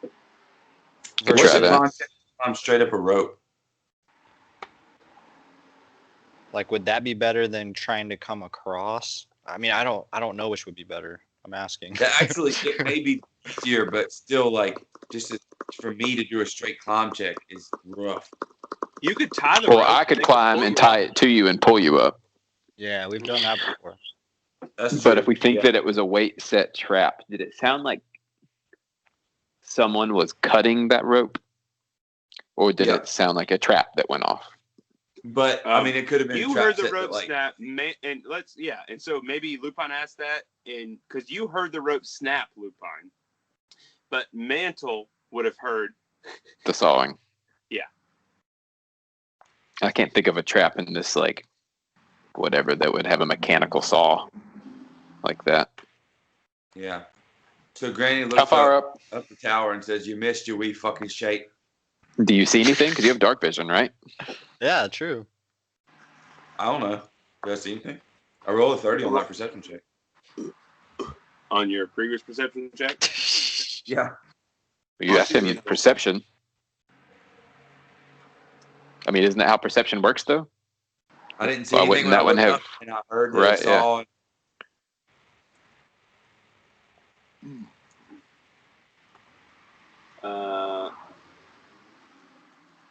Could What's try the that. climb check climb straight up a rope. Like, would that be better than trying to come across? I mean, I don't know which would be better. I'm asking. Actually, it may be easier, but still, like, for me to do a straight climb check is rough. You could tie the Well, rope. I could they climb pull and you tie up. it to you and pull you up. Yeah, we've done that before. That's But true. if we think Yeah. that it was a weight set trap, did it sound like someone was cutting that rope? Or did Yeah. it sound like a trap that went off? But I mean, it could have been. You a trap heard the set that, rope like, snap, and so maybe Lupine asked that, and because you heard the rope snap, Lupine, but Mantle would have heard. The sawing. Yeah. I can't think of a trap in this, like, whatever that would have a mechanical saw like that. Yeah. So Granny How looks far up the tower and says, "You missed your wee fucking shape." Do you see anything? Because you have dark vision, right? Yeah, true. I don't know. Do I see anything? I roll a 30 on my perception check. On your previous perception check? Yeah. You asked him perception. I mean, isn't that how perception works, though? I didn't see Why anything wouldn't when I that one looked have- up, and I heard that Right, I saw.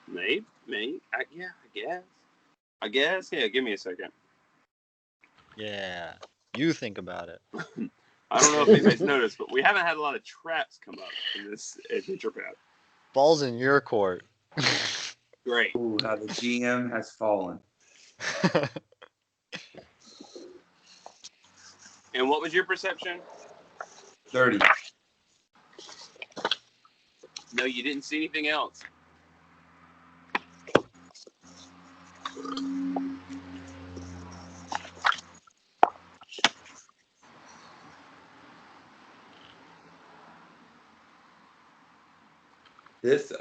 Maybe. I guess. Yeah, give me a second. Yeah. You think about it. I don't know if anybody's noticed, but we haven't had a lot of traps come up in this adventure path. Ball's in your court. Great. Ooh, how the GM has fallen. And what was your perception? 30. No, you didn't see anything else. This,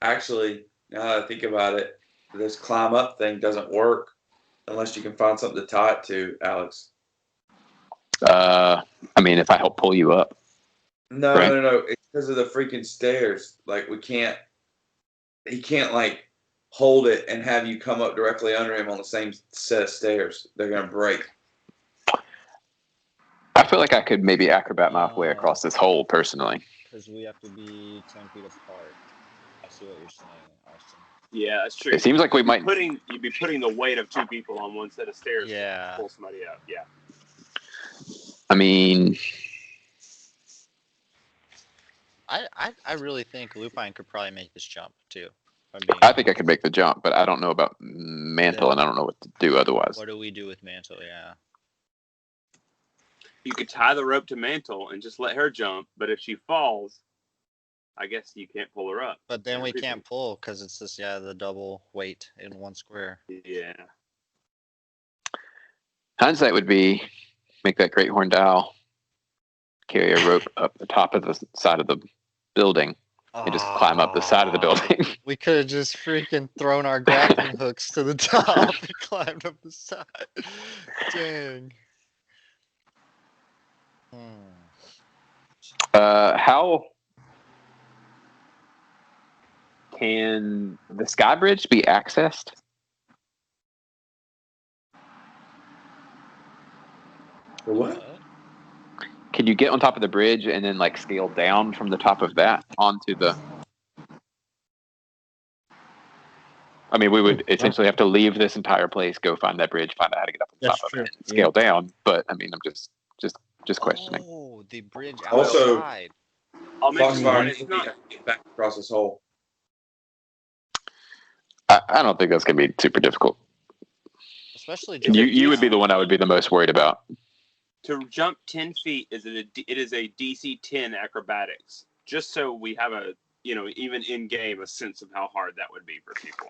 actually, now that I think about it, this climb up thing doesn't work unless you can find something to tie it to, Alex. I mean, if I help pull you up. No, Right. no. It's because of the freaking stairs. Like, he can't, like, hold it and have you come up directly under him on the same set of stairs. They're going to break. I feel like I could maybe acrobat my way across this hole, personally. Because we have to be 10 feet apart. I see what you're saying, Austin. Yeah, that's true. It seems like we might... You'd be putting the weight of two people on one set of stairs Yeah. to pull somebody up. Yeah. I mean... I really think Lupine could probably make this jump, too. I think I could make the jump, but I don't know about Mantle, and I don't know what to do otherwise. What do we do with Mantle? Yeah. You could tie the rope to Mantle and just let her jump, but if she falls, I guess you can't pull her up. But then we can't pull because it's this, the double weight in one square. Yeah. Hindsight would be make that great horned owl carry a rope up the top of the side of the building and just climb up the side of the building. We could have just freaking thrown our grappling hooks to the top and climbed up the side. Dang. How can the sky bridge be accessed? For what? Can you get on top of the bridge and then like scale down from the top of that onto the... I mean, we would essentially have to leave this entire place, go find that bridge, find out how to get up on That's top true. of it, and scale down. But I mean, I'm just questioning. Oh, the bridge Also- outside. I'll mention Foxfire one. needs It's to not. get back across this hole. I don't think that's going to be super difficult. Especially You would be the one I would be the most worried about. To jump 10 feet it is a DC 10 acrobatics. Just so we have a, even in game, a sense of how hard that would be for people.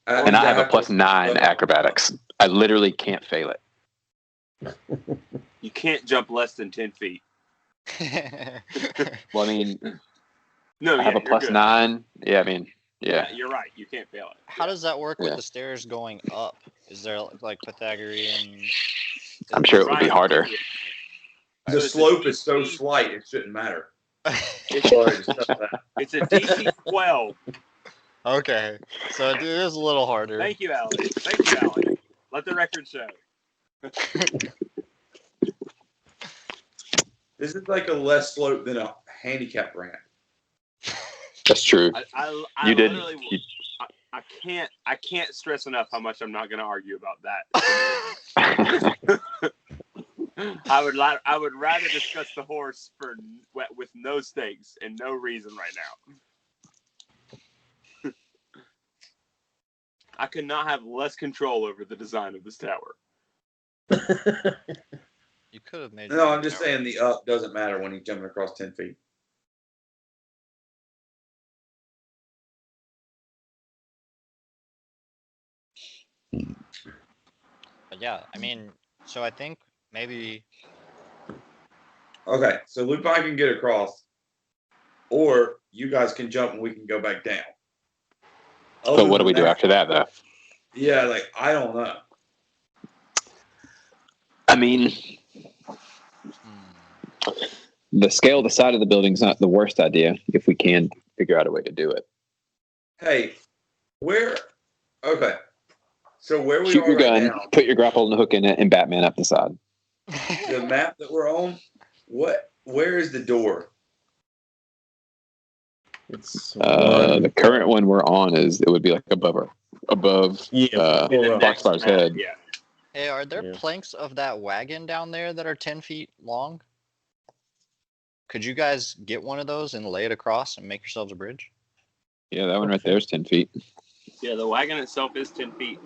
And I have a +9 acrobatics. I literally can't fail it. You can't jump less than 10 feet. Well, I mean, No, I have a you're good. +9. Yeah, I mean, yeah. You're right. You can't fail it. How does that work with Yeah. the stairs going up? Is there like Pythagorean? I'm sure it would be harder. The So slope it's is so DC slight, it shouldn't matter. It's, Sorry, just cut that. it's a DC 12 Okay, so it is a little harder. Thank you, Alex. Thank you, Alex. Let the record show. This is like a less slope than a handicap ramp. That's true. I You did. literally, I can't stress enough how much I'm not going to argue about that. I would rather discuss the horse with no stakes and no reason right now. I could not have less control over the design of this tower. You could have made. No, I'm just saying the up doesn't matter when he's jumping across 10 feet. But yeah, I mean, so I think maybe. Okay, so Lupin can get across, or you guys can jump and we can go back down. But what do we do after that, though? Yeah, like, I don't know. I mean, the scale of the side of the building's not the worst idea if we can figure out a way to do it. Hey, okay. So where we Shoot are your right gun, now, put your grapple and hook in it, and Batman up the side. the map that we're on, where is the door? It's The current one we're on it would be like above full Foxfire's head. Yeah. Hey, are there Yeah. planks of that wagon down there that are 10 feet long? Could you guys get one of those and lay it across and make yourselves a bridge? Yeah, that one right there is 10 feet. Yeah, the wagon itself is 10 feet.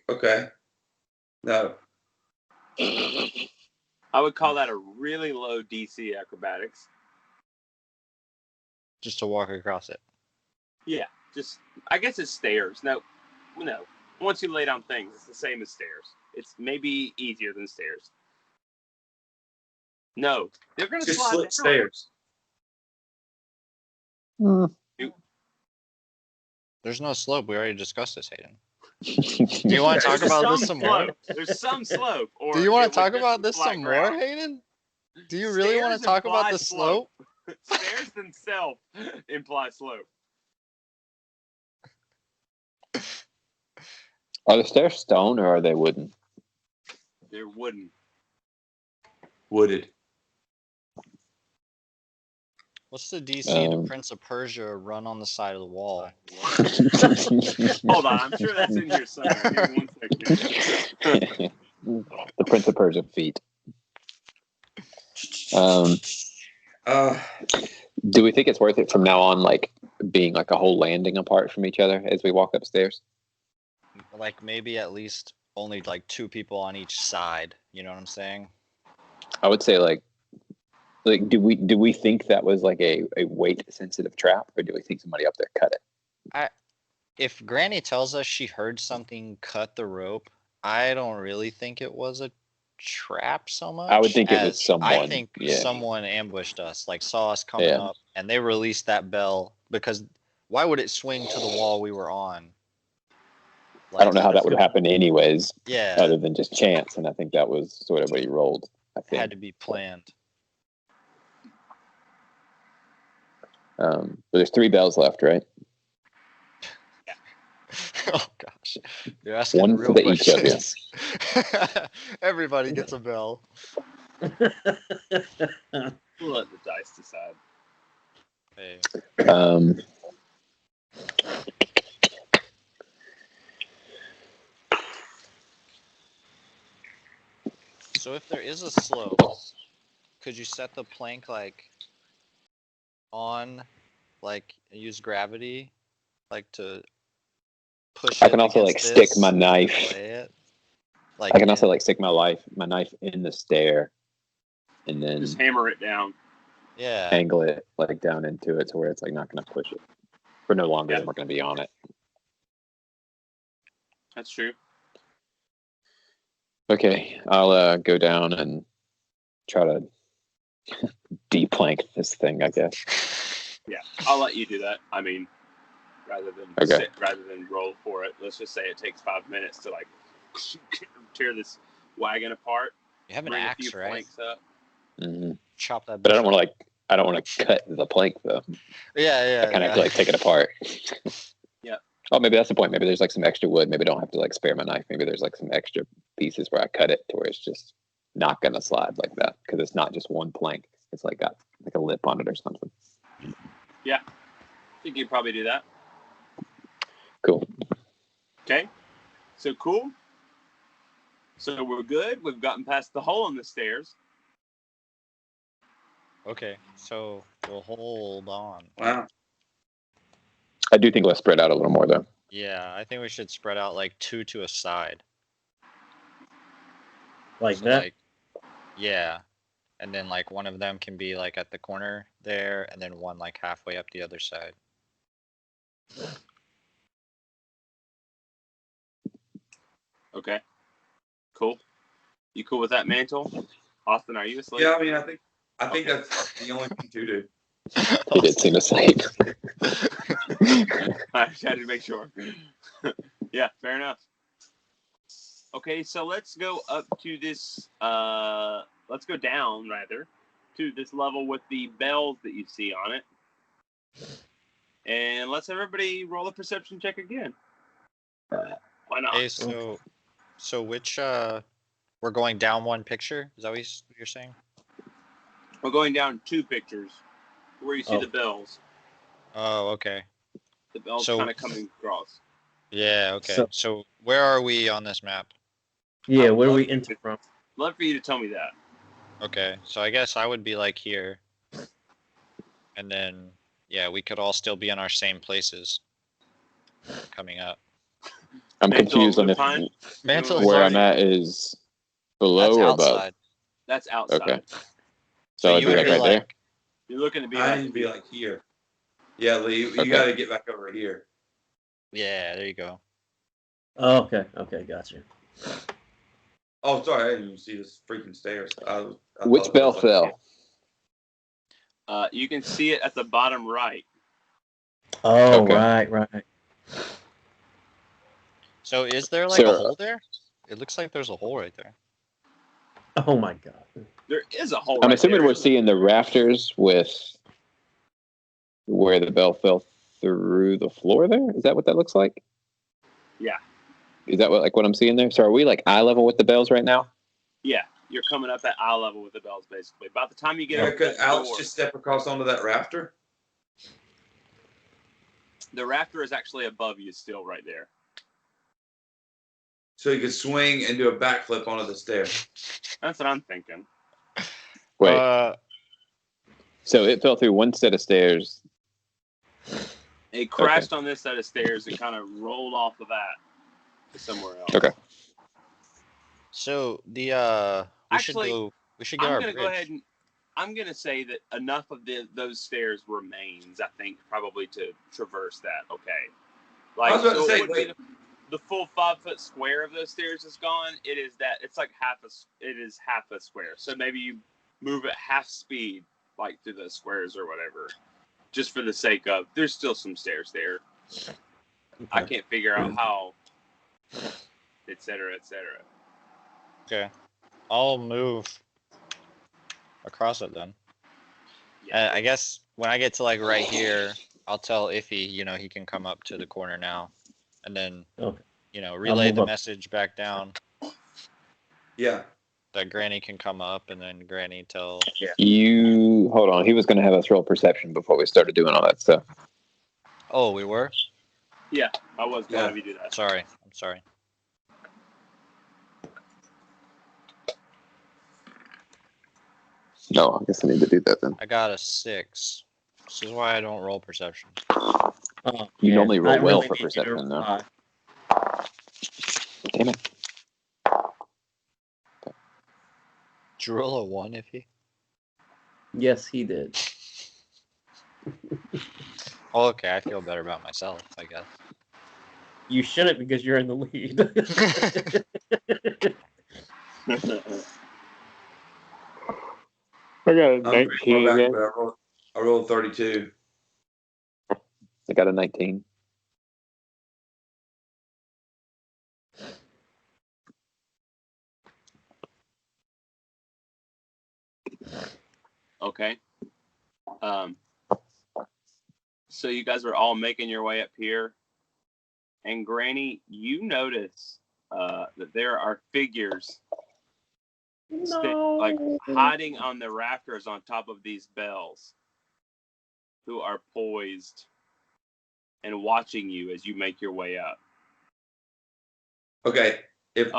Okay. No. I would call that a really low DC acrobatics. Just to walk across it. Yeah, I guess it's stairs. No. Once you lay down things, it's the same as stairs. It's maybe easier than stairs. No, they're gonna Just slide slip down. stairs. There's no slope. We already discussed this, Hayden. Do you want to talk about this some more? There's some slope. Or Do you want it to talk would about just this be some flat more, ground. Hayden? Do you really want to Stairs talk about imply the slope? Stairs themselves imply slope. Are the stairs stone or are they wooden? They're wooden. Wooded. What's the DC to Um, Prince of Persia run on the side of the wall? Hold on, I'm sure that's in here somewhere. Give me 1 second. The Prince of Persia feet. Do we think it's worth it from now on, like being like a whole landing apart from each other as we walk upstairs? Like maybe at least only like 2 people on each side. You know what I'm saying? I would say like do we think that was like a weight sensitive trap, or do we think somebody up there cut it? If Granny tells us she heard something cut the rope, I don't really think it was a trap so much. I would think it was as someone. I think yeah. someone ambushed us, like saw us coming Yeah. up, and they released that bell because why would it swing to the wall we were on? I don't know how that would happen anyways, Yeah, other than just chance, and I think that was sort of what he rolled. I it think. had to be planned. But there's 3 bells left, right? Oh gosh, you're asking One real for the each of you. questions. Everybody gets a bell. We'll let the dice decide. Hey. So if there is a slope, could you set the plank like on, like use gravity, like to push? I can also like stick my knife. Like I can also like stick my knife in the stair, and then Just hammer it down. Yeah. angle it like down into it to where it's like not going to push it for no longer than we're going to be on it. That's true. Okay, I'll go down and try to de-plank this thing, I guess. Yeah, I'll let you do that. I mean, rather than roll for it, let's just say it takes 5 minutes to like tear this wagon apart. You have an bring axe, a few right? planks up. Mm-hmm. Chop that. But I don't want to like I don't want to cut the plank though. Yeah, I kind of have to like take it apart. Yep. Oh, maybe that's the point. Maybe there's like some extra wood. Maybe I don't have to like spare my knife. Maybe there's like some extra pieces where I cut it to where it's just not gonna slide like that because it's not just one plank. It's like got like a lip on it or something. I think you'd probably do that. Cool. Okay. So cool. So we're good. We've gotten past the hole in the stairs. Okay, so we'll hold on. Wow. I do think let's spread out a little more though. Yeah, I think we should spread out like 2 to a side. Like So, that. like, yeah. And then like one of them can be like at the corner there, and then one like halfway up the other side. Okay. Cool. You cool with that, Mantle? Austin, are you asleep? Yeah, I mean, I think Okay. that's the only thing to do. He did seem asleep. I just had to make sure. Yeah, fair enough. Okay, so let's go up to this. Let's go down rather to this level with the bells that you see on it, and let's everybody roll a perception check again. Why not? Hey, so which we're going down one picture? Is that what you're saying? We're going down 2 pictures where you see Oh. the bells. Oh, okay. The bells So- kind of coming across. Yeah, okay. So- So where are we on this map? Yeah, I where do love we you. enter from? Love for you to tell me that. Okay, so I guess I would be like here. And then, yeah, we could all still be in our same places coming up. I'm Mantle confused on if Lupine? Mantle where is I'm at is below That's or outside. That's outside. above. Okay. So So I'd you be would like be right there. You're looking to be I like, need to be like here. Yeah, Lee, you Okay. got to get back over here. Yeah, there you go. Oh, okay, gotcha. Oh, sorry, I didn't even see this freaking stairs. I Which thought bell that was like- fell? you can see it at the bottom right. Oh, Okay. right. So is there like a So- hole there? It looks like there's a hole right there. Oh my god. There is a hole I'm right assuming there, we're isn't seeing the rafters with where the bell fell through the floor there. Is that what that looks like? Yeah. Is that what I'm seeing there? So are we like eye level with the bells right now? Yeah, you're coming up at eye level with the bells, basically. By the time you get Yeah, up to could that Alex door, just step across onto that rafter? the rafter is actually above you still right there. So he could swing and do a backflip onto the stairs. That's what I'm thinking. Wait. So it fell through one set of stairs. It crashed on this set of stairs and kind of rolled off of that to somewhere else. Okay. So the Actually, we should get I'm our gonna bridge. go ahead and I'm gonna say that enough of those stairs remains. I think probably to traverse that. Okay. Like I was about to so, say, it would be wait. the full 5-foot square of those stairs is gone. It is like half a square. So maybe you move at half speed, like through the squares or whatever, just for the sake of. There's still some stairs there. I can't figure out how, et cetera, et cetera. Okay. I'll move across it then. Yeah. I guess when I get to like right here, I'll tell Iffy, he can come up to the corner now. And then, Okay. relay move the up. message back down Yeah. that Granny can come up, and then Granny tell. You hold on. He was going to have us roll perception before we started doing all that stuff. Oh, we were? Yeah, I was going to Yeah. have you do that. Sorry. I'm sorry. No, I guess I need to do that then. I got a 6. This is why I don't roll perception. You normally roll I well really for need you to perception, though. reply. Damn it. Did you roll a 1, Iffy? Yes, he did. Oh, okay. I feel better about myself, I guess. You shouldn't because you're in the lead. I got a I'm pretty far back, but I rolled 32. I got a 19. Okay. So you guys are all making your way up here, and Granny, you notice that there are figures like hiding on the rafters on top of these bells, who are poised and watching you as you make your way up. Okay. If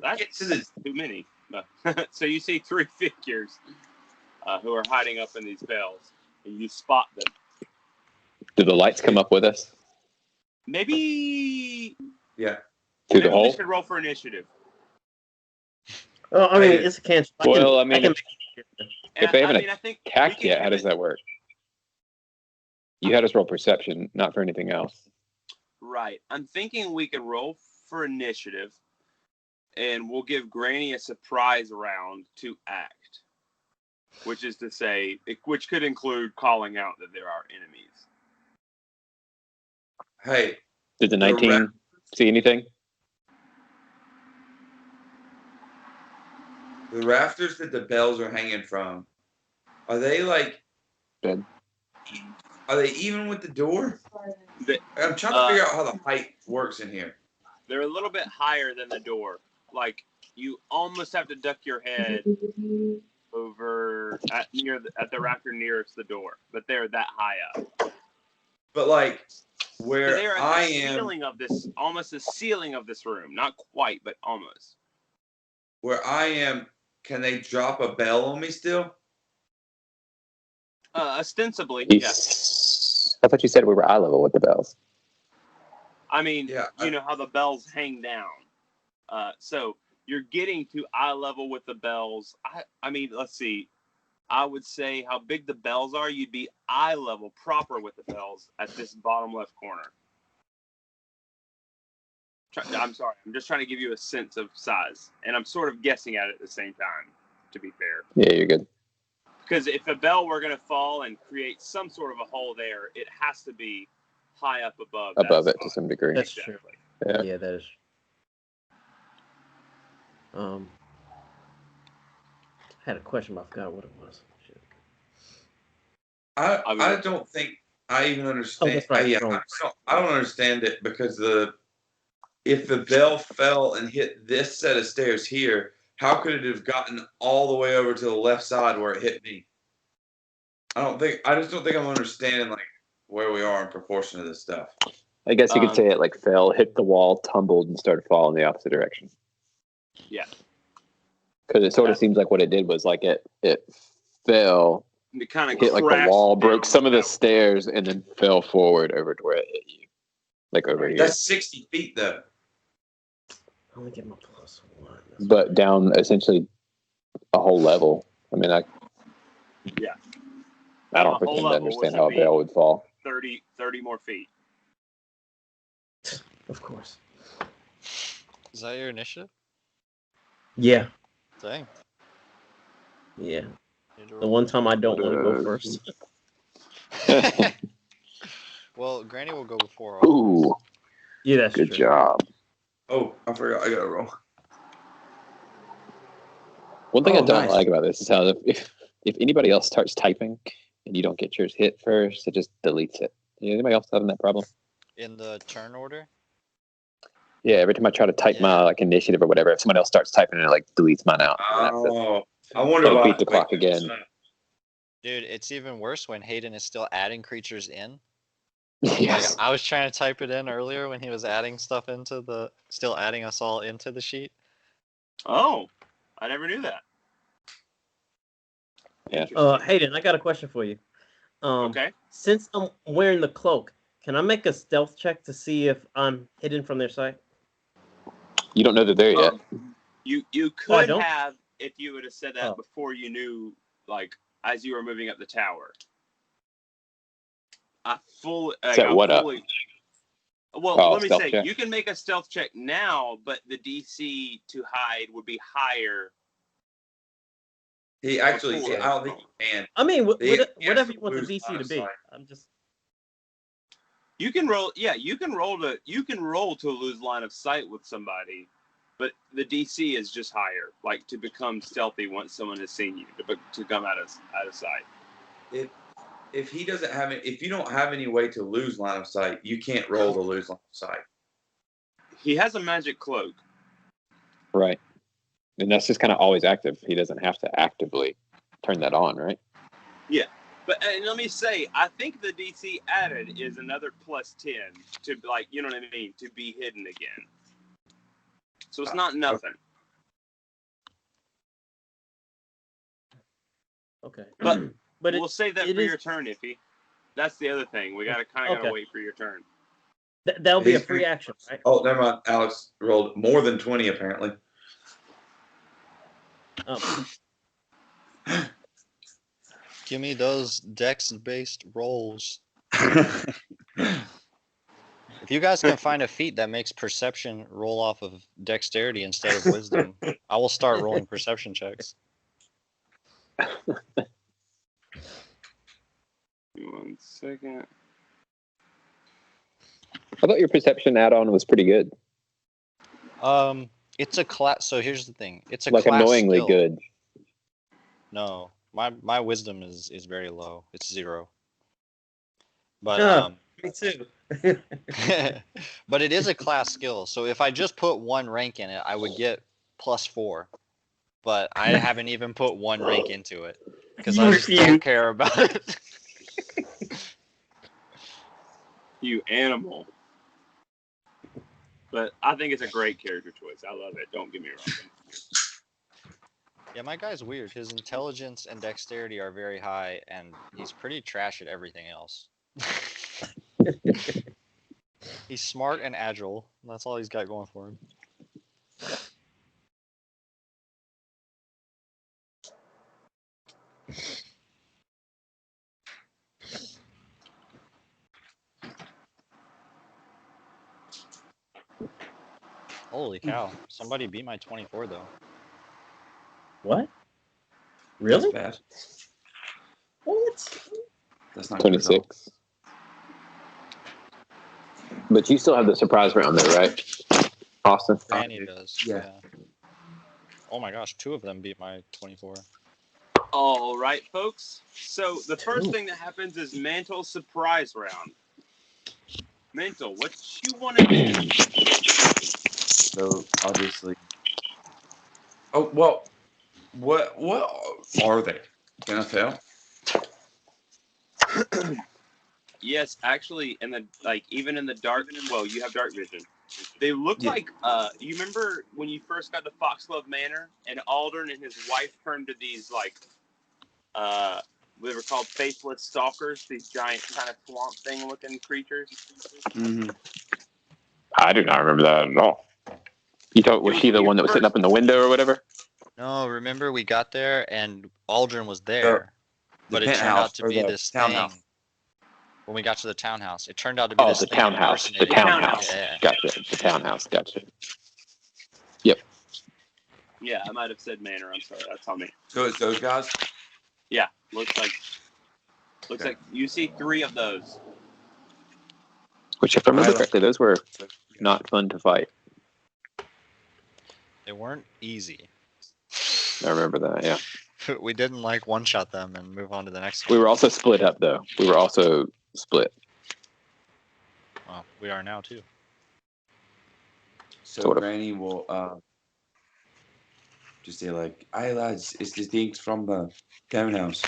That's too many. No. So you see 3 figures who are hiding up in these bells, and you spot them. Do the lights come up with us? Maybe. Yeah. Through the Maybe hole? we should roll for initiative. Oh, I mean, it's a cantrip. Well, I mean, can if they haven't I think attacked yet, how does that work? You had us roll perception, not for anything else. Right. I'm thinking we can roll for initiative, and we'll give Granny a surprise round to act, which is to say, which could include calling out that there are enemies. Hey. Did the 19 see anything? The rafters that the bells are hanging from, are they like? Dead. Are they even with the door? I'm trying to figure out how the height works in here. They're a little bit higher than the door. Like, you almost have to duck your head over at the rafter nearest the door, but they're that high up. But like where they're at I the am, ceiling of this, almost the ceiling of this room, not quite, but almost. Where I am, can they drop a bell on me still? Ostensibly, I thought you said we were eye level with the bells. I mean, you know how the bells hang down. So you're getting to eye level with the bells. I mean, let's see. I would say how big the bells are, you'd be eye level proper with the bells at this bottom left corner. I'm sorry. I'm just trying to give you a sense of size. And I'm sort of guessing at it at the same time, to be fair. Yeah, you're good. Because if a bell were going to fall and create some sort of a hole there, it has to be high up above it to some degree. That's true. Yeah, that is. I had a question, but I forgot what it was. Shit. I don't think I even understand. Oh, that's right. I don't understand it because if the bell fell and hit this set of stairs here, how could it have gotten all the way over to the left side where it hit me? I just don't think I'm understanding like where we are in proportion to this stuff. I guess you could say it like fell, hit the wall, tumbled, and started falling the opposite direction. Yeah. Because it sort of seems like what it did was like it fell, it kind of hit like the wall, broke some of the stairs, and then fell forward over to where it hit you. Like over here. That's 60 feet though. I only get my +1. But down essentially a whole level. I mean, I don't pretend to understand how a bell would fall. 30 more feet. Of course. Is that your initiative? Yeah. Dang. Yeah. The one time I don't want to go first. Well, Granny will go before. Ooh. Yeah, that's good true. job. Oh, I forgot. I got to roll. One thing I don't like about this is how if anybody else starts typing and you don't get yours hit first, it just deletes it. Anybody else having that problem? In the turn order? Yeah, every time I try to type my like initiative or whatever, if someone else starts typing, it like deletes mine out. Oh, I wonder Can't why. beat the clock again. Dude, it's even worse when Hayden is still adding creatures in. Yes. Like, I was trying to type it in earlier when he was adding stuff still adding us all into the sheet. Oh, I never knew that. Yeah. Hayden, I got a question for you. Okay. Since I'm wearing the cloak, can I make a stealth check to see if I'm hidden from their sight? You don't know they're there yet. You could have if you would have said that before you knew, like as you were moving up the tower. Well, let me say, you can make a stealth check now, but the DC to hide would be higher. He actually, I don't think he can. I mean, whatever you want the DC to be. I'm just. You can roll. Yeah, you can roll to lose line of sight with somebody, but the DC is just higher, like to become stealthy once someone has seen you, to come out of sight. if he doesn't have it, if you don't have any way to lose line of sight, you can't roll to lose line of sight. He has a magic cloak. Right. And that's just kind of always active. He doesn't have to actively turn that on, right? Yeah. But let me say, I think the DC added is another +10 to, like, you know what I mean, to be hidden again. So it's not nothing. Okay. But But we'll save that it for is- your turn, Iffy. That's the other thing. We gotta Okay. wait for your turn. that'll be a He's- free action, right? Oh, never mind. Alex rolled more than 20 apparently. Um, Give me those dex-based rolls. If you guys can find a feat that makes perception roll off of dexterity instead of wisdom, I will start rolling perception checks. 1 second. I thought your perception add-on was pretty good. It's a class. So here's the thing. It's a Like class annoyingly skill. good. No, my wisdom is very low. It's 0. But Yeah. Me too. but it is a class skill. So if I just put 1 rank in it, I would get +4. But I haven't even put 1 rank into it because You I just refuse. don't care about it. You animal. But I think it's a great character choice. I love it. Don't get me wrong. Yeah, my guy's weird. His intelligence and dexterity are very high, and he's pretty trash at everything else. He's smart and agile. That's all he's got going for him. Holy cow. Somebody beat my 24, though. What? Really? That's bad. What? That's not good at all. 26. But you still have the surprise round there, right, Austin? Granny does. Yeah. Oh my gosh, 2 of them beat my 24. All right, folks. So the first Ooh. thing that happens is Mantle's surprise round. Mantle, what you want to do? So obviously. Oh well, what are they? Can I tell? Yes, actually, in the even in the dark. Well, you have dark vision. They look Yeah. like you remember when you first got to Foxglove Manor and Aldern and his wife turned to these they were called faceless stalkers, these giant kind of swamp thing looking creatures. Mm-hmm. I do not remember that at all. You thought, was was she the when you one that was sitting up in the window or whatever? No, remember we got there and Aldrin was there, but it turned penthouse out to or be the this townhouse. thing. When we got to the townhouse, it turned out to be Oh, this the thing townhouse. The impersonating- townhouse. Yeah. Gotcha. The townhouse. Gotcha. Yeah, I might have said Manor. I'm sorry, that's on me. So it's those guys. Yeah, looks like Okay. you see 3 of those. Which, if I remember I don't- correctly, those were not fun to fight. They weren't easy. I remember that, yeah. We didn't one-shot them and move on to the next We one. were also split up, though. We were also split. Well, we are now too. So Sort of. Granny will just say like, "Hey lads, it's the things from the townhouse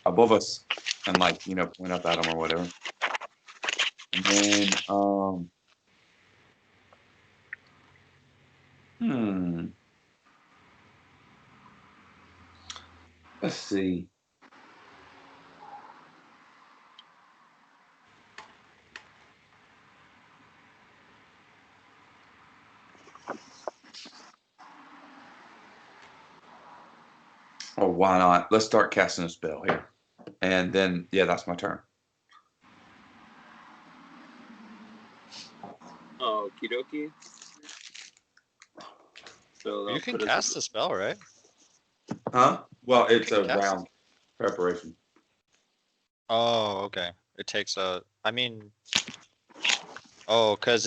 above us," and point up at them or whatever. And then let's see. Oh, why not? Let's start casting a spell here. And then, yeah, that's my turn. Okie dokie. So You can cast a spell, right? Huh? Well, it's a Cast. round preparation. Oh, okay. It takes because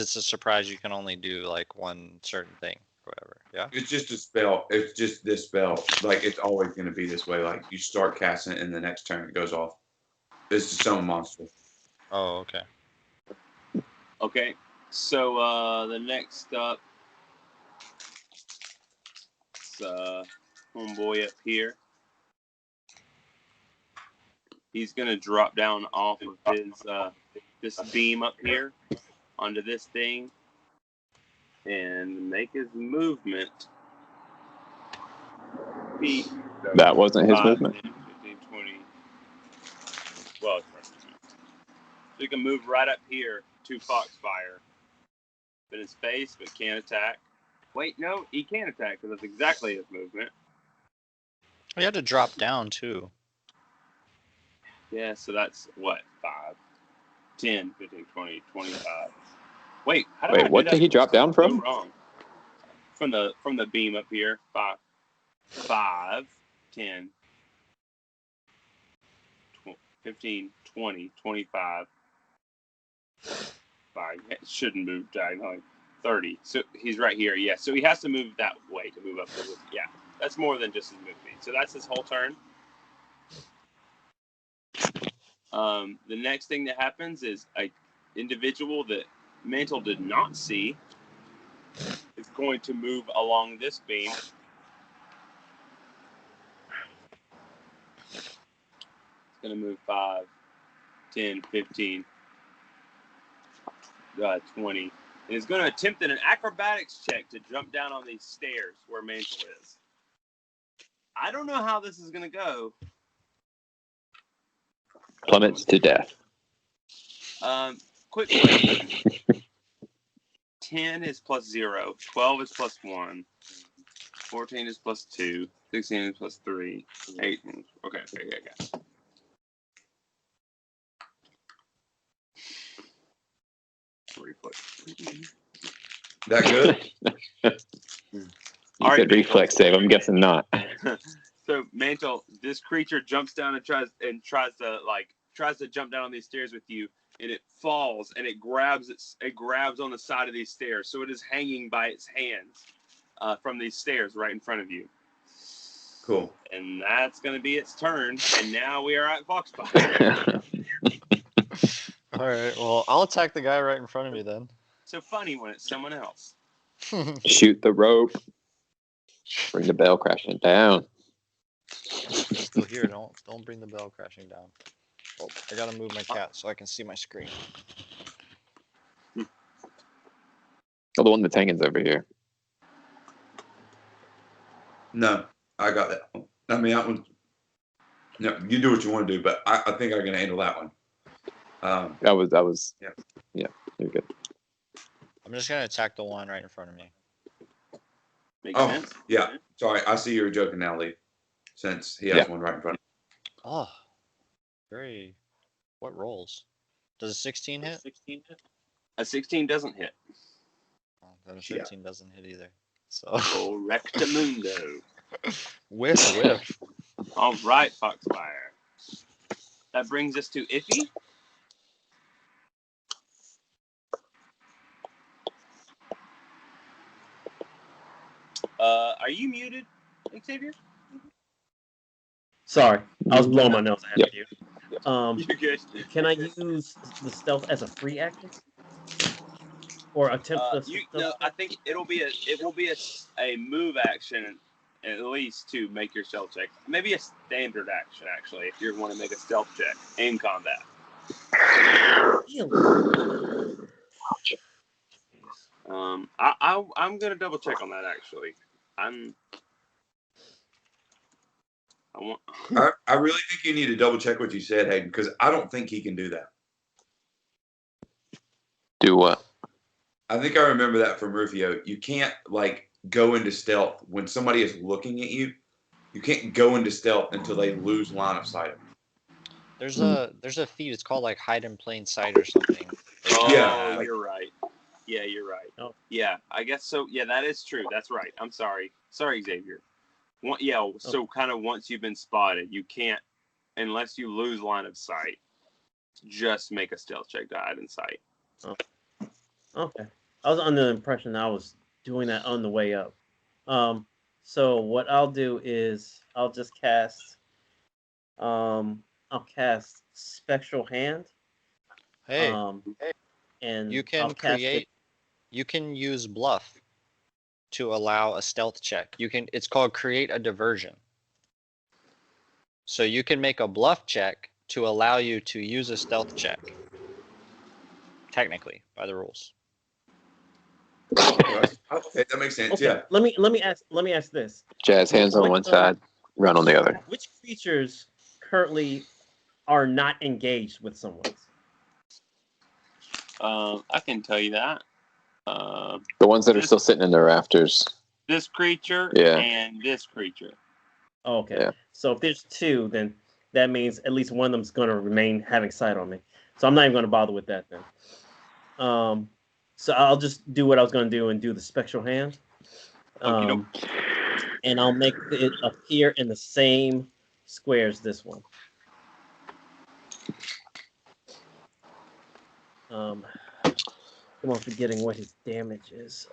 it's a surprise. You can only do one certain thing, or whatever. Yeah. It's just a spell. It's just this spell. Like, it's always going to be this way. Like, you start casting it, and the next turn it goes off. It's a summon monster. Oh, okay. Okay. So the next up, it's homeboy up here. He's gonna drop down off of his this beam up here onto this thing and make his movement. Feet. That wasn't his 5, movement. 10, 15, 20. Well, so he can move right up here to Foxfire. But his face, but can't attack. Wait, no, he can attack because that's exactly his movement. We had to drop down too. Yeah, so that's what? 5, 10, 15, 20, 25. Wait, how did I Wait, do what that did he drop down so from? wrong? From the beam up here. 5, 10, 15, 20, 25. 5. It shouldn't move diagonally. 30. So he's right here. Yeah. So he has to move that way to move up. Yeah. That's more than just his movement. So that's his whole turn. The next thing that happens is an individual that Mantle did not see is going to move along this beam. It's going to move 5, 10, 15, 20. And is going to attempt an acrobatics check to jump down on these stairs where Mantle is. I don't know how this is going to go. Plummets to death. Quick question. 10 is plus 0. 12 is plus 1. 14 is plus 2. 16 is plus 3. 18. Okay. Reflex. That good? You All said right, reflex save. I'm guessing not. So Mantle, this creature jumps down and tries to jump down on these stairs with you, and it falls and it grabs on the side of these stairs, so it is hanging by its hands from these stairs right in front of you. Cool. And that's going to be its turn. And now we are at Foxfire. All right. Well, I'll attack the guy right in front of me then. So funny when it's someone else. Shoot the rope. Bring the bell crashing down. Still here. Don't bring the bell crashing down. Oh, I gotta move my cat so I can see my screen. Oh, the one that's hanging's over here. No, I got that one. I mean, that one. No, you do what you want to do, but I think I can handle that one. That was. Yeah. Yeah, you're good. I'm just gonna attack the one right in front of me. Makes Oh, sense? yeah. Sorry, I see you're joking now, Lee. Since he has one right in front of Oh, very. What rolls? Does a 16 hit? A 16 doesn't hit. Oh, then a 15 doesn't hit either. So. Correctamundo. Whiff. All right, Foxfire. That brings us to Iffy. Are you muted, Xavier? Sorry, I was blowing my nose ahead Yep. of you. You're good. Can I use the stealth as a free action, or attempt the stealth? No, I think it will be a move action at least to make your stealth check. Maybe a standard action actually, if you want to make a stealth check in combat. I'm gonna double check on that actually. I really think you need to double check what you said, Hayden, because I don't think he can do that. Do what? I think I remember that from Rufio. You can't go into stealth when somebody is looking at you. You can't go into stealth until they lose line of sight. There's a feat. It's called like hide in plain sight or something. Oh, Yeah. you're right. Yeah, you're right. Oh. Yeah, I guess so. Yeah, that is true. That's right. I'm sorry. Sorry, Xavier. So kind of once you've been spotted, you can't, unless you lose line of sight, just make a stealth check to hide in sight. Oh. Okay. I was under the impression that I was doing that on the way up. So what I'll do is I'll just cast. I'm I'll cast Spectral Hand. Hey, And you I'll can cast create. You can use bluff to allow a stealth check. It's called create a diversion. So you can make a bluff check to allow you to use a stealth check. Technically, by the rules. Okay, that makes sense. Okay, Yeah. let me ask this. Jazz hands on one side, run on the other. Which creatures currently are not engaged with someone? I can tell you that. The ones that are still sitting in the rafters. This creature Yeah. and this creature. Okay. Yeah. So if there's two, then that means at least one of them's going to remain having sight on me. So I'm not even going to bother with that then. So I'll just do what I was going to do and do the Spectral Hand. And I'll make it appear in the same square as this one. I'm forgetting what his damage is.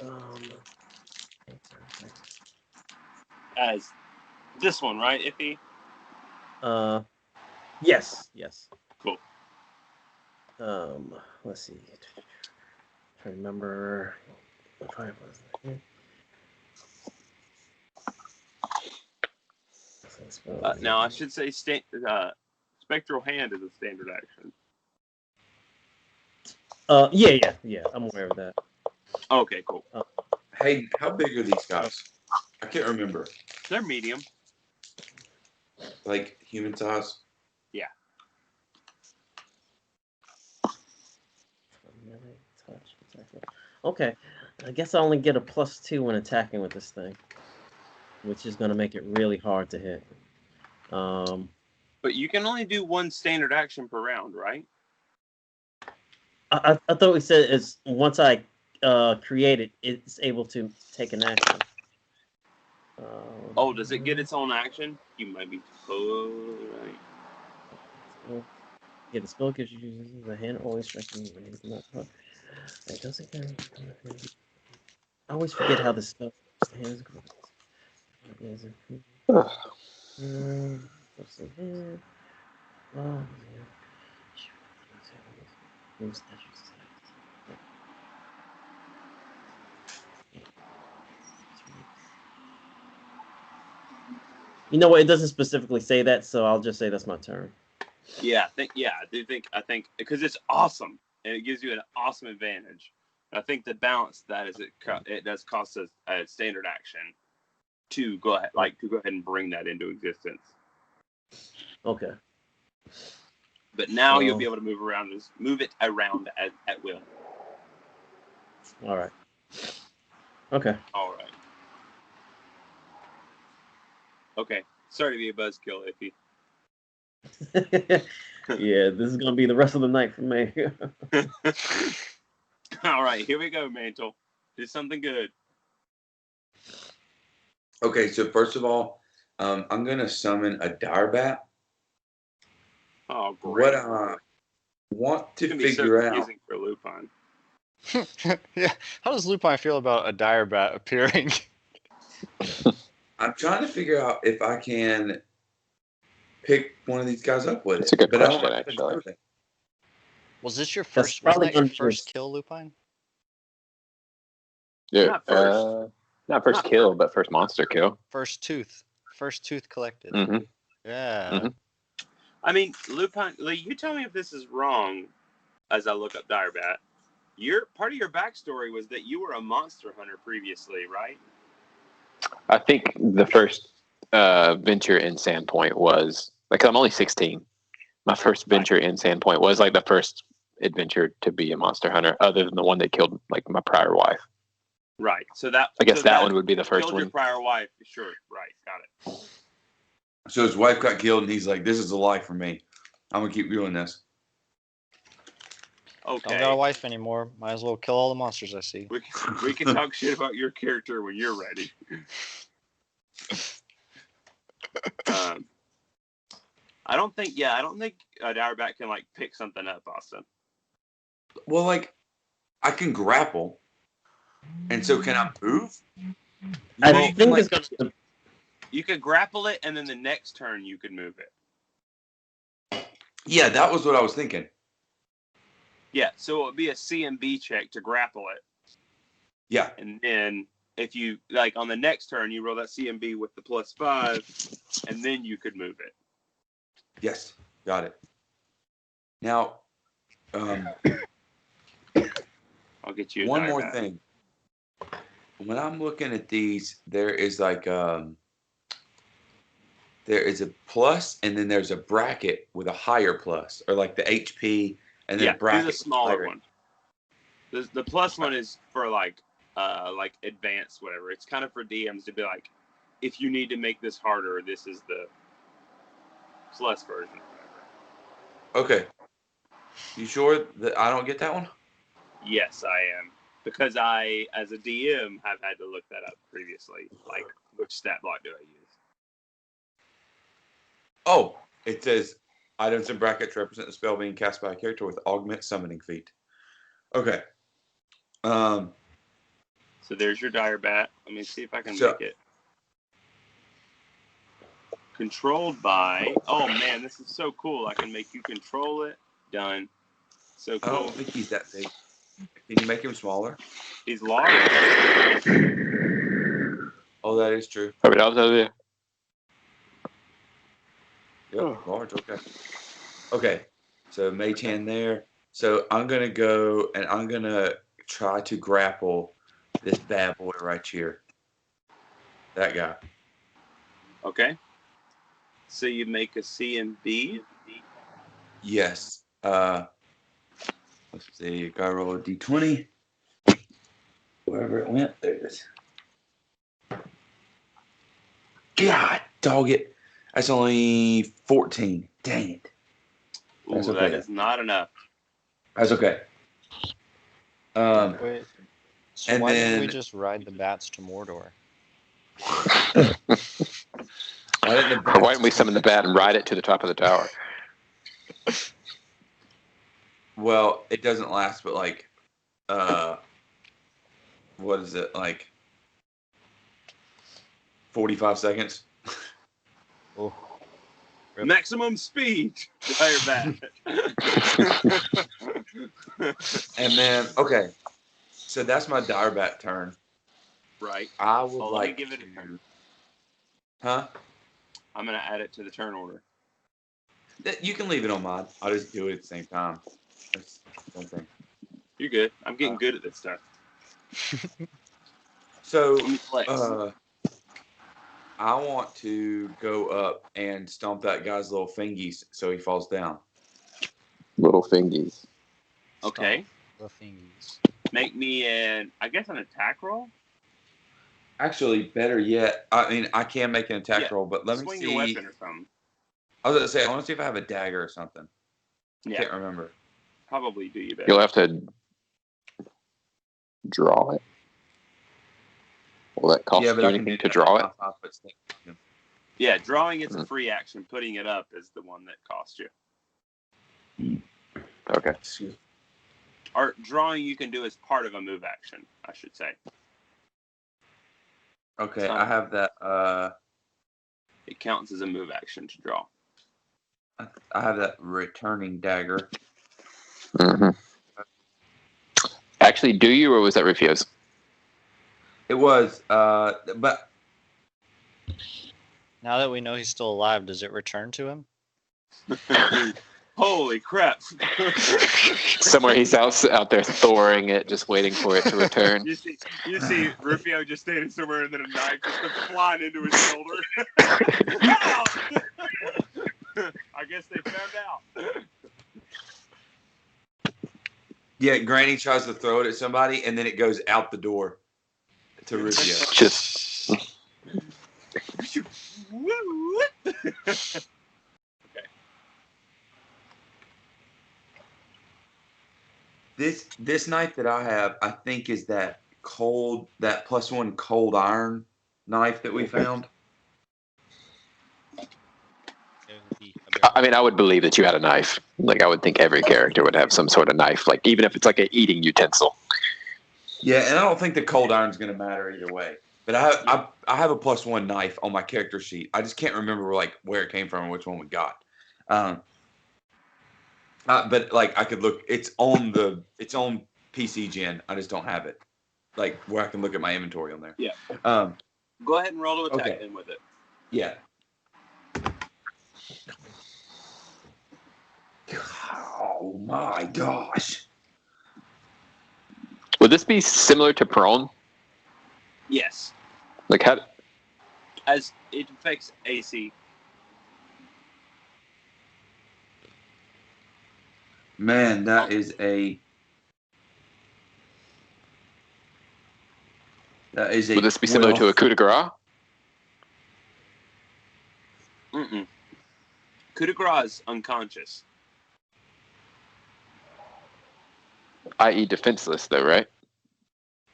As this one, right, Iffy? Yes. Cool. Let's see. I remember. Now I should say Spectral Hand is a standard action. Yeah. I'm aware of that. Okay, cool. Hey, how big are these guys? I can't remember. They're medium. Like human size? Yeah. Okay. I guess I only get a +2 when attacking with this thing, which is going to make it really hard to hit. But you can only do one standard action per round, right? I thought we said it's once I create it, it's able to take an action. Does it get its own action? You might be totally right. Yeah, the spell gives you the hand always striking when he's not caught. It doesn't carry. I always forget how the spell the hands go. What's the hand? Oh, yeah. You know what? It doesn't specifically say that, so I'll just say that's my turn. Yeah, I think because it's awesome and it gives you an awesome advantage. I think the balance that is it does cost us a standard action to go ahead and bring that into existence. Okay. But now you'll be able to move it around at will. All right. Okay. All right. Okay. Sorry to be a buzzkill, Iffy. Yeah, this is gonna be the rest of the night for me. All right, here we go, Mantle. Do something good. Okay, so first of all, I'm gonna summon a dire bat. Oh, great! What I want to It's figure so out. confusing for Lupin. Yeah. How does Lupin feel about a dire bat appearing? I'm trying to figure out if I can pick one of these guys up with It's it. a good but I don't question, have to actually. know that. Was this your That's first? Wasn't probably that your gonna be first yours. kill, Lupine? Yeah. Not first. Not first kill, but first monster kill. First tooth collected. Mm-hmm. Yeah. Mhm. I mean, Lupin, you tell me if this is wrong as I look up Direbat. Part of your backstory was that you were a monster hunter previously, right? I think the first venture in Sandpoint was like I'm only 16. My first venture in Sandpoint was like the first adventure to be a monster hunter, other than the one that killed like my prior wife. Right. So I guess that one would be the first killed one. your prior wife. Sure. Right. Got it. So his wife got killed, and he's like, "This is a life for me. I'm gonna keep doing this." Okay. Don't got a wife anymore. Might as well kill all the monsters I see. We can talk shit about your character when you're ready. I don't think a Direbat can like pick something up, Austin. Well, like, I can grapple, and so can I move? I Well, think like, it's gonna. You could grapple it, and then the next turn you could move it. Yeah, that was what I was thinking. Yeah, so it would be a CMB check to grapple it. Yeah. And then if you, like, on the next turn, you roll that CMB with the +5, and then you could move it. Yes. Got it. Now, I'll get you a one die more back. thing. When I'm looking at these, there is like there is a plus, and then there's a bracket with a higher plus, or like the HP, and then Yeah, a bracket. here's a smaller higher. one. The plus one is for like advanced whatever. It's kind of for DMs to be like, if you need to make this harder, this is the plus version. Okay. You sure that I don't get that one? Yes, I am. Because I, as a DM, have had to look that up previously. Like, which stat block do I use? Oh, it says items in brackets represent the spell being cast by a character with augment summoning feat. Okay. So there's your dire bat. Let me see if I can make it. Controlled by. Oh man, this is so cool. I can make you control it. Done. So cool. I don't think he's that big. Can you make him smaller? He's large. Oh, that is true. I mean, I'll tell you. Yep, large. Okay. Okay. So mage hand there. So I'm gonna go and I'm gonna try to grapple this bad boy right here. That guy. Okay. So you make a C and B. Yes. Let's see. Gotta roll a d20. Wherever it went, there it is. God, dog it. That's only 14. Dang it. Ooh, That's okay. that is not enough. That's okay. Wait. So and why didn't we then- just ride the bats to Mordor? Why didn't we summon the bat and ride it to the top of the tower? Well, it doesn't last, but like, what is it, like 45 seconds? Oh. Rip. Maximum speed. Dire bat. And then, okay, so that's my dire bat turn. Right. I would Well, like let me give it a turn. Huh? I'm gonna add it to the turn order. You can leave it on mine. I'll just do it at the same time. That's one thing. You're good. I'm getting good at this stuff. So, Let me flex. I want to go up and stomp that guy's little fingies so he falls down. Little fingies. Okay. The thingies. Make me an attack roll. Actually, better yet, I mean, I can make an attack roll, but let me Swing see. your weapon or something. I was going to say, I want to see if I have a dagger or something. I Yeah. can't remember. Probably do you better. You'll have to draw it. Will that cost you but I can anything do to that draw with it? my 5-foot stick. Yeah, drawing it's a free action. Putting it up is the one that costs you. Okay. Excuse me. Or drawing you can do as part of a move action, I should say. Okay, I have that. It counts as a move action to draw. I have that returning dagger. Mm-hmm. Actually, do you, or was that refuse? It was, but Now that we know he's still alive, does it return to him? Holy crap! Somewhere he's out there thoring it, just waiting for it to return. You see Rufio just standing somewhere, and then a knife just comes flying into his shoulder. Ow! I guess they found out. yeah, Granny tries to throw it at somebody, and then it goes out the door to Rufio. Just Okay. This knife that I have, I think, is that +1 cold iron knife that we found. I mean, I would believe that you had a knife. Like, I would think every character would have some sort of knife, like even if it's like an eating utensil. Yeah, and I don't think the cold iron's going to matter either way. But I have a +1 knife on my character sheet. I just can't remember like where it came from or which one we got. But like I could look. It's on PC Gen. I just don't have it. Like where I can look at my inventory on there. Yeah. Um. Go ahead and roll to attack Okay. then with it. Yeah. Oh my gosh. Would this be similar to prone? Yes. Like how? As it affects AC. Man, that is a. That is a. Would this be similar to a coup de grace? Mm-mm. Coup de grace is unconscious. I.e., defenseless, though, right?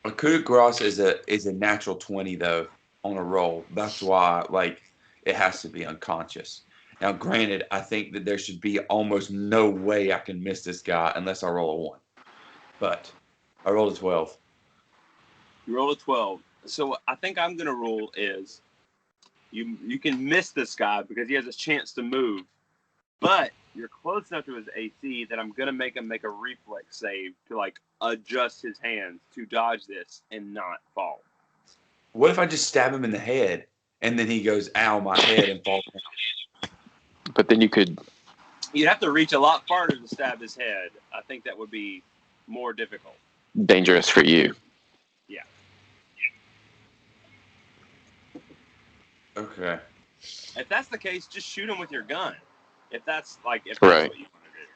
A coup de grace is a natural 20 though on a roll. That's why like it has to be unconscious. Now, granted, I think that there should be almost no way I can miss this guy unless I roll a 1. But I rolled a 12. You roll a 12. So I think I'm gonna rule is you can miss this guy because he has a chance to move, but you're close enough to his AC that I'm gonna make him make a reflex save to like adjust his hands to dodge this and not fall. What if I just stab him in the head and then he goes, ow, my head, and falls down? But then you could. You'd have to reach a lot farther to stab his head. I think that would be more difficult. Dangerous for you. Yeah. Okay. If that's the case, just shoot him with your gun. If that's Right. what you want to do.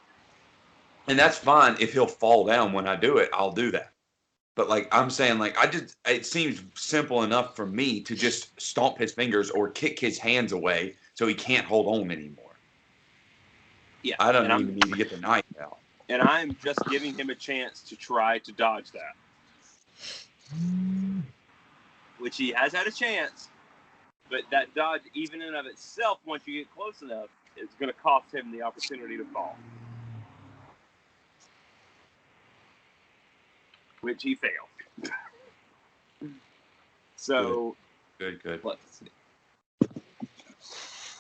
And that's fine if he'll fall down when I do it, I'll do that. But like I'm saying, like it seems simple enough for me to just stomp his fingers or kick his hands away so he can't hold on anymore. Yeah. I don't even need to get the knife out. And I'm just giving him a chance to try to dodge that. Which he has had a chance, but that dodge, even in and of itself, once you get close enough, is going to cost him the opportunity to fall. Which he failed. So, Good. let's see.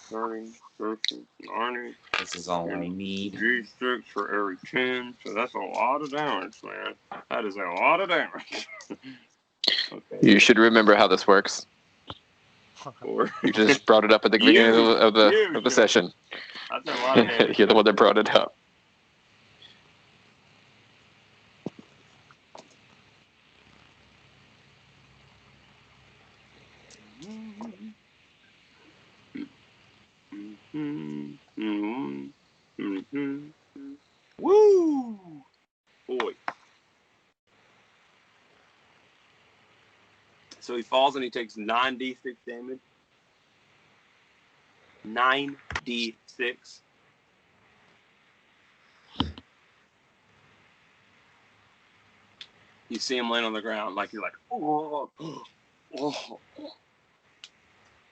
30, 30, 90. This is all I need. G6 for every 10. So that's a lot of damage, man. That is a lot of damage. Okay. You should remember how this works. Or You just brought it up at the beginning of the session. That's a lot of damage. You're the one that brought it up. Woo! Boy. So he falls and he takes 9d6 damage. 9d6. You see him laying on the ground like you're like, oh.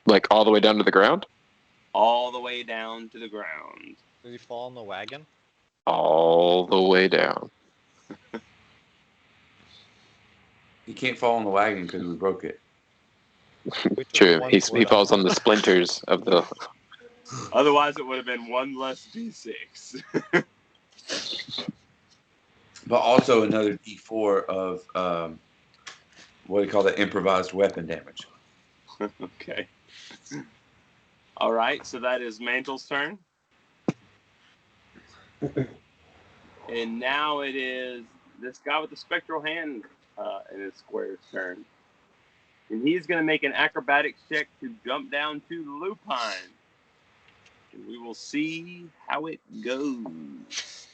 Like all the way down to the ground? All the way down to the ground. Did he fall in the wagon? All the way down. He can't fall on the wagon because we broke it. We took True. one He foot falls off. on the splinters of the. Otherwise, it would have been one less d6. But also another D4 of what do you call that? Improvised weapon damage. Okay. All right, so that is Mantle's turn. And now it is this guy with the spectral hand in his square's turn. And he's going to make an acrobatics check to jump down to the lupine. And we will see how it goes.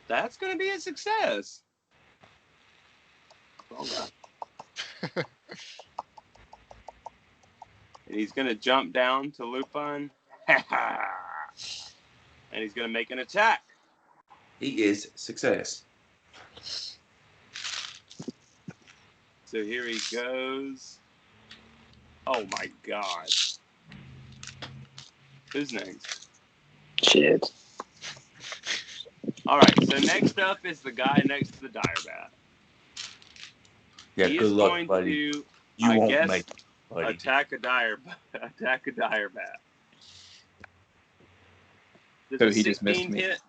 That's going to be a success. Okay. And he's going to jump down to Lupin. And he's going to make an attack. He is success. So here he goes. Oh my god. Who's next? Shit. Alright, so next up is the guy next to the dire bat. Yeah, He good is luck, going buddy. to, You I won't guess, make it, buddy. attack a dire bat. Does So a he just missed 16 me. hit?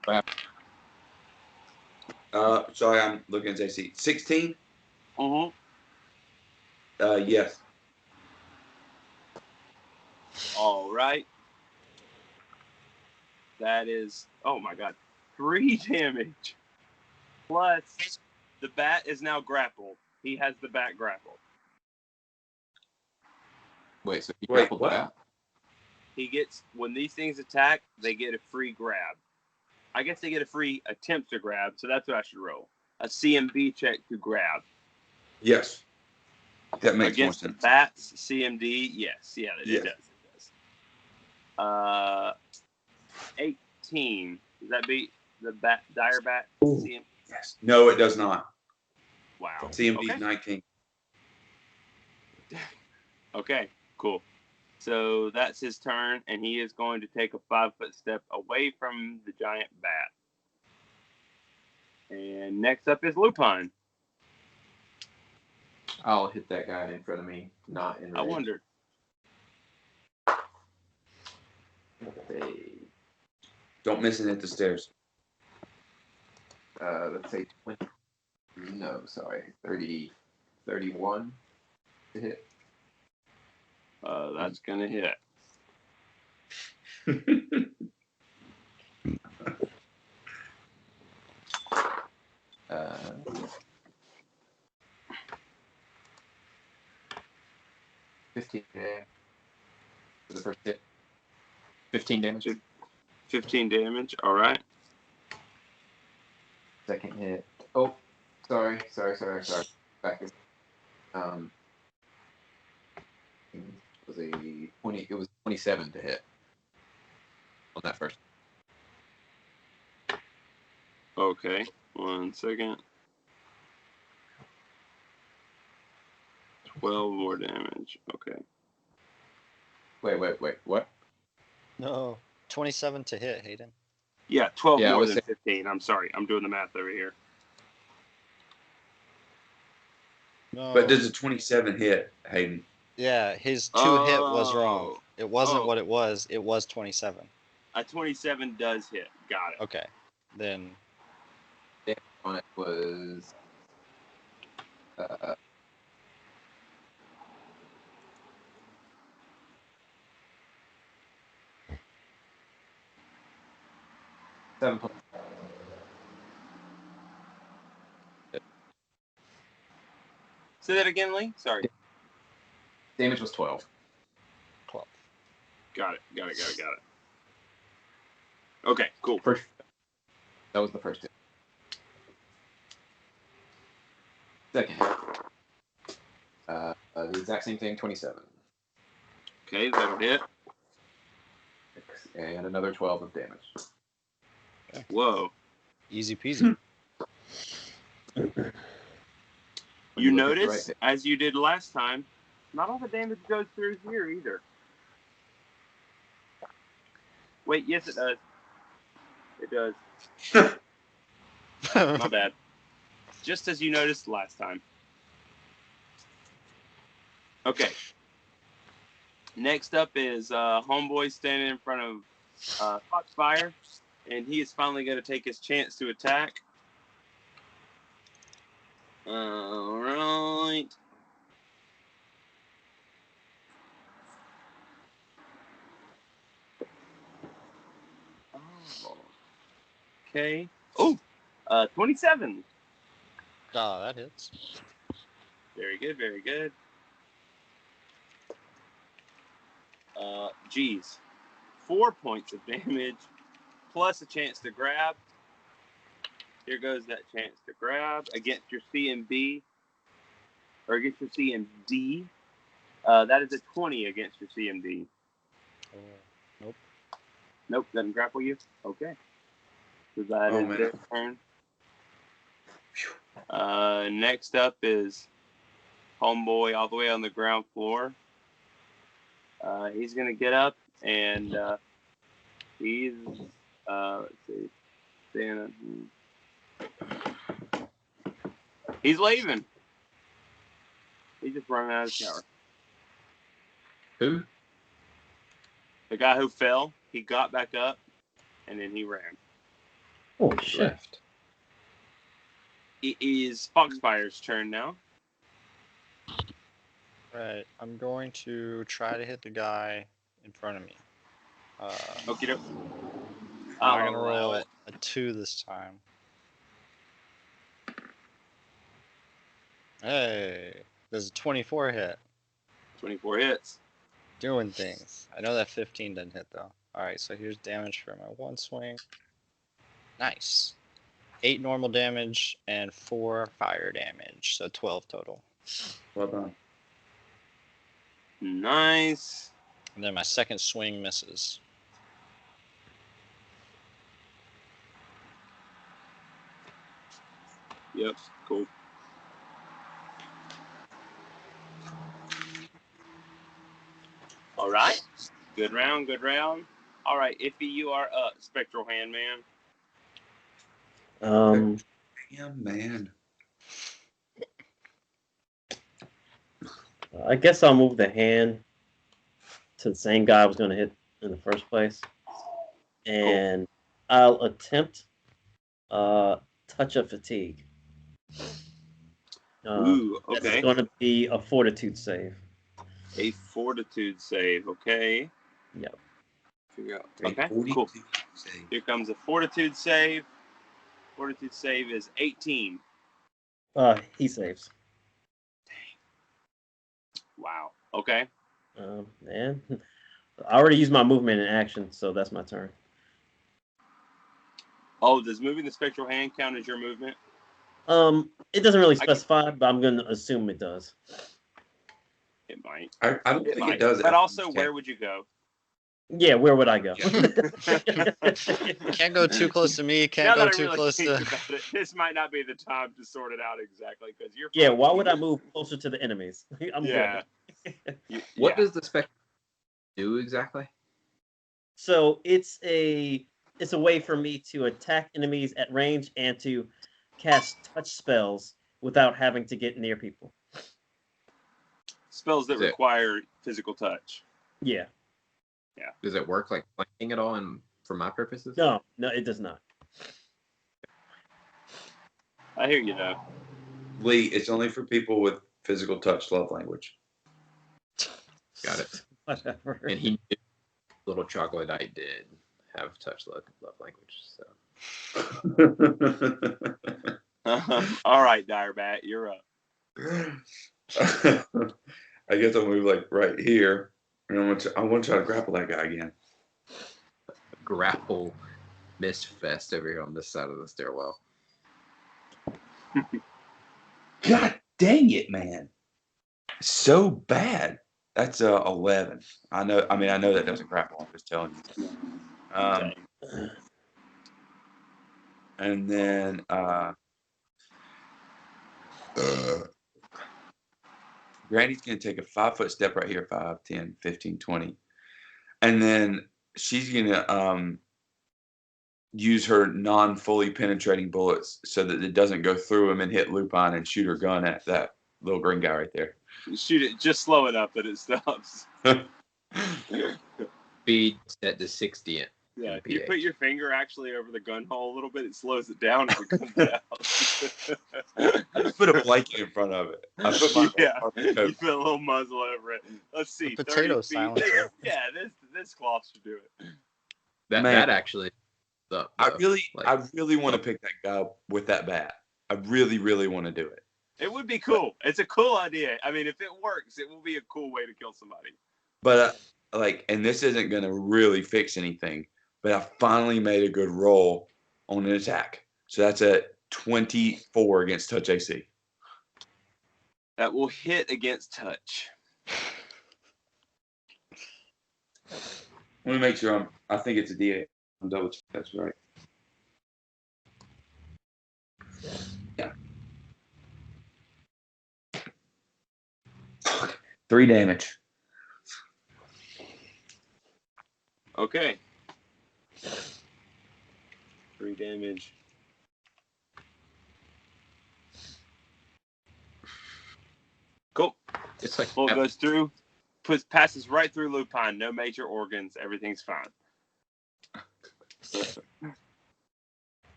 Sorry, I'm looking at AC. 16? Mm-hmm. Yes. All right. That is, oh my god, 3 damage. Plus, the bat is now grappled. He has the bat grappled. Wait, so he Wait, grappled what? the bat? He gets, when these things attack, they get a free grab. I guess they get a free attempt to grab, so that's what I should roll. A CMB check to grab. Yes. That makes Against more the sense. bats, CMD, yes. Yeah, it Yes. does. It does. 18. Does that beat the bat, dire bat? Ooh. CMD? Yes. No, it does not. Wow. CMD Okay. 19. Okay, cool. So that's his turn, and he is going to take a 5-foot step away from the giant bat. And next up is Lupin. I'll hit that guy in front of me, not in range. I wondered. Don't miss it at the stairs. Let's say 20. No, sorry. 30, 31 to hit. That's going to hit. Uh, 15 for the first hit. 15 damage. 15 damage. All right. Second hit. Oh, sorry. Back. It was a 20. It was 27 to hit on that first. Okay. 1 second. 12 more damage. Okay. Wait. What? No. 27 to hit, Hayden. Yeah, 12 Yeah, I more was than 15. I'm sorry. I'm doing the math over here. No. But does a 27 hit, Hayden? Yeah, his 2 hit was wrong. Oh. It wasn't Oh. what it was. It was 27. A 27 does hit. Got it. Okay. Then On it was. 7 plus. Say that again, Lee. Sorry. Damage was 12. 12. Got it. Okay, cool. First. That was the first hit. Second hit. The exact same thing, 27. Okay, that'll hit. And another 12 of damage. Whoa. Easy peasy. You look at the notice, right as you did last time, not all the damage goes through here either. Wait, yes, it does. It does. My bad. Just as you noticed last time. Okay. Next up is Homeboy standing in front of Foxfire, and he is finally going to take his chance to attack. All right. Okay. Oh, 27. Oh, that hits. Very good, very good. Geez. 4 points of damage, plus a chance to grab. Here goes that chance to grab against your CMB, or against your CMD. That is a 20 against your CMD. Oh, nope. Nope, doesn't grapple you? Okay. So that Oh, is man. their turn. Next up is Homeboy all the way on the ground floor. He's going to get up and he's, let's see, Santa. He's leaving. He's just running out of the shower. Who? The guy who fell, he got back up and then he ran. Oh shit! Left. It is Foxfire's turn now. Right. I'm going to try to hit the guy in front of me. Okie doke. I'm gonna allow roll it. a 2 this time. Hey, there's a 24 hit. 24 hits. Doing things. I know that 15 didn't hit though. Alright, so here's damage for my 1 swing. Nice. 8 normal damage and 4 fire damage, so 12 total. Well done. Nice. And then my second swing misses. Yep, cool. All right. Good round, good round. All right, Iffy, you are up, Spectral Hand Man. Damn, man. I guess I'll move the hand to the same guy I was going to hit in the first place, and I'll attempt touch of fatigue. Ooh, That's okay. going to be a fortitude save. A fortitude save, okay. Yep. Figure out. A Okay, 42 cool. save. Here comes a fortitude save. Fortitude save is 18. He saves. Wow. Okay. Man, I already used my movement in action, so that's my turn. Oh, does moving the spectral hand count as your movement? It doesn't really specify, but I'm going to assume it does. It might. I don't It think might. it does. But also, where would you go? Yeah, where would I go? Can't go too close to me, Now can't that go I too really close think to... about it, this might not be the time to sort it out exactly because you're. Yeah, fine. why would I move closer to the enemies? I'm Yeah. good. What does the spec do exactly? So it's a way for me to attack enemies at range and to cast touch spells without having to get near people. Spells that Is it- require physical touch. Yeah. Does it work like flanking at all? And for my purposes, No, it does not. I hear you though. Lee, it's only for people with physical touch love language. got it. Whatever. And he, little troglodyte, did have touch love language. So All right, Direbat, you're up. I guess I'll move like right here. And I want to try to grapple that guy again. grapple mist fest over here on this side of the stairwell. God dang it, man! So bad. That's 11. I know that doesn't grapple. I'm just telling you. And then Granny's going to take a 5-foot step right here, 5, 10, 15, 20. And then she's going to use her non-fully penetrating bullets so that it doesn't go through him and hit Lupin and shoot her gun at that little green guy right there. You shoot it just slow enough that it stops. Speed set to 60 in. Yeah, MPH. you put your finger actually over the gun hole a little bit, it slows it down as it comes out. I just put a blanket in front of it. I put my you put a little muzzle over it. Let's see, The potato 30 feet. silencer. Yeah, this cloth should do it. That actually. I really want to pick that guy up with that bat. I really, really want to do it. It would be cool. It's a cool idea. I mean, if it works, it will be a cool way to kill somebody. But and this isn't going to really fix anything. But I finally made a good roll on an attack. So that's a 24 against touch AC. That will hit against touch. Let me make sure I think it's a D8. I'm double check. That's right. Yeah. 3 damage. Okay. 3 damage. Cool. It's like Bullet goes through, passes right through Lupin. No major organs. Everything's fine.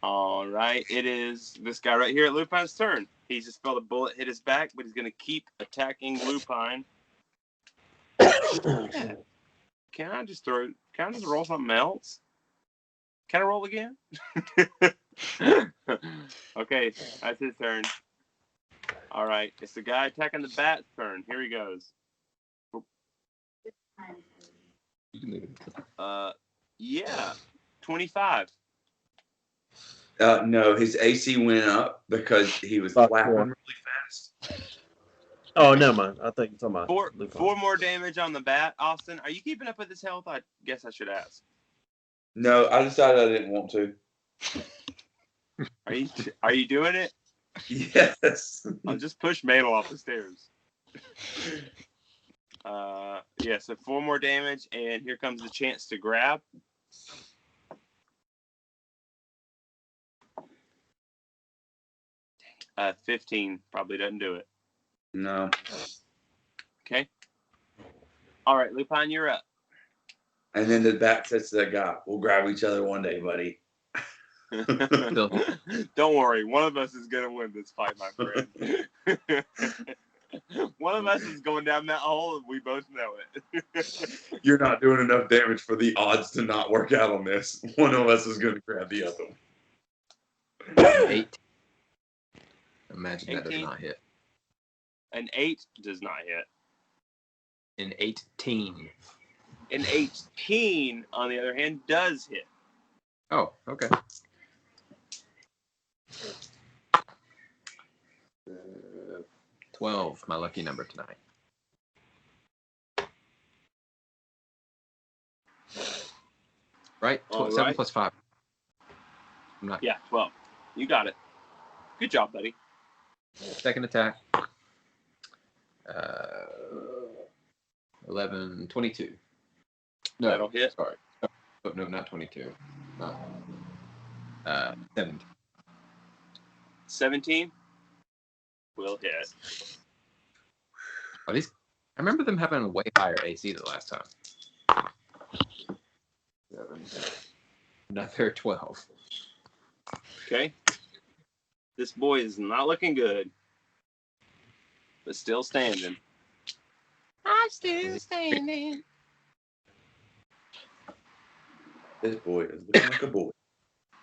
All right, it is this guy right here at Lupine's turn. He's just felt a bullet hit his back, but he's going to keep attacking Lupine. Can I just roll something else? Can I roll again? Okay, that's his turn. All right, it's the guy attacking the bat's turn. Here he goes. Yeah, 25. No, his AC went up because he was About flapping 4. really fast. Oh, never mind. I think you're talking about Lupin. 4 more damage on the bat. Austin, are you keeping up with his health? I guess I should ask. No, I decided I didn't want to. Are you doing it? Yes. I'll just push Mantle off the stairs. Yeah, so 4 more damage, and here comes the chance to grab. Dang. 15 probably doesn't do it. No. Okay. All right, Lupine, you're up. And then the bat says to that guy, "We'll grab each other one day, buddy." Don't worry, one of us is gonna win this fight, my friend. One of us is going down that hole, and we both know it. You're not doing enough damage for the odds to not work out on this. One of us is going to grab the other one. 18. Imagine that does 18. not hit. An 8 does not hit. An 18. An 18, on the other hand, does hit. Oh, okay. 12, my lucky number tonight. Right? All 7 right. plus 5. I'm not. Yeah, 12. You got it. Good job, buddy. Second attack. 11, 22. No, That'll hit. Sorry. Oh, no, not 22. 17. 17 will hit. Are these? I remember them having a way higher AC the last time. 7. Another 12. Okay. This boy is not looking good, but still standing. I'm still standing. This boy is looking like a boy.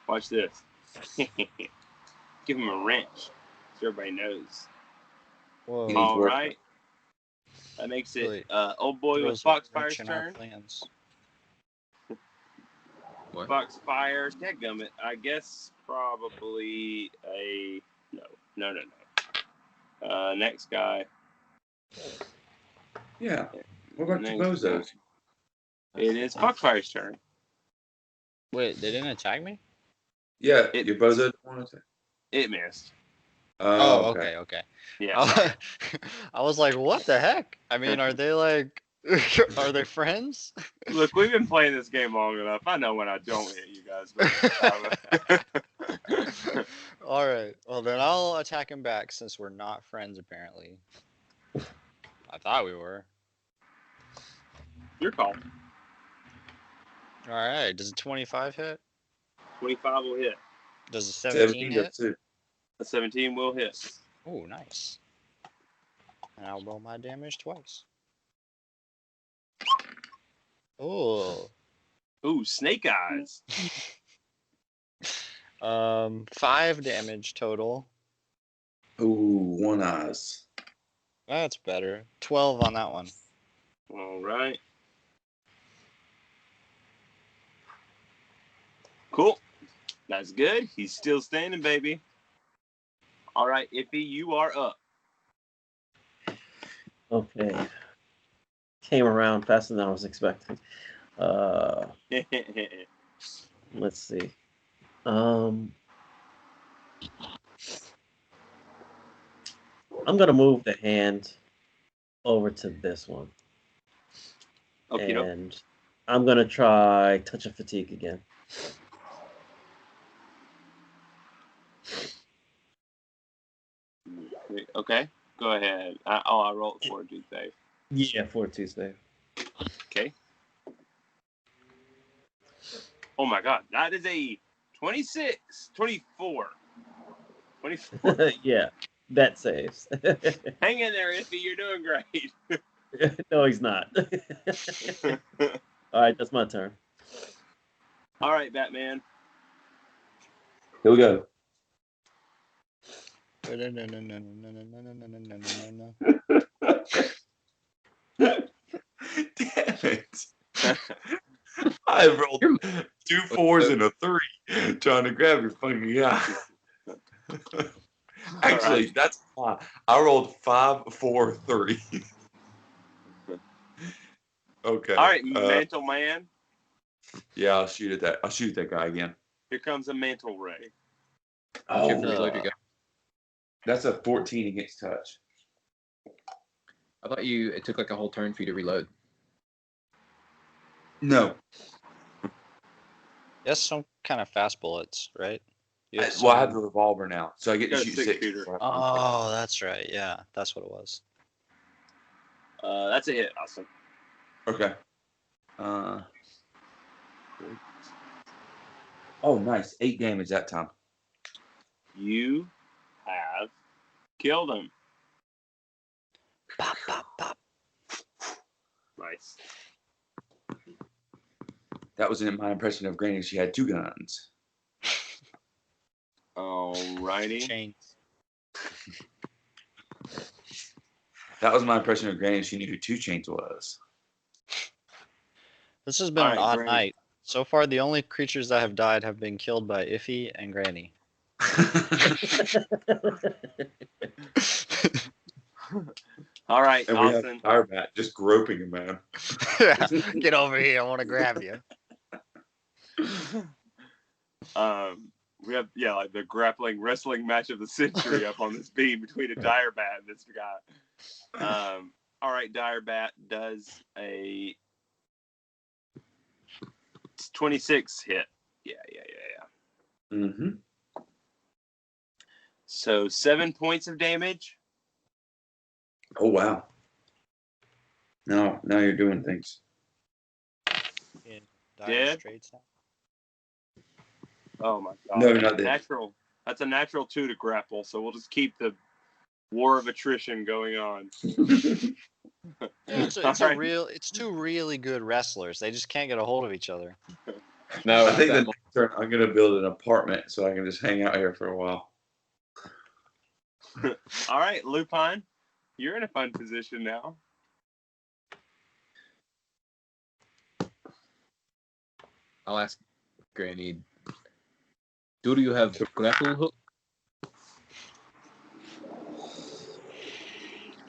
Watch this. Give him a wrench so everybody knows. Whoa. He's All working. right. That makes it Really old boy with throws a Foxfire's wrench in our turn. plans. What? Foxfire, dadgummit. I guess probably a no. Next guy. Yeah. What about the Next guy. bozos? It is Foxfire's turn. Wait, they didn't attack me? Yeah, It- your bozo don't want to. It missed. Oh, okay. Yeah. I was like, what the heck? I mean, are they like, are they friends? Look, we've been playing this game long enough. I know when I don't hit you guys. But, All right. Well, then I'll attack him back since we're not friends, apparently. I thought we were. your call. All right. Does a 25 hit? 25 will hit. Does a 17 hit? does too. A 17 will hit. Oh, nice. And I'll roll my damage twice. Oh. Ooh, snake eyes. 5 damage total. Ooh, one eyes. That's better. 12 on that one. All right. Cool. That's good. He's still standing, baby. All right, Iffy, you are up. Okay. Came around faster than I was expecting. Let's see. I'm gonna move the hand over to this one, Okay, and I'm gonna try touch of fatigue again. Okay, go ahead. I rolled for it, Tuesday. Yeah, for Tuesday. Okay. Oh my god, that is a 26, 24. 24. Yeah, that saves. Hang in there, Iffy. You're doing great. No, he's not. All right, that's my turn. All right, Batman. Here we go. Damn it. I rolled 2 4s and a 3 trying to grab your fucking guy. Actually, that's fine. I rolled 5 4 3. Okay. All right, Mantle Man. Yeah, I'll shoot at that guy again. Here comes a Mantle Ray. You have to reload your gun. That's a 14 against touch. I thought it took like a whole turn for you to reload. No. Yes, some kind of fast bullets, right? You have Well, I have some- the revolver now, so I get to Got a shoot 6. six-shooter. Oh, that's right. Yeah, that's what it was. That's a hit. Awesome. Okay. Oh, nice. 8 damage that time. You have killed him. Pop, pop, pop. Nice. That was in my impression of Granny. She had 2 guns. Alrighty. Chains. That was my impression of Granny. She knew who 2 Chains was. This has been All an right, odd Granny. night. So far, the only creatures that have died have been killed by Iffy and Granny. All right, And we have Austin. Firebat just groping him, man. Get over here. I want to grab you. We have like the grappling wrestling match of the century up on this beam between a dire bat and this guy. All right, dire bat does a 26 hit. Yeah. Mm-hmm. So 7 points of damage. Oh, wow. Now you're doing things. In Dead? Straits now. Oh my god. No, That's not a dead. natural. That's a natural 2 to grapple. So we'll just keep the war of attrition going on. It's All right. it's two really good wrestlers. They just can't get a hold of each other. No, I think that the next turn I'm going to build an apartment so I can just hang out here for a while. All right, Lupine, you're in a fun position now. I'll ask Granny. Do you have grapple hook?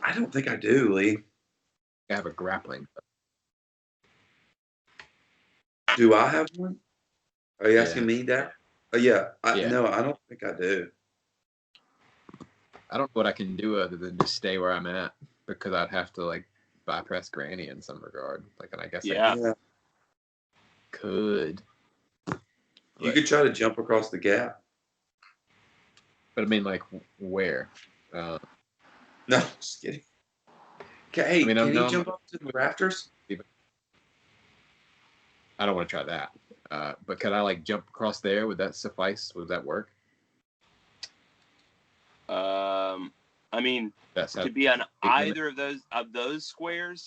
I don't think I do, Lee. I have a grappling hook. Do I have one? Are you Yeah. asking me that? Oh, yeah. Yeah. No, I don't think I do. I don't know what I can do other than just stay where I'm at because I'd have to like bypass Granny in some regard. Like, and I guess Yeah. I could. You could try to jump across the gap. But I mean, like, where? No, just kidding. Hey, I mean, can I'm- he jump up to the rafters? I don't want to try that. But could I like jump across there? Would that suffice? Would that work? I mean, That's to be on big limit. either of those squares,